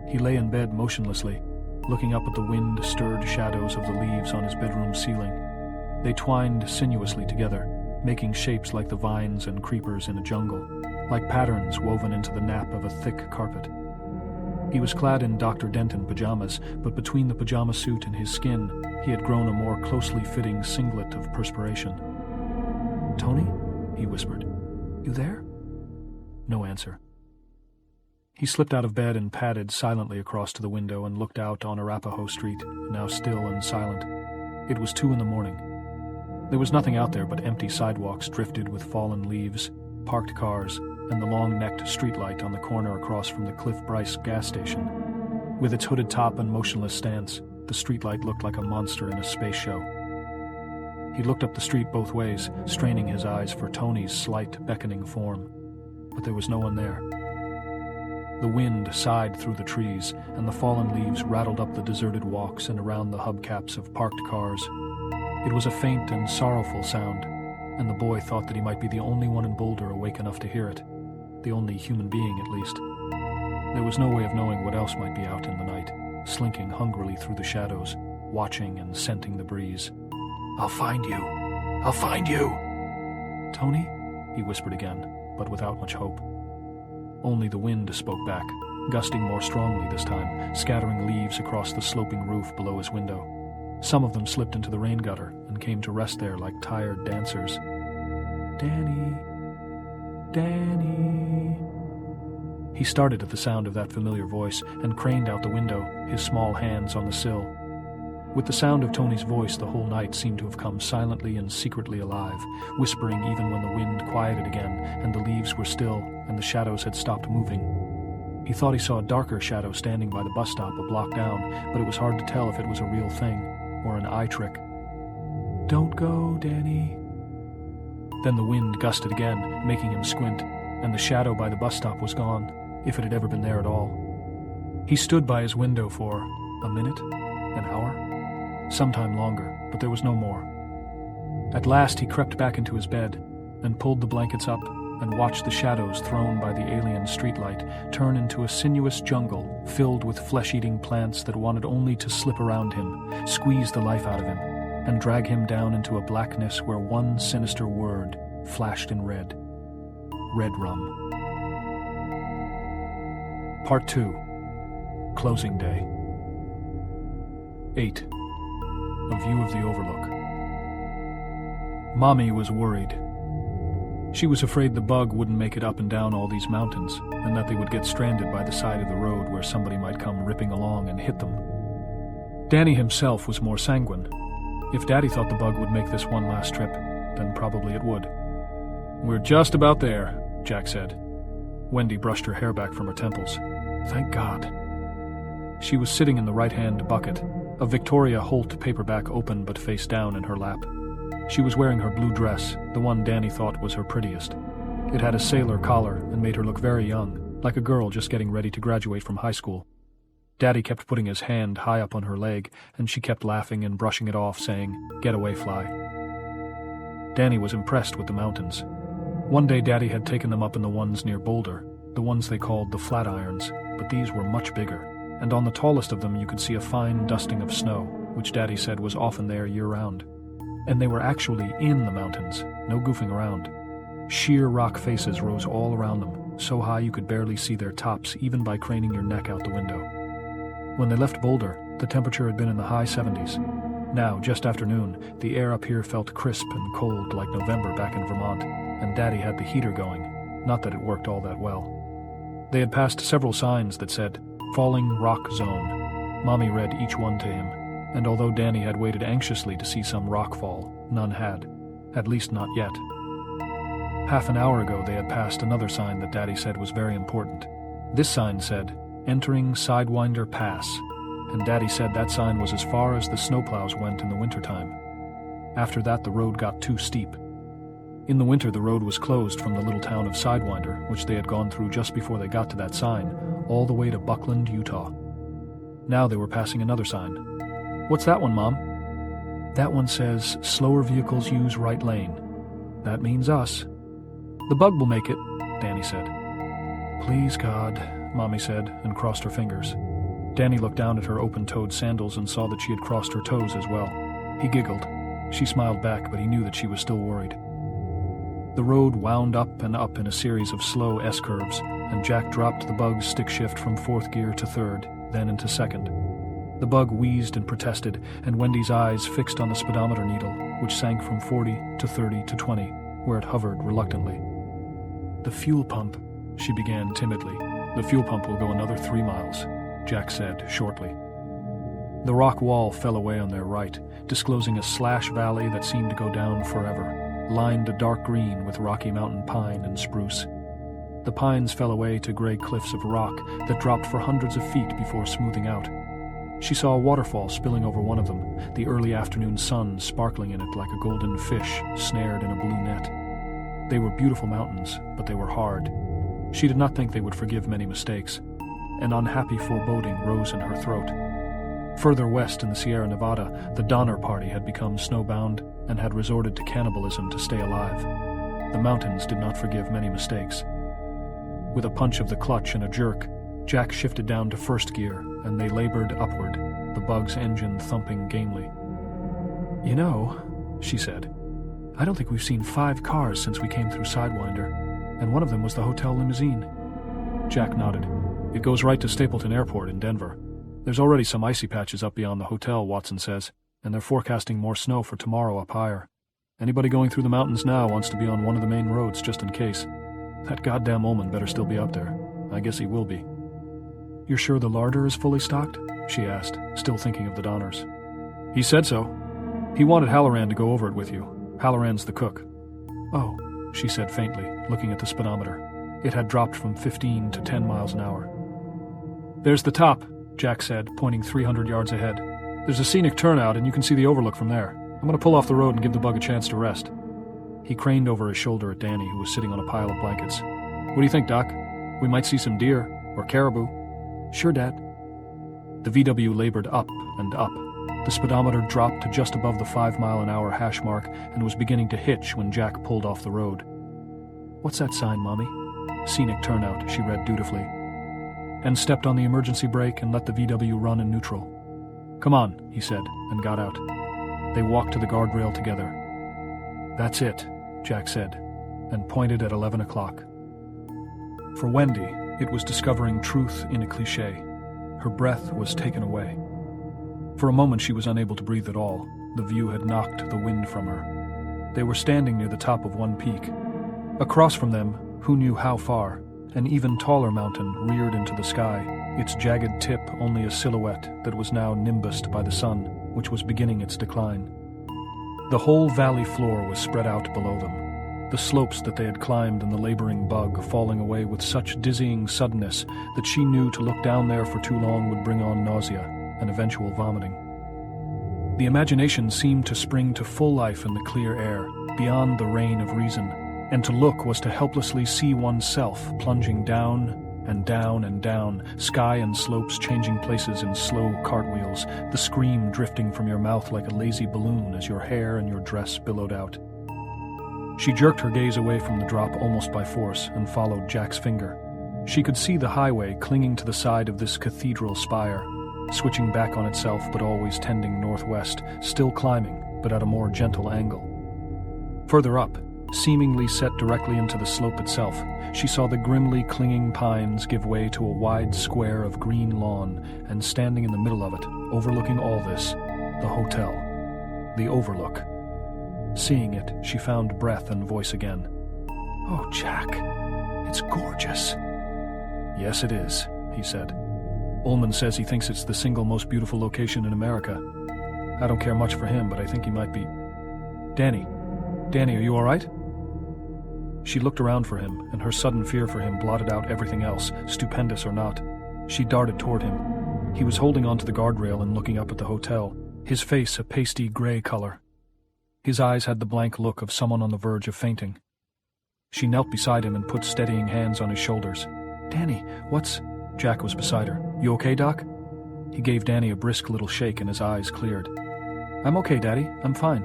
He lay in bed motionlessly, looking up at the wind-stirred shadows of the leaves on his bedroom ceiling. They twined sinuously together, making shapes like the vines and creepers in a jungle, like patterns woven into the nap of a thick carpet. He was clad in Dr. Denton pajamas, but between the pajama suit and his skin, he had grown a more closely fitting singlet of perspiration. "Tony?" he whispered. "You there?" No answer. He slipped out of bed and padded silently across to the window and looked out on Arapahoe Street, now still and silent. It was 2 a.m. There was nothing out there but empty sidewalks drifted with fallen leaves, parked cars, and the long-necked streetlight on the corner across from the Cliff Bryce gas station. With its hooded top and motionless stance, the streetlight looked like a monster in a space show. He looked up the street both ways, straining his eyes for Tony's slight, beckoning form. But there was no one there. The wind sighed through the trees, and the fallen leaves rattled up the deserted walks and around the hubcaps of parked cars. It was a faint and sorrowful sound, and the boy thought that he might be the only one in Boulder awake enough to hear it. The only human being, at least. There was no way of knowing what else might be out in the night, slinking hungrily through the shadows, watching and scenting the breeze. "I'll find you! I'll find you!" "Tony?" he whispered again, but without much hope. Only the wind spoke back, gusting more strongly this time, scattering leaves across the sloping roof below his window. Some of them slipped into the rain gutter and came to rest there like tired dancers. "Danny, Danny." He started at the sound of that familiar voice and craned out the window, his small hands on the sill. With the sound of Tony's voice, the whole night seemed to have come silently and secretly alive, whispering even when the wind quieted again and the leaves were still and the shadows had stopped moving. He thought he saw a darker shadow standing by the bus stop a block down, but it was hard to tell if it was a real thing or an eye trick. "Don't go, Danny." Then the wind gusted again, making him squint, and the shadow by the bus stop was gone, if it had ever been there at all. He stood by his window for a minute, an hour, sometime longer, but there was no more. At last he crept back into his bed and pulled the blankets up and watched the shadows thrown by the alien streetlight turn into a sinuous jungle filled with flesh-eating plants that wanted only to slip around him, squeeze the life out of him, and drag him down into a blackness where one sinister word flashed in red. Red rum. Part 2. Closing Day. 8. A view of the Overlook. Mommy was worried. She was afraid the bug wouldn't make it up and down all these mountains, and that they would get stranded by the side of the road where somebody might come ripping along and hit them. Danny himself was more sanguine. If Daddy thought the bug would make this one last trip, then probably it would. "We're just about there," Jack said. Wendy brushed her hair back from her temples. "Thank God." She was sitting in the right-hand bucket, a Victoria Holt paperback open but face down in her lap. She was wearing her blue dress, the one Danny thought was her prettiest. It had a sailor collar and made her look very young, like a girl just getting ready to graduate from high school. Daddy kept putting his hand high up on her leg, and she kept laughing and brushing it off, saying, "Get away, fly." Danny was impressed with the mountains. One day Daddy had taken them up in the ones near Boulder, the ones they called the Flatirons, but these were much bigger, and on the tallest of them you could see a fine dusting of snow, which Daddy said was often there year-round. And they were actually in the mountains, no goofing around. Sheer rock faces rose all around them, so high you could barely see their tops even by craning your neck out the window. When they left Boulder, the temperature had been in the high 70s. Now, just after noon, the air up here felt crisp and cold like November back in Vermont, and Daddy had the heater going, not that it worked all that well. They had passed several signs that said, "Falling Rock Zone." Mommy read each one to him, and although Danny had waited anxiously to see some rock fall, none had. At least not yet. Half an hour ago they had passed another sign that Daddy said was very important. This sign said, "Entering Sidewinder Pass," and Daddy said that sign was as far as the snowplows went in the wintertime. After that the road got too steep. In the winter the road was closed from the little town of Sidewinder, which they had gone through just before they got to that sign, all the way to Buckland, Utah. Now they were passing another sign. "What's that one, Mom?" "That one says, slower vehicles use right lane." "That means us." "The bug will make it," Danny said. "Please, God," Mommy said, and crossed her fingers. Danny looked down at her open-toed sandals and saw that she had crossed her toes as well. He giggled. She smiled back, but he knew that she was still worried. The road wound up and up in a series of slow S-curves, and Jack dropped the bug's stick shift from fourth gear to third, then into second. The bug wheezed and protested, and Wendy's eyes fixed on the speedometer needle, which sank from 40 to 30 to 20, where it hovered reluctantly. "The fuel pump," she began timidly. "The fuel pump will go another 3 miles, Jack said shortly. The rock wall fell away on their right, disclosing a slash valley that seemed to go down forever, lined a dark green with Rocky Mountain pine and spruce. The pines fell away to gray cliffs of rock that dropped for hundreds of feet before smoothing out. She saw a waterfall spilling over one of them, the early afternoon sun sparkling in it like a golden fish snared in a blue net. They were beautiful mountains, but they were hard. She did not think they would forgive many mistakes. An unhappy foreboding rose in her throat. Further west in the Sierra Nevada, the Donner Party had become snowbound and had resorted to cannibalism to stay alive. The mountains did not forgive many mistakes. With a punch of the clutch and a jerk, Jack shifted down to first gear, and they labored upward, the bug's engine thumping gamely. "You know," she said, "I don't think we've seen 5 cars since we came through Sidewinder, and one of them was the hotel limousine." Jack nodded. "It goes right to Stapleton Airport in Denver. There's already some icy patches up beyond the hotel, Watson says, and they're forecasting more snow for tomorrow up higher. Anybody going through the mountains now wants to be on one of the main roads just in case. That goddamn Ullman better still be up there. I guess he will be." "You're sure the larder is fully stocked?" she asked, still thinking of the Donners. "He said so. He wanted Halloran to go over it with you. Halloran's the cook." "Oh," she said faintly, looking at the speedometer. It had dropped from 15 to 10 miles an hour. "There's the top," Jack said, pointing 300 yards ahead. "There's a scenic turnout, and you can see the overlook from there. I'm going to pull off the road and give the bug a chance to rest." He craned over his shoulder at Danny, who was sitting on a pile of blankets. "What do you think, Doc? We might see some deer, or caribou." "Sure, Dad." The VW labored up and up. The speedometer dropped to just above the 5-mile-an-hour hash mark and was beginning to hitch when Jack pulled off the road. "What's that sign, Mommy?" "Scenic turnout," she read dutifully, and stepped on the emergency brake and let the VW run in neutral. "Come on," he said, and got out. They walked to the guardrail together. "That's it," Jack said, and pointed at 11 o'clock. For Wendy, it was discovering truth in a cliché. Her breath was taken away. For a moment she was unable to breathe at all. The view had knocked the wind from her. They were standing near the top of one peak. Across from them, who knew how far, an even taller mountain reared into the sky, its jagged tip only a silhouette that was now nimbused by the sun, which was beginning its decline. The whole valley floor was spread out below them, the slopes that they had climbed and the laboring bug falling away with such dizzying suddenness that she knew to look down there for too long would bring on nausea and eventual vomiting. The imagination seemed to spring to full life in the clear air, beyond the reign of reason, and to look was to helplessly see oneself plunging down and down and down, sky and slopes changing places in slow cartwheels, the scream drifting from your mouth like a lazy balloon as your hair and your dress billowed out. She jerked her gaze away from the drop almost by force and followed Jack's finger. She could see the highway clinging to the side of this cathedral spire, switching back on itself but always tending northwest, still climbing, but at a more gentle angle. Further up, seemingly set directly into the slope itself, she saw the grimly clinging pines give way to a wide square of green lawn, and standing in the middle of it, overlooking all this, the hotel, the Overlook. Seeing it, she found breath and voice again. "Oh, Jack, it's gorgeous." "Yes, it is," he said. "Ullman says he thinks it's the single most beautiful location in America. I don't care much for him, but I think he might be... Danny, are you all right?" She looked around for him, and her sudden fear for him blotted out everything else, stupendous or not. She darted toward him. He was holding onto the guardrail and looking up at the hotel, his face a pasty gray color. His eyes had the blank look of someone on the verge of fainting. She knelt beside him and put steadying hands on his shoulders. "Danny, what's—" Jack was beside her. "You okay, Doc?" He gave Danny a brisk little shake and his eyes cleared. "I'm okay, Daddy. I'm fine."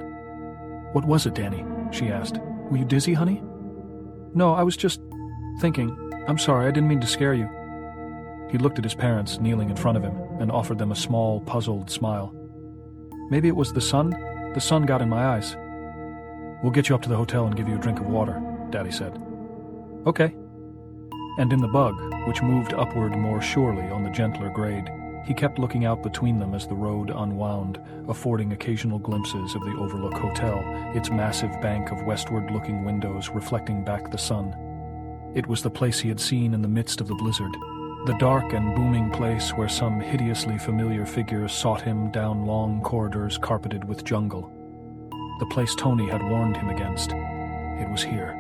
"What was it, Danny?" she asked. "Were you dizzy, honey?" "No, I was just thinking. I'm sorry, I didn't mean to scare you." He looked at his parents kneeling in front of him and offered them a small, puzzled smile. "Maybe it was the sun? The sun got in my eyes." "We'll get you up to the hotel and give you a drink of water," Daddy said. "Okay." And in the bug, which moved upward more surely on the gentler grade, he kept looking out between them as the road unwound, affording occasional glimpses of the Overlook Hotel, its massive bank of westward-looking windows reflecting back the sun. It was the place he had seen in the midst of the blizzard, the dark and booming place where some hideously familiar figure sought him down long corridors carpeted with jungle. The place Tony had warned him against. It was here.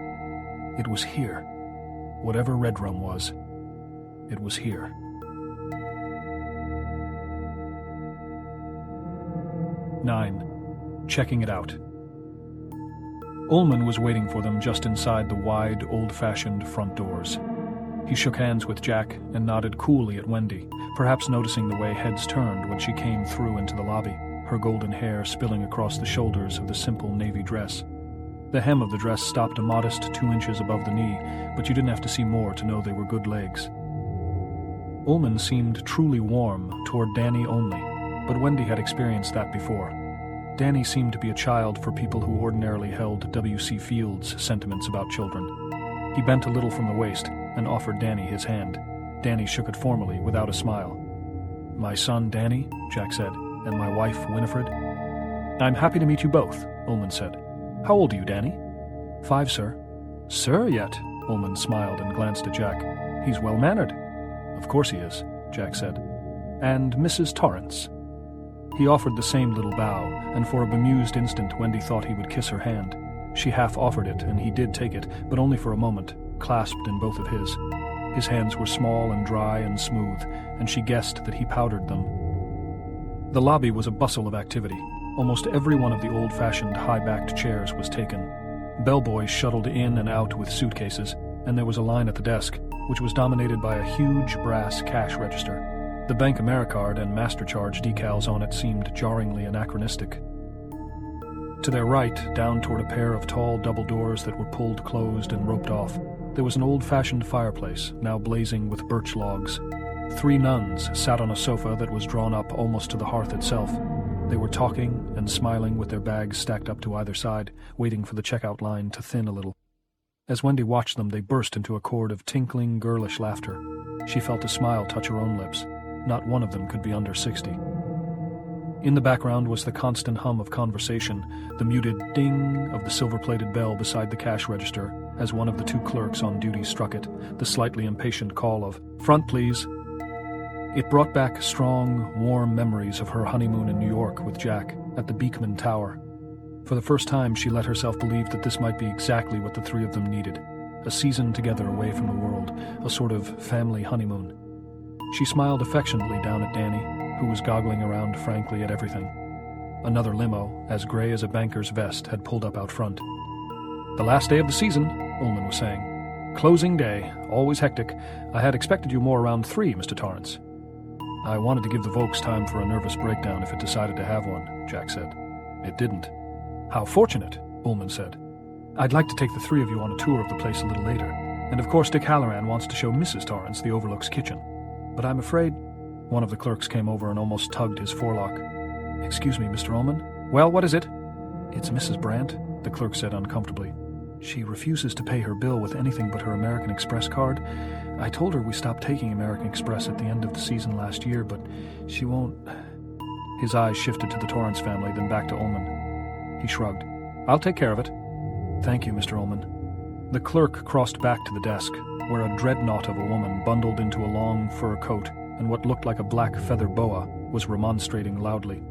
It was here. Whatever Red Room was, it was here. "9. Checking it out." Ullman was waiting for them just inside the wide, old-fashioned front doors. He shook hands with Jack and nodded coolly at Wendy, perhaps noticing the way heads turned when she came through into the lobby, her golden hair spilling across the shoulders of the simple navy dress. The hem of the dress stopped a modest 2 inches above the knee, but you didn't have to see more to know they were good legs. Ullman seemed truly warm toward Danny only, but Wendy had experienced that before. Danny seemed to be a child for people who ordinarily held W.C. Fields' sentiments about children. He bent a little from the waist and offered Danny his hand. Danny shook it formally, without a smile. "My son, Danny," Jack said, "and my wife, Winifred." "I'm happy to meet you both," Ullman said. "How old are you, Danny?" "5, sir." "Sir yet?" Ullman smiled and glanced at Jack. "He's well-mannered." "Of course he is," Jack said. "And Mrs. Torrance?" He offered the same little bow, and for a bemused instant Wendy thought he would kiss her hand. She half offered it, and he did take it, but only for a moment, clasped in both of his. His hands were small and dry and smooth, and she guessed that he powdered them. The lobby was a bustle of activity. Almost every one of the old-fashioned, high-backed chairs was taken. Bellboys shuttled in and out with suitcases, and there was a line at the desk, which was dominated by a huge brass cash register. The Bank Americard and MasterCharge decals on it seemed jarringly anachronistic. To their right, down toward a pair of tall double doors that were pulled closed and roped off, there was an old-fashioned fireplace, now blazing with birch logs. 3 nuns sat on a sofa that was drawn up almost to the hearth itself. They were talking and smiling with their bags stacked up to either side, waiting for the checkout line to thin a little. As Wendy watched them, they burst into a chord of tinkling, girlish laughter. She felt a smile touch her own lips. Not one of them could be under 60. In the background was the constant hum of conversation, the muted ding of the silver-plated bell beside the cash register, as one of the 2 clerks on duty struck it, the slightly impatient call of, "Front, please." It brought back strong, warm memories of her honeymoon in New York with Jack, at the Beekman Tower. For the first time, she let herself believe that this might be exactly what the 3 of them needed. A season together away from the world, a sort of family honeymoon. She smiled affectionately down at Danny, who was goggling around frankly at everything. Another limo, as gray as a banker's vest, had pulled up out front. "The last day of the season," Ullman was saying. "Closing day, always hectic. I had expected you more around 3, Mr. Torrance." "I wanted to give the Volks time for a nervous breakdown if it decided to have one," Jack said. "It didn't." "How fortunate," Ullman said. "I'd like to take the 3 of you on a tour of the place a little later. And of course Dick Halloran wants to show Mrs. Torrance the Overlook's kitchen. But I'm afraid..." One of the clerks came over and almost tugged his forelock. "Excuse me, Mr. Ullman." "Well, what is it?" "It's Mrs. Brandt," the clerk said uncomfortably. "She refuses to pay her bill with anything but her American Express card. I told her we stopped taking American Express at the end of the season last year, but she won't." His eyes shifted to the Torrance family, then back to Ullman. He shrugged. "I'll take care of it." "Thank you, Mr. Ullman." The clerk crossed back to the desk, where a dreadnought of a woman bundled into a long fur coat and what looked like a black feather boa was remonstrating loudly.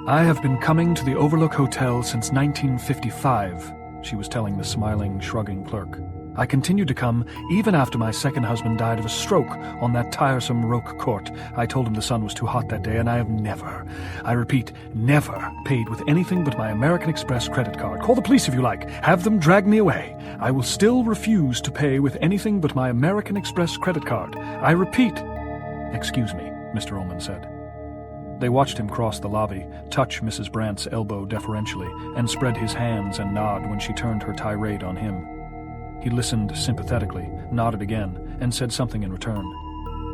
"I have been coming to the Overlook Hotel since 1955, she was telling the smiling, shrugging clerk. "I continued to come even after my second husband died of a stroke on that tiresome Roque court. I told him the sun was too hot that day, and I have never, I repeat, never paid with anything but my American Express credit card. Call the police if you like. Have them drag me away. I will still refuse to pay with anything but my American Express credit card. I repeat." "Excuse me," Mr. Ullman said. They watched him cross the lobby, touch Mrs. Brandt's elbow deferentially, and spread his hands and nod when she turned her tirade on him. He listened sympathetically, nodded again, and said something in return.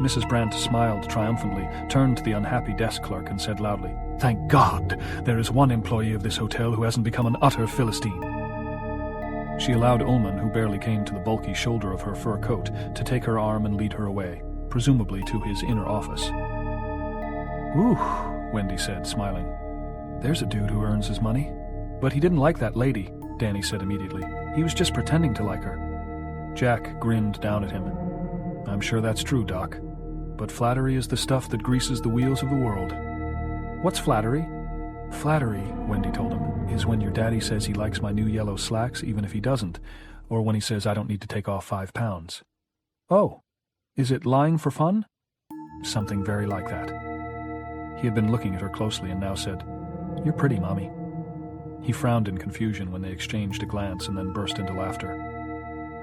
Mrs. Brandt smiled triumphantly, turned to the unhappy desk clerk, and said loudly, "Thank God there is one employee of this hotel who hasn't become an utter Philistine." She allowed Ullman, who barely came to the bulky shoulder of her fur coat, to take her arm and lead her away, presumably to his inner office. "Ooh," Wendy said, smiling. "There's a dude who earns his money." "But he didn't like that lady," Danny said immediately. "He was just pretending to like her." Jack grinned down at him. "I'm sure that's true, Doc. But flattery is the stuff that greases the wheels of the world." "What's flattery?" "Flattery," Wendy told him, "is when your daddy says he likes my new yellow slacks even if he doesn't, or when he says I don't need to take off 5 pounds. "Oh, is it lying for fun?" "Something very like that." He had been looking at her closely and now said, "You're pretty, Mommy." He frowned in confusion when they exchanged a glance and then burst into laughter.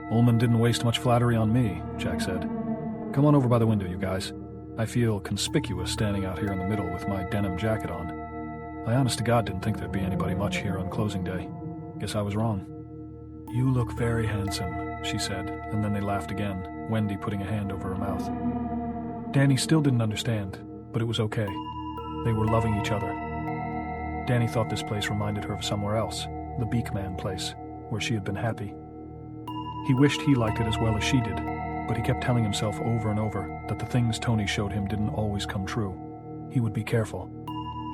"Ullman didn't waste much flattery on me," Jack said. "Come on over by the window, you guys. I feel conspicuous standing out here in the middle with my denim jacket on. I honest to God didn't think there'd be anybody much here on closing day. Guess I was wrong." "You look very handsome," she said, and then they laughed again, Wendy putting a hand over her mouth. Danny still didn't understand, but it was okay. They were loving each other. Danny thought this place reminded her of somewhere else, the Beekman place, where she had been happy. He wished he liked it as well as she did, but he kept telling himself over and over that the things Tony showed him didn't always come true. He would be careful.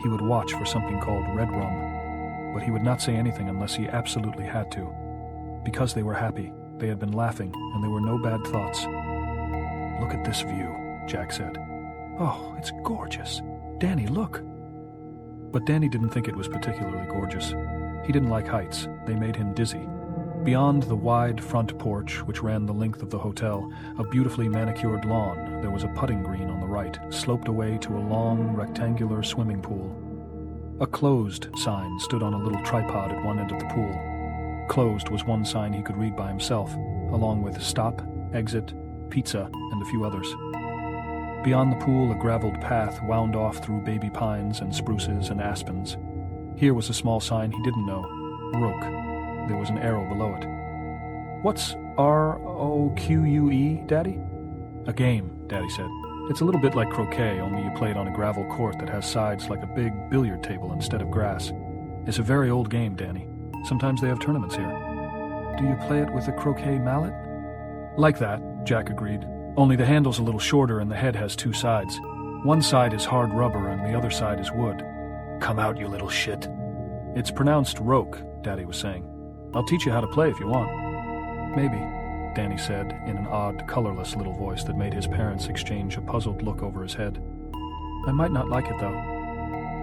He would watch for something called red rum, but he would not say anything unless he absolutely had to. Because they were happy, they had been laughing, and there were no bad thoughts. "Look at this view," Jack said. "Oh, it's gorgeous. Danny, look." But Danny didn't think it was particularly gorgeous. He didn't like heights. They made him dizzy. Beyond the wide front porch, which ran the length of the hotel, a beautifully manicured lawn, there was a putting green on the right, sloped away to a long, rectangular swimming pool. A closed sign stood on a little tripod at one end of the pool. Closed was one sign he could read by himself, along with stop, exit, pizza, and a few others. Beyond the pool, a graveled path wound off through baby pines and spruces and aspens. Here was a small sign he didn't know, Roque. There was an arrow below it. "What's ROQUE, Daddy?" "A game," Daddy said. "It's a little bit like croquet, only you play it on a gravel court that has sides like a big billiard table instead of grass. It's a very old game, Danny. Sometimes they have tournaments here." "Do you play it with a croquet mallet?" "Like that," Jack agreed. "Only the handle's a little shorter and the head has 2 sides. One side is hard rubber and the other side is wood." "Come out, you little shit." "It's pronounced Roque," Daddy was saying. "I'll teach you how to play if you want." "Maybe," Danny said in an odd, colorless little voice that made his parents exchange a puzzled look over his head. "I might not like it, though."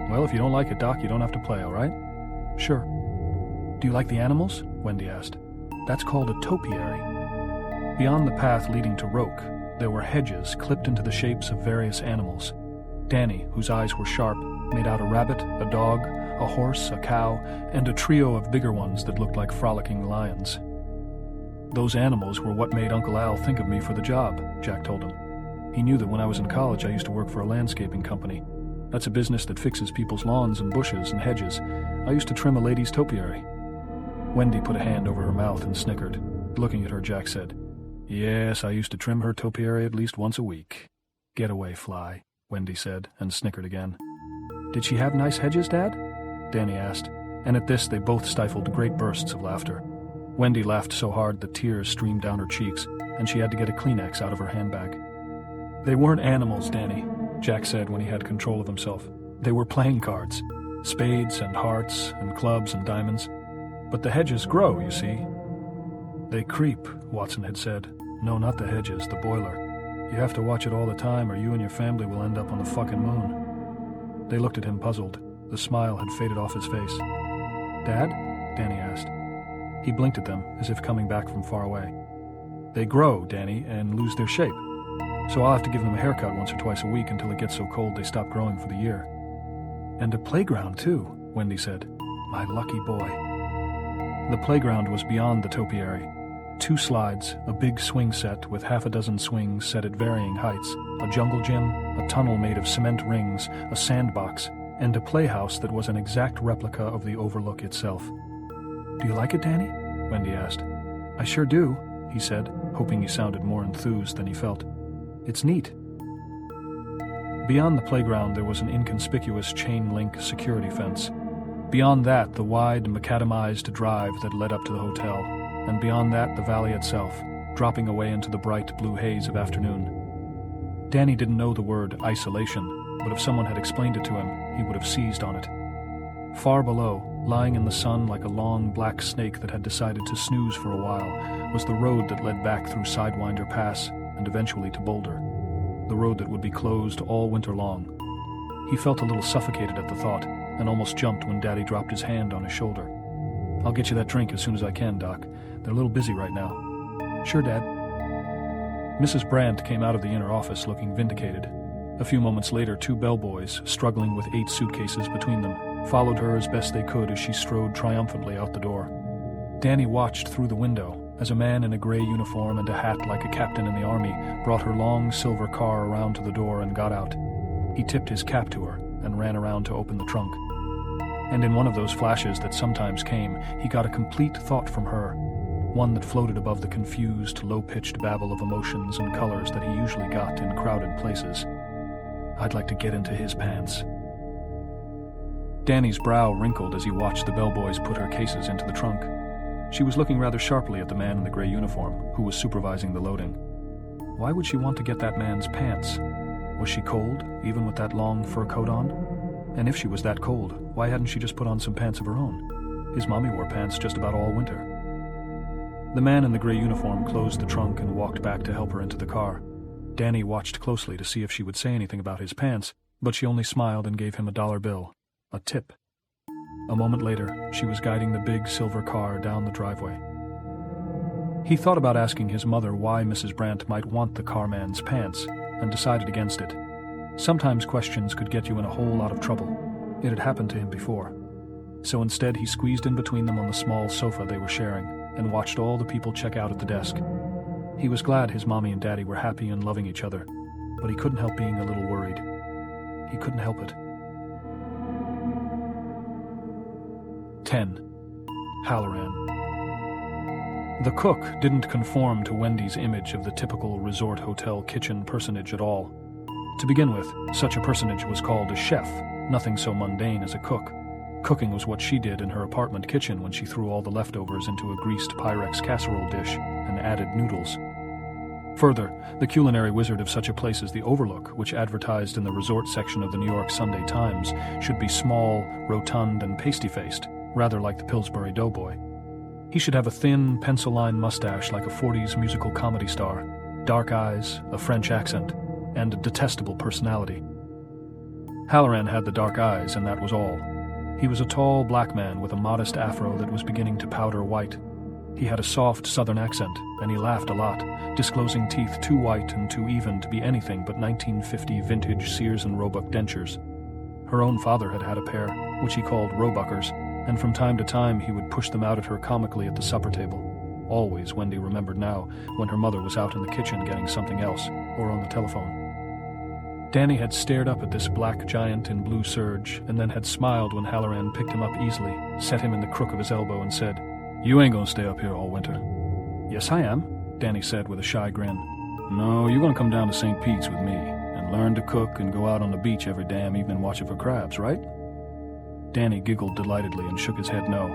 "Well, if you don't like it, Doc, you don't have to play, all right?" "Sure." "Do you like the animals?" Wendy asked. "That's called a topiary." Beyond the path leading to Roque, there were hedges clipped into the shapes of various animals. Danny, whose eyes were sharp, made out a rabbit, a dog, a horse, a cow, and a trio of bigger ones that looked like frolicking lions. "Those animals were what made Uncle Al think of me for the job," Jack told him. "He knew that when I was in college I used to work for a landscaping company. That's a business that fixes people's lawns and bushes and hedges. I used to trim a lady's topiary." Wendy put a hand over her mouth and snickered. Looking at her, Jack said, "Yes, I used to trim her topiary at least once a week. Get away, fly." Wendy said, and snickered again. Did she have nice hedges, Dad? Danny asked, and at this they both stifled great bursts of laughter. Wendy laughed so hard that tears streamed down her cheeks, and she had to get a Kleenex out of her handbag. They weren't animals, Danny, Jack said when he had control of himself. They were playing cards. Spades and hearts and clubs and diamonds. But the hedges grow, you see. They creep, Watson had said. No, not the hedges, the boiler. You have to watch it all the time or you and your family will end up on the fucking moon. They looked at him puzzled. The smile had faded off his face. Dad? Danny asked. He blinked at them as if coming back from far away. They grow, Danny, and lose their shape. So I'll have to give them a haircut once or twice a week until it gets so cold they stop growing for the year. And a playground, too, Wendy said. My lucky boy. The playground was beyond the topiary. 2 slides, a big swing set with half a dozen swings set at varying heights, a jungle gym, a tunnel made of cement rings, a sandbox, and a playhouse that was an exact replica of the Overlook itself. Do you like it, Danny? Wendy asked. I sure do, he said, hoping he sounded more enthused than he felt. It's neat. Beyond the playground there was an inconspicuous chain-link security fence. Beyond that, the wide macadamized drive that led up to the hotel, and beyond that, the valley itself, dropping away into the bright blue haze of afternoon. Danny didn't know the word isolation, but if someone had explained it to him, he would have seized on it. Far below, lying in the sun like a long black snake that had decided to snooze for a while, was the road that led back through Sidewinder Pass and eventually to Boulder, the road that would be closed all winter long. He felt a little suffocated at the thought, and almost jumped when Daddy dropped his hand on his shoulder. I'll get you that drink as soon as I can, Doc. They're a little busy right now. Sure, Dad. Mrs. Brandt came out of the inner office looking vindicated. A few moments later, 2 bellboys, struggling with 8 suitcases between them, followed her as best they could as she strode triumphantly out the door. Danny watched through the window as a man in a gray uniform and a hat like a captain in the army brought her long silver car around to the door and got out. He tipped his cap to her and ran around to open the trunk. And in one of those flashes that sometimes came, he got a complete thought from her, one that floated above the confused, low-pitched babble of emotions and colors that he usually got in crowded places. I'd like to get into his pants. Danny's brow wrinkled as he watched the bellboys put her cases into the trunk. She was looking rather sharply at the man in the gray uniform, who was supervising the loading. Why would she want to get that man's pants? Was she cold, even with that long fur coat on? And if she was that cold, why hadn't she just put on some pants of her own? His mommy wore pants just about all winter. The man in the gray uniform closed the trunk and walked back to help her into the car. Danny watched closely to see if she would say anything about his pants, but she only smiled and gave him a $1 bill, a tip. A moment later, she was guiding the big silver car down the driveway. He thought about asking his mother why Mrs. Brandt might want the carman's pants, and decided against it. Sometimes questions could get you in a whole lot of trouble. It had happened to him before. So instead he squeezed in between them on the small sofa they were sharing, and watched all the people check out at the desk. He was glad his mommy and daddy were happy and loving each other, but he couldn't help being a little worried. He couldn't help it. 10. Halloran. The cook didn't conform to Wendy's image of the typical resort hotel kitchen personage at all. To begin with, such a personage was called a chef, nothing so mundane as a cook. Cooking was what she did in her apartment kitchen when she threw all the leftovers into a greased Pyrex casserole dish and added noodles. Further, the culinary wizard of such a place as the Overlook, which advertised in the resort section of the New York Sunday Times, should be small, rotund, and pasty-faced, rather like the Pillsbury Doughboy. He should have a thin, pencil-line mustache like a 40s musical comedy star, dark eyes, a French accent, and a detestable personality. Halloran had the dark eyes, and that was all. He was a tall black man with a modest afro that was beginning to powder white. He had a soft southern accent, and he laughed a lot, disclosing teeth too white and too even to be anything but 1950 vintage Sears and Roebuck dentures. Her own father had had a pair, which he called Roebuckers, and from time to time he would push them out at her comically at the supper table. Always, Wendy remembered now, when her mother was out in the kitchen getting something else, or on the telephone. Danny had stared up at this black giant in blue serge, and then had smiled when Halloran picked him up easily, set him in the crook of his elbow, and said, "You ain't gonna stay up here all winter." "Yes, I am," Danny said with a shy grin. "No, you're gonna come down to St. Pete's with me, and learn to cook and go out on the beach every damn evening watching for crabs, right? Danny giggled delightedly and shook his head no.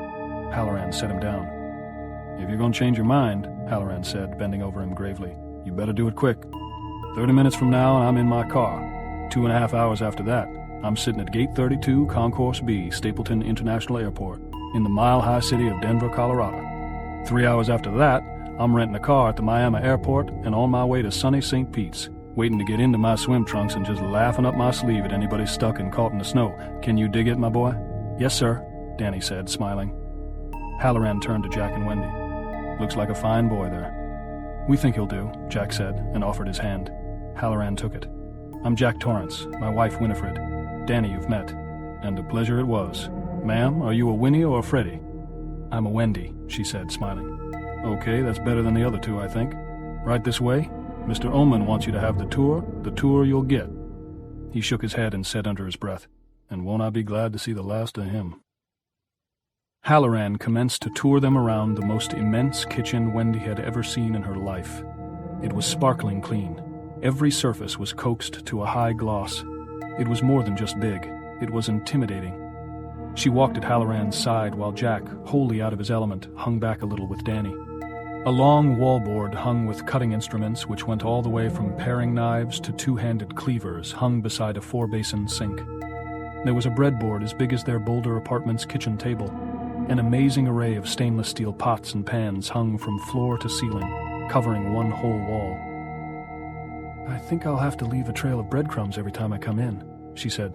Halloran set him down. If you're going to change your mind, Halloran said, bending over him gravely, you better do it quick. 30 minutes from now and I'm in my car. 2.5 hours after that, I'm sitting at Gate 32, Concourse B, Stapleton International Airport, in the mile-high city of Denver, Colorado. 3 hours after that, I'm renting a car at the Miami airport and on my way to sunny St. Pete's, waiting to get into my swim trunks and just laughing up my sleeve at anybody stuck and caught in the snow. Can you dig it, my boy? Yes, sir, Danny said, smiling. Halloran turned to Jack and Wendy. Looks like a fine boy there. We think he'll do, Jack said, and offered his hand. Halloran took it. I'm Jack Torrance, my wife Winifred. Danny you've met. And a pleasure it was. Ma'am, are you a Winnie or a Freddie? I'm a Wendy, she said, smiling. Okay, that's better than the other two, I think. Right this way? Mr. Ullman wants you to have the tour you'll get. He shook his head and said under his breath, and won't I be glad to see the last of him. Halloran commenced to tour them around the most immense kitchen Wendy had ever seen in her life. It was sparkling clean. Every surface was coaxed to a high gloss. It was more than just big. It was intimidating. She walked at Halloran's side while Jack, wholly out of his element, hung back a little with Danny. A long wallboard hung with cutting instruments which went all the way from paring knives to two-handed cleavers hung beside a 4-basin sink. There was a breadboard as big as their Boulder apartment's kitchen table. An amazing array of stainless steel pots and pans hung from floor to ceiling, covering one whole wall. I think I'll have to leave a trail of breadcrumbs every time I come in, she said.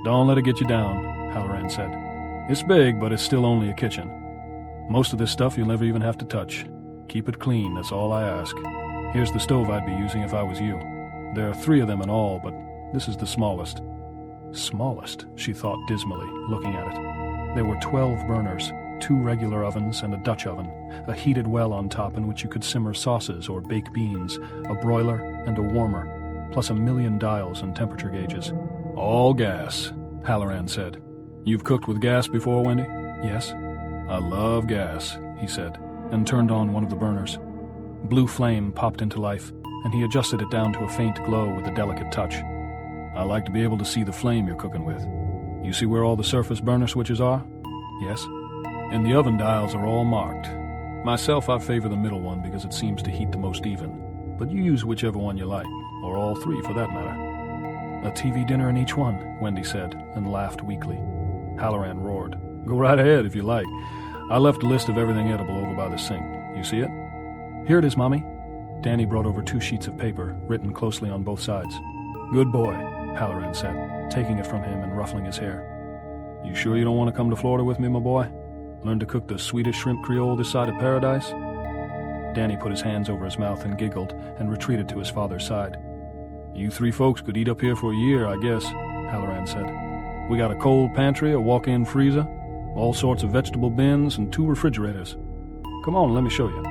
Don't let it get you down, Halloran said. It's big, but it's still only a kitchen. Most of this stuff you'll never even have to touch. Keep it clean, that's all I ask. Here's the stove I'd be using if I was you. There are 3 of them in all, but this is the smallest. Smallest, she thought dismally, looking at it. There were 12 burners, 2 regular ovens and a Dutch oven, a heated well on top in which you could simmer sauces or bake beans, a broiler and a warmer, plus a million dials and temperature gauges. All gas, Halloran said. You've cooked with gas before, Wendy? Yes. I love gas, he said, and turned on one of the burners. Blue flame popped into life, and he adjusted it down to a faint glow with a delicate touch. I like to be able to see the flame you're cooking with. You see where all the surface burner switches are? Yes. And the oven dials are all marked. Myself, I favor the middle one because it seems to heat the most even. But you use whichever one you like, or all 3 for that matter. A TV dinner in each one, Wendy said, and laughed weakly. Halloran roared. Go right ahead if you like. I left a list of everything edible over by the sink. You see it? Here it is, Mommy. Danny brought over 2 sheets of paper, written closely on both sides. Good boy, Halloran said, taking it from him and ruffling his hair. You sure you don't want to come to Florida with me, my boy? Learn to cook the Swedish shrimp creole this side of paradise? Danny put his hands over his mouth and giggled and retreated to his father's side. You 3 folks could eat up here for a year, I guess, Halloran said. We got a cold pantry, a walk-in freezer, all sorts of vegetable bins, and 2 refrigerators. Come on, let me show you.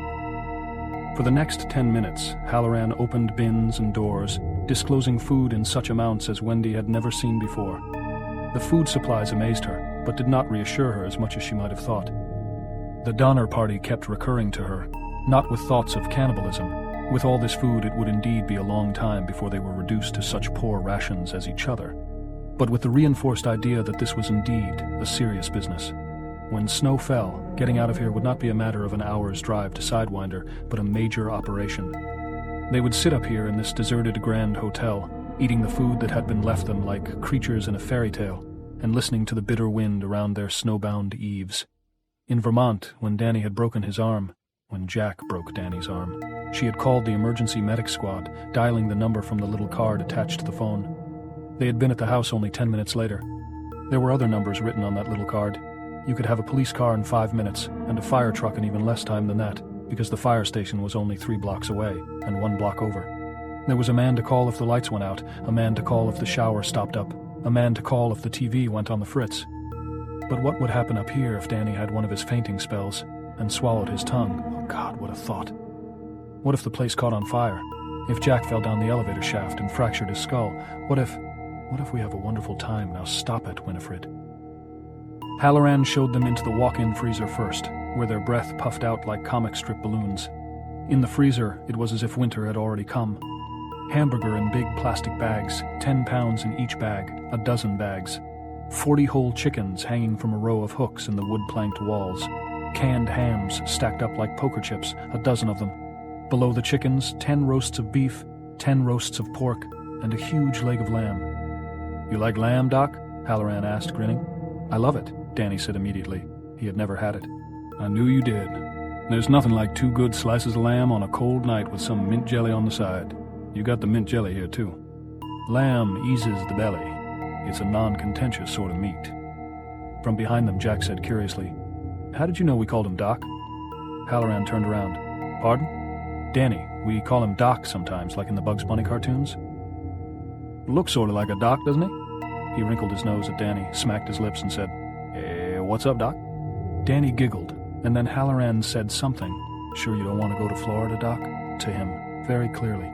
For the next 10 minutes, Halloran opened bins and doors, disclosing food in such amounts as Wendy had never seen before. The food supplies amazed her, but did not reassure her as much as she might have thought. The Donner Party kept recurring to her, not with thoughts of cannibalism. With all this food, it would indeed be a long time before they were reduced to such poor rations as each other, but with the reinforced idea that this was indeed a serious business. When snow fell, getting out of here would not be a matter of an hour's drive to Sidewinder, but a major operation. They would sit up here in this deserted Grand Hotel, eating the food that had been left them like creatures in a fairy tale, and listening to the bitter wind around their snowbound eaves. In Vermont, when Danny had broken his arm, when Jack broke Danny's arm, she had called the emergency medic squad, dialing the number from the little card attached to the phone. They had been at the house only 10 minutes later. There were other numbers written on that little card. You could have a police car in 5 minutes, and a fire truck in even less time than that, because the fire station was only 3 blocks away, and 1 block over. There was a man to call if the lights went out, a man to call if the shower stopped up, a man to call if the TV went on the fritz. But what would happen up here if Danny had one of his fainting spells, and swallowed his tongue? Oh God, what a thought. What if the place caught on fire? If Jack fell down the elevator shaft and fractured his skull? What if we have a wonderful time? Now stop it, Winifred. Halloran showed them into the walk-in freezer first, where their breath puffed out like comic strip balloons. In the freezer, it was as if winter had already come. Hamburger in big plastic bags, 10 pounds in each bag, a dozen bags. 40 whole chickens hanging from a row of hooks in the wood-planked walls. Canned hams stacked up like poker chips, a dozen of them. Below the chickens, 10 roasts of beef, 10 roasts of pork, and a huge leg of lamb. "You like lamb, Doc?" Halloran asked, grinning. "I love it," Danny said immediately. He had never had it. "I knew you did. There's nothing like 2 good slices of lamb on a cold night with some mint jelly on the side. You got the mint jelly here, too. Lamb eases the belly. It's a non-contentious sort of meat." From behind them, Jack said curiously, "How did you know we called him Doc?" Halloran turned around. "Pardon?" "Danny. We call him Doc sometimes, like in the Bugs Bunny cartoons." "Looks sort of like a doc, doesn't he?" He wrinkled his nose at Danny, smacked his lips, and said, "What's up, Doc?" Danny giggled, and then Halloran said something, "Sure you don't want to go to Florida, Doc?" to him, very clearly.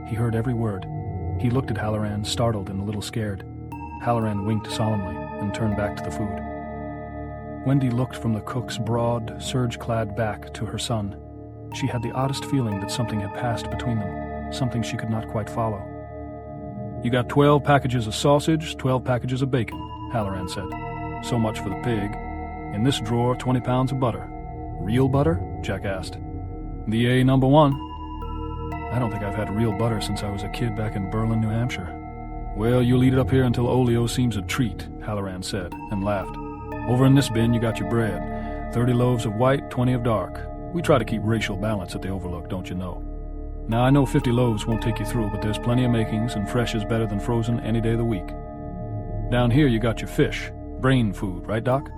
He heard every word. He looked at Halloran, startled and a little scared. Halloran winked solemnly and turned back to the food. Wendy looked from the cook's broad, serge-clad back to her son. She had the oddest feeling that something had passed between them, something she could not quite follow. "You got 12 packages of sausage, 12 packages of bacon," Halloran said. "So much for the pig. In this drawer, 20 pounds of butter." "Real butter?" Jack asked. "The A number 1. "I don't think I've had real butter since I was a kid back in Berlin, New Hampshire." "Well, you'll eat it up here until Oleo seems a treat," Halloran said, and laughed. "Over in this bin you got your bread. 30 loaves of white, 20 of dark. We try to keep racial balance at the Overlook, don't you know? Now, I know 50 loaves won't take you through, but there's plenty of makings, and fresh is better than frozen any day of the week. Down here you got your fish. Brain food, right, Doc?"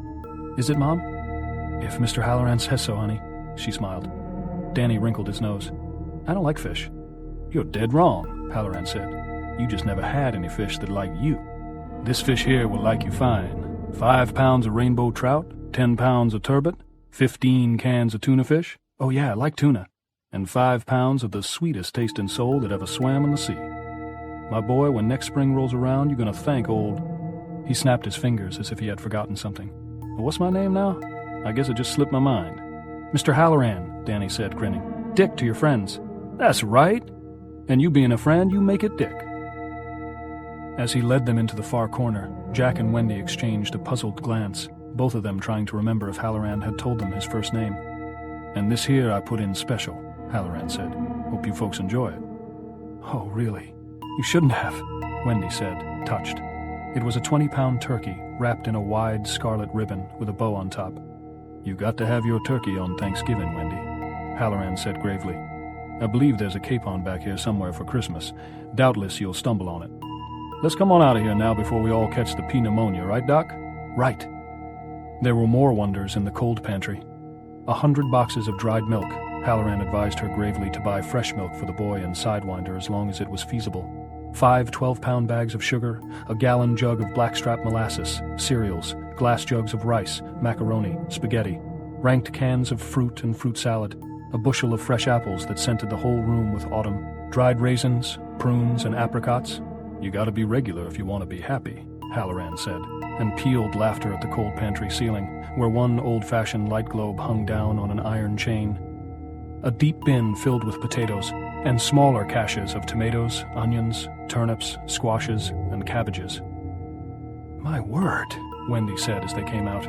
"Is it, Mom?" "If Mr. Halloran says so, honey," she smiled. Danny wrinkled his nose. "I don't like fish." "You're dead wrong," Halloran said. "You just never had any fish that like you. This fish here will like you fine. 5 pounds of rainbow trout, 10 pounds of turbot, 15 cans of tuna fish. Oh yeah, I like tuna. And 5 pounds of the sweetest tasting sole that ever swam in the sea. My boy, when next spring rolls around, you're going to thank old..." He snapped his fingers as if he had forgotten something. "What's my name now? I guess it just slipped my mind." "Mr. Halloran," Danny said, grinning. "Dick to your friends." "That's right. And you being a friend, you make it Dick." As he led them into the far corner, Jack and Wendy exchanged a puzzled glance, both of them trying to remember if Halloran had told them his first name. "And this here I put in special," Halloran said. "Hope you folks enjoy it." "Oh, really? You shouldn't have," Wendy said, touched. It was a 20-pound turkey, wrapped in a wide scarlet ribbon with a bow on top. "You got to have your turkey on Thanksgiving, Wendy," Halloran said gravely. "I believe there's a capon back here somewhere for Christmas. Doubtless you'll stumble on it. Let's come on out of here now before we all catch the pneumonia, right, Doc?" "Right." There were more wonders in the cold pantry. 100 boxes of dried milk. Halloran advised her gravely to buy fresh milk for the boy and Sidewinder as long as it was feasible. 5 12-pound bags of sugar, a gallon jug of blackstrap molasses, cereals, glass jugs of rice, macaroni, spaghetti, ranked cans of fruit and fruit salad, a bushel of fresh apples that scented the whole room with autumn, dried raisins, prunes, and apricots. "You gotta be regular if you want to be happy," Halloran said, and pealed laughter at the cold pantry ceiling, where one old-fashioned light globe hung down on an iron chain. A deep bin filled with potatoes, and smaller caches of tomatoes, onions, turnips, squashes, and cabbages. "My word," Wendy said as they came out.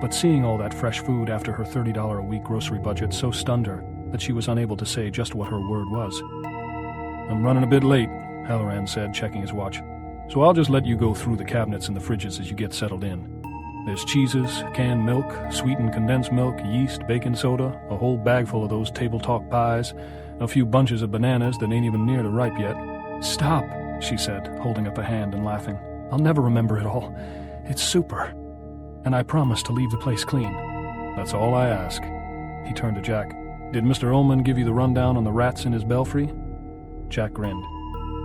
But seeing all that fresh food after her $30 a week grocery budget so stunned her that she was unable to say just what her word was. "I'm running a bit late," Halloran said, checking his watch. "So I'll just let you go through the cabinets and the fridges as you get settled in. There's cheeses, canned milk, sweetened condensed milk, yeast, baking soda, a whole bag full of those table talk pies, a few bunches of bananas that ain't even near to ripe yet." "Stop," she said, holding up a hand and laughing. "I'll never remember it all. It's super. And I promise to leave the place clean." "That's all I ask." He turned to Jack. "Did Mr. Ullman give you the rundown on the rats in his belfry?" Jack grinned.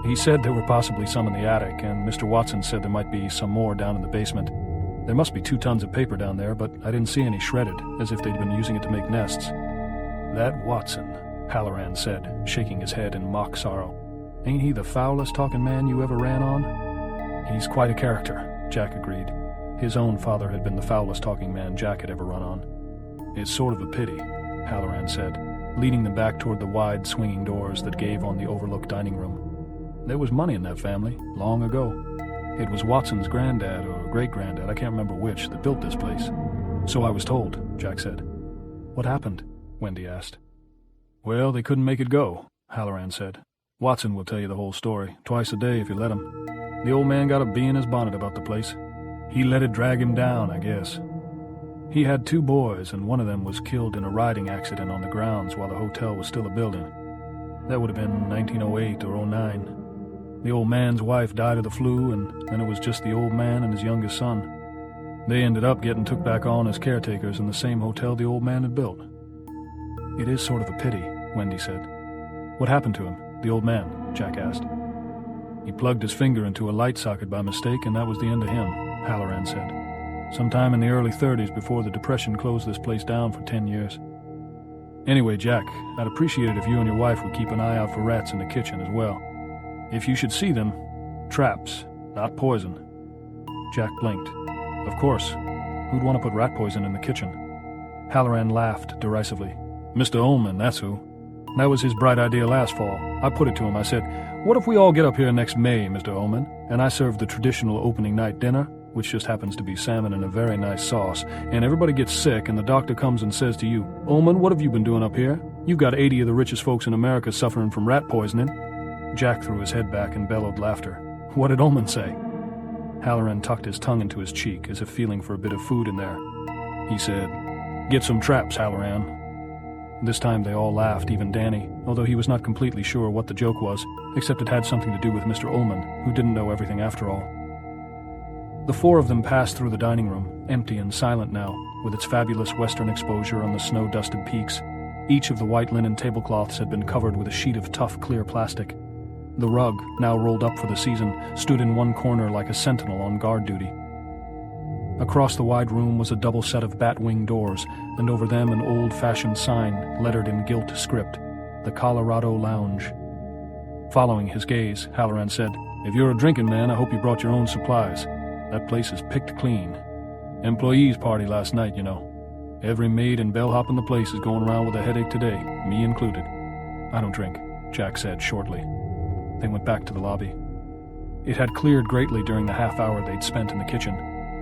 "He said there were possibly some in the attic, and Mr. Watson said there might be some more down in the basement. There must be 2 tons of paper down there, but I didn't see any shredded, as if they'd been using it to make nests." "That Watson," Halloran said, shaking his head in mock sorrow. "Ain't he the foulest talking man you ever ran on?" "He's quite a character," Jack agreed. His own father had been the foulest talking man Jack had ever run on. "It's sort of a pity," Halloran said, leading them back toward the wide swinging doors that gave on the Overlook dining room. There was money in that family, long ago. It was Watson's granddad or great-granddad, I can't remember which, that built this place. So I was told, Jack said. What happened? Wendy asked. Well, they couldn't make it go, Halloran said. Watson will tell you the whole story, twice a day if you let him. The old man got a bee in his bonnet about the place. He let it drag him down, I guess. He had 2 boys, and one of them was killed in a riding accident on the grounds while the hotel was still a building. That would have been 1908 or '09. The old man's wife died of the flu, and then it was just the old man and his youngest son. They ended up getting took back on as caretakers in the same hotel the old man had built. It is sort of a pity, Wendy said. What happened to him, the old man? Jack asked. He plugged his finger into a light socket by mistake, and that was the end of him, Halloran said. Sometime in the early 30s before the Depression closed this place down for 10 years. Anyway, Jack, I'd appreciate it if you and your wife would keep an eye out for rats in the kitchen as well. If you should see them, traps, not poison. Jack blinked. Of course. Who'd want to put rat poison in the kitchen? Halloran laughed derisively. Mr. Ullman, that's who. That was his bright idea last fall. I put it to him. I said, what if we all get up here next May, Mr. Ullman, and I serve the traditional opening night dinner, which just happens to be salmon in a very nice sauce, and everybody gets sick, and the doctor comes and says to you, Ullman, what have you been doing up here? You've got 80 of the richest folks in America suffering from rat poisoning. Jack threw his head back and bellowed laughter. What did Ullman say? Halloran tucked his tongue into his cheek, as if feeling for a bit of food in there. He said, Get some traps, Halloran. This time they all laughed, even Danny, although he was not completely sure what the joke was, except it had something to do with Mr. Ullman, who didn't know everything after all. The 4 of them passed through the dining room, empty and silent now, with its fabulous western exposure on the snow-dusted peaks. Each of the white linen tablecloths had been covered with a sheet of tough, clear plastic. The rug, now rolled up for the season, stood in one corner like a sentinel on guard duty. Across the wide room was a double set of bat-wing doors, and over them an old-fashioned sign lettered in gilt script, the Colorado Lounge. Following his gaze, Halloran said, If you're a drinking man, I hope you brought your own supplies. That place is picked clean. Employees' party last night, you know. Every maid and bellhop in the place is going around with a headache today, me included. I don't drink, Jack said shortly. They went back to the lobby. It had cleared greatly during the half-hour they'd spent in the kitchen.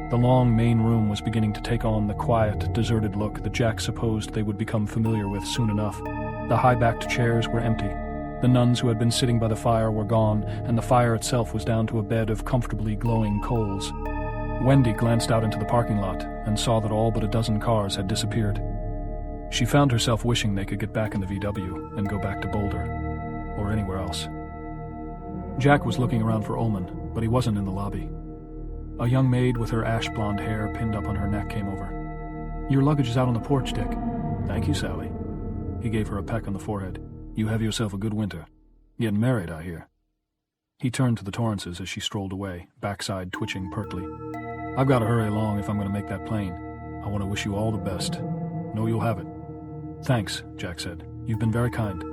The long main room was beginning to take on the quiet, deserted look that Jack supposed they would become familiar with soon enough. The high-backed chairs were empty. The nuns who had been sitting by the fire were gone, and the fire itself was down to a bed of comfortably glowing coals. Wendy glanced out into the parking lot and saw that all but a dozen cars had disappeared. She found herself wishing they could get back in the VW and go back to Boulder, or anywhere else. Jack was looking around for Ullman, but he wasn't in the lobby. A young maid with her ash-blonde hair pinned up on her neck came over. Your luggage is out on the porch, Dick. Thank you, Sally. He gave her a peck on the forehead. You have yourself a good winter. Getting married, I hear. He turned to the Torrances as she strolled away, backside twitching pertly. I've got to hurry along if I'm going to make that plane. I want to wish you all the best. Know you'll have it. Thanks, Jack said. You've been very kind.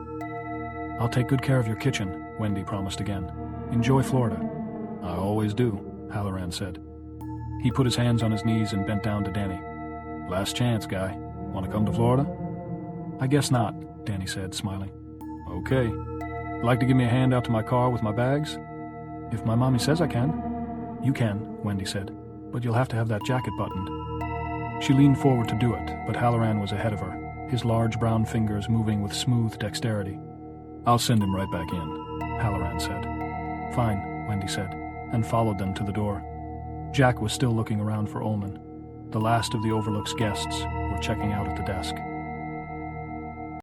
I'll take good care of your kitchen, Wendy promised again. Enjoy Florida. I always do, Halloran said. He put his hands on his knees and bent down to Danny. Last chance, guy. Want to come to Florida? I guess not, Danny said, smiling. Okay. Like to give me a hand out to my car with my bags? If my mommy says I can. You can, Wendy said, but you'll have to have that jacket buttoned. She leaned forward to do it, but Halloran was ahead of her, his large brown fingers moving with smooth dexterity. I'll send him right back in, Halloran said. Fine, Wendy said, and followed them to the door. Jack was still looking around for Ullman. The last of the Overlook's guests were checking out at the desk.